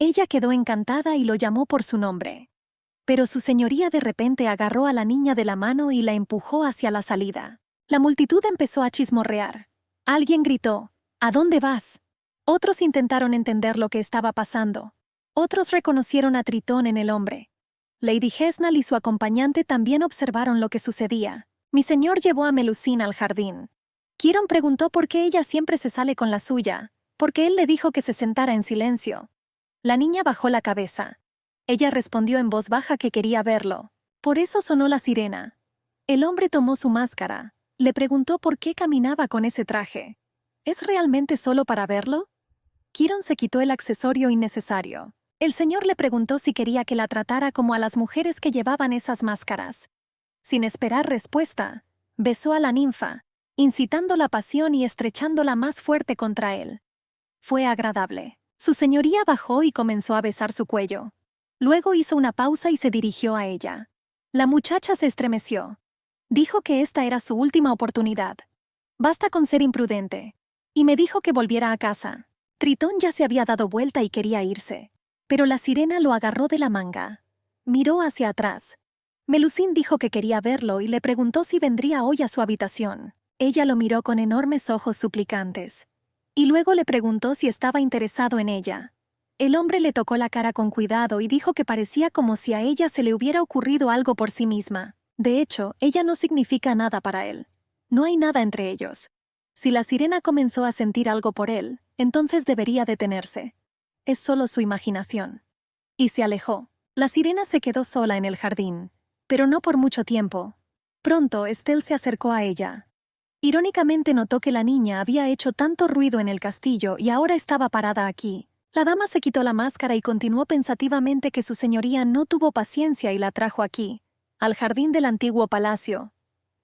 Ella quedó encantada y lo llamó por su nombre. Pero su señoría de repente agarró a la niña de la mano y la empujó hacia la salida. La multitud empezó a chismorrear. Alguien gritó, «¿A dónde vas?». Otros intentaron entender lo que estaba pasando. Otros reconocieron a Tritón en el hombre. Lady Hesnal y su acompañante también observaron lo que sucedía. Mi señor llevó a Melusine al jardín. Chiron preguntó por qué ella siempre se sale con la suya, porque él le dijo que se sentara en silencio. La niña bajó la cabeza. Ella respondió en voz baja que quería verlo. Por eso sonó la sirena. El hombre tomó su máscara. Le preguntó por qué caminaba con ese traje. ¿Es realmente solo para verlo? Chiron se quitó el accesorio innecesario. El señor le preguntó si quería que la tratara como a las mujeres que llevaban esas máscaras. Sin esperar respuesta, besó a la ninfa, incitando la pasión y estrechándola más fuerte contra él. Fue agradable. Su señoría bajó y comenzó a besar su cuello. Luego hizo una pausa y se dirigió a ella. La muchacha se estremeció. Dijo que esta era su última oportunidad. Basta con ser imprudente. Y me dijo que volviera a casa. Tritón ya se había dado vuelta y quería irse. Pero la sirena lo agarró de la manga. Miró hacia atrás. Melusine dijo que quería verlo y le preguntó si vendría hoy a su habitación. Ella lo miró con enormes ojos suplicantes. Y luego le preguntó si estaba interesado en ella. El hombre le tocó la cara con cuidado y dijo que parecía como si a ella se le hubiera ocurrido algo por sí misma. De hecho, ella no significa nada para él. No hay nada entre ellos. Si la sirena comenzó a sentir algo por él, entonces debería detenerse. Es solo su imaginación. Y se alejó. La sirena se quedó sola en el jardín. Pero no por mucho tiempo. Pronto, Estelle se acercó a ella. Irónicamente notó que la niña había hecho tanto ruido en el castillo y ahora estaba parada aquí. La dama se quitó la máscara y continuó pensativamente que su señoría no tuvo paciencia y la trajo aquí, al jardín del antiguo palacio.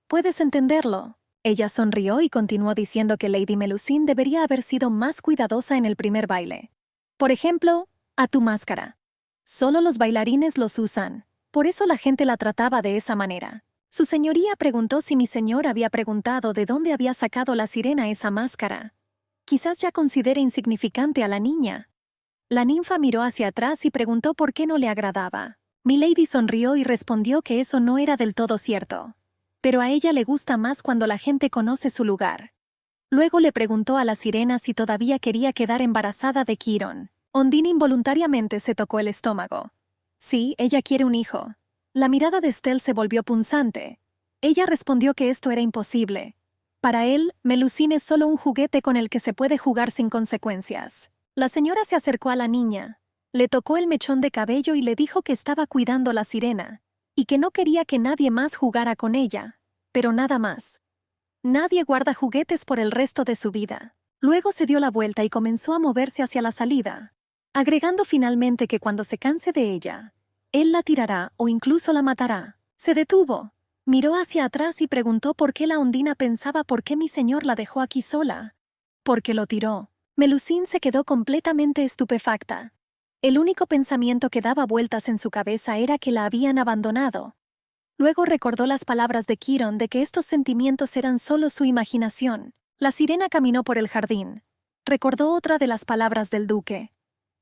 ¿Puedes entenderlo? Ella sonrió y continuó diciendo que Lady Melusine debería haber sido más cuidadosa en el primer baile. Por ejemplo, a tu máscara. Solo los bailarines los usan, por eso la gente la trataba de esa manera. Su señoría preguntó si mi señor había preguntado de dónde había sacado la sirena esa máscara. Quizás ya considere insignificante a la niña. La ninfa miró hacia atrás y preguntó por qué no le agradaba. Milady sonrió y respondió que eso no era del todo cierto. Pero a ella le gusta más cuando la gente conoce su lugar. Luego le preguntó a la sirena si todavía quería quedar embarazada de Chiron. Ondine involuntariamente se tocó el estómago. Sí, ella quiere un hijo. La mirada de Estelle se volvió punzante. Ella respondió que esto era imposible. Para él, Melusine es solo un juguete con el que se puede jugar sin consecuencias. La señora se acercó a la niña, le tocó el mechón de cabello y le dijo que estaba cuidando la sirena, y que no quería que nadie más jugara con ella, pero nada más. Nadie guarda juguetes por el resto de su vida. Luego se dio la vuelta y comenzó a moverse hacia la salida, agregando finalmente que cuando se canse de ella, él la tirará o incluso la matará. Se detuvo. Miró hacia atrás y preguntó por qué la Ondina pensaba por qué mi señor la dejó aquí sola. Porque lo tiró. Melusine se quedó completamente estupefacta. El único pensamiento que daba vueltas en su cabeza era que la habían abandonado. Luego recordó las palabras de Chiron de que estos sentimientos eran solo su imaginación. La sirena caminó por el jardín. Recordó otra de las palabras del duque.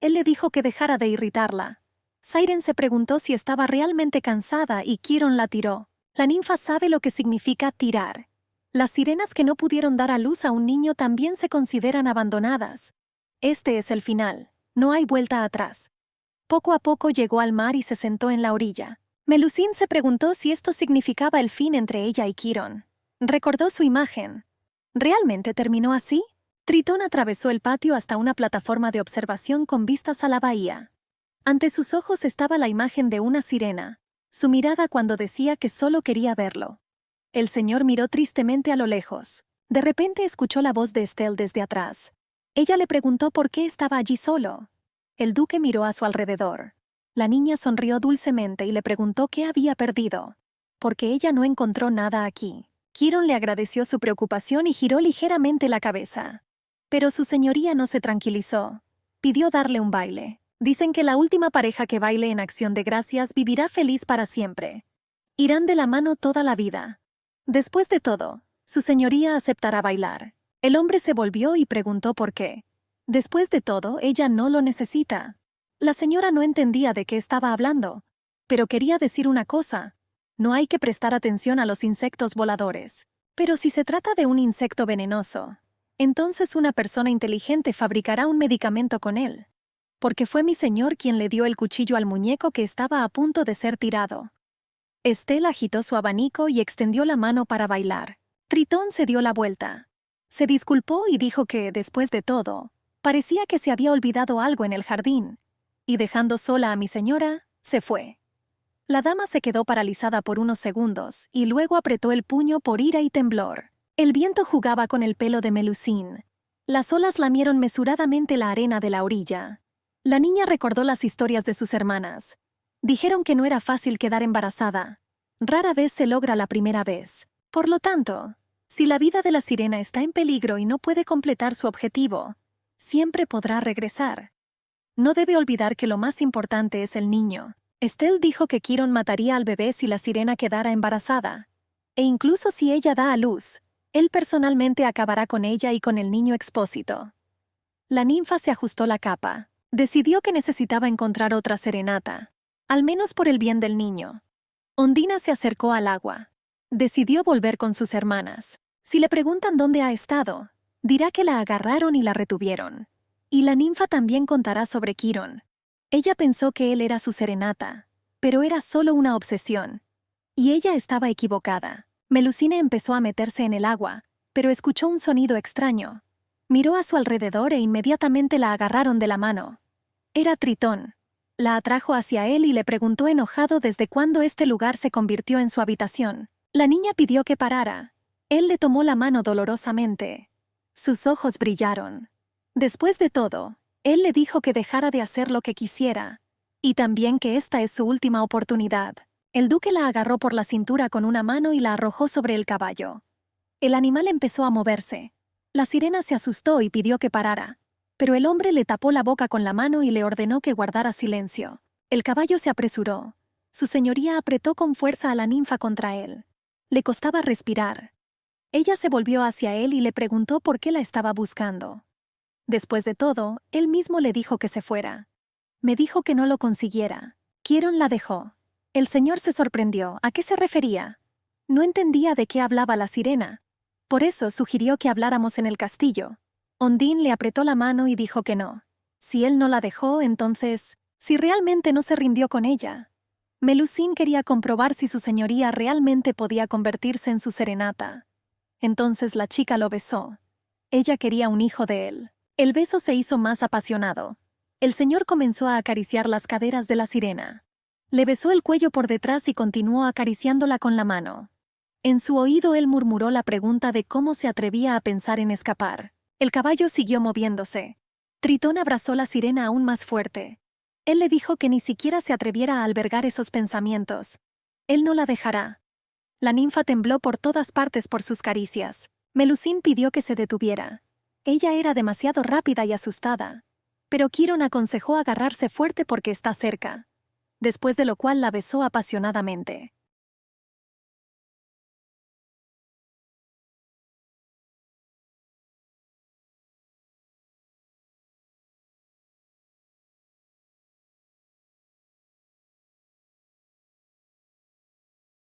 Él le dijo que dejara de irritarla. Siren se preguntó si estaba realmente cansada y Chiron la tiró. La ninfa sabe lo que significa tirar. Las sirenas que no pudieron dar a luz a un niño también se consideran abandonadas. Este es el final. No hay vuelta atrás. Poco a poco llegó al mar y se sentó en la orilla. Melusine se preguntó si esto significaba el fin entre ella y Chiron. Recordó su imagen. ¿Realmente terminó así? Tritón atravesó el patio hasta una plataforma de observación con vistas a la bahía. Ante sus ojos estaba la imagen de una sirena, su mirada cuando decía que solo quería verlo. El señor miró tristemente a lo lejos. De repente escuchó la voz de Estelle desde atrás. Ella le preguntó por qué estaba allí solo. El duque miró a su alrededor. La niña sonrió dulcemente y le preguntó qué había perdido, porque ella no encontró nada aquí. Chiron le agradeció su preocupación y giró ligeramente la cabeza. Pero su señoría no se tranquilizó. Pidió darle un baile. Dicen que la última pareja que baile en Acción de Gracias vivirá feliz para siempre. Irán de la mano toda la vida. Después de todo, su señoría aceptará bailar. El hombre se volvió y preguntó por qué. Después de todo, ella no lo necesita. La señora no entendía de qué estaba hablando, pero quería decir una cosa. No hay que prestar atención a los insectos voladores. Pero si se trata de un insecto venenoso, entonces una persona inteligente fabricará un medicamento con él. Porque fue mi señor quien le dio el cuchillo al muñeco que estaba a punto de ser tirado. Estelle agitó su abanico y extendió la mano para bailar. Tritón se dio la vuelta. Se disculpó y dijo que, después de todo, parecía que se había olvidado algo en el jardín. Y dejando sola a mi señora, se fue. La dama se quedó paralizada por unos segundos y luego apretó el puño por ira y temblor. El viento jugaba con el pelo de Melusine. Las olas lamieron mesuradamente la arena de la orilla. La niña recordó las historias de sus hermanas. Dijeron que no era fácil quedar embarazada. Rara vez se logra la primera vez. Por lo tanto, si la vida de la sirena está en peligro y no puede completar su objetivo, siempre podrá regresar. No debe olvidar que lo más importante es el niño. Estelle dijo que Chiron mataría al bebé si la sirena quedara embarazada. E incluso si ella da a luz, él personalmente acabará con ella y con el niño Expósito. La ninfa se ajustó la capa. Decidió que necesitaba encontrar otra serenata, al menos por el bien del niño. Ondina se acercó al agua. Decidió volver con sus hermanas. Si le preguntan dónde ha estado, dirá que la agarraron y la retuvieron. Y la ninfa también contará sobre Chiron. Ella pensó que él era su serenata, pero era solo una obsesión. Y ella estaba equivocada. Melusine empezó a meterse en el agua, pero escuchó un sonido extraño. Miró a su alrededor e inmediatamente la agarraron de la mano. Era Tritón. La atrajo hacia él y le preguntó enojado desde cuándo este lugar se convirtió en su habitación. La niña pidió que parara. Él le tomó la mano dolorosamente. Sus ojos brillaron. Después de todo, él le dijo que dejara de hacer lo que quisiera, y también que esta es su última oportunidad. El duque la agarró por la cintura con una mano y la arrojó sobre el caballo. El animal empezó a moverse. La sirena se asustó y pidió que parara, pero el hombre le tapó la boca con la mano y le ordenó que guardara silencio. El caballo se apresuró. Su señoría apretó con fuerza a la ninfa contra él. Le costaba respirar. Ella se volvió hacia él y le preguntó por qué la estaba buscando. Después de todo, él mismo le dijo que se fuera. Me dijo que no lo consiguiera. Chiron la dejó. El señor se sorprendió. ¿A qué se refería? No entendía de qué hablaba la sirena. Por eso sugirió que habláramos en el castillo. Ondine le apretó la mano y dijo que no. Si él no la dejó, entonces, si realmente no se rindió con ella. Melusine quería comprobar si su señoría realmente podía convertirse en su serenata. Entonces la chica lo besó. Ella quería un hijo de él. El beso se hizo más apasionado. El señor comenzó a acariciar las caderas de la sirena. Le besó el cuello por detrás y continuó acariciándola con la mano. En su oído él murmuró la pregunta de cómo se atrevía a pensar en escapar. El caballo siguió moviéndose. Tritón abrazó la sirena aún más fuerte. Él le dijo que ni siquiera se atreviera a albergar esos pensamientos. Él no la dejará. La ninfa tembló por todas partes por sus caricias. Melusine pidió que se detuviera. Ella era demasiado rápida y asustada. Pero Chiron aconsejó agarrarse fuerte porque está cerca. Después de lo cual la besó apasionadamente.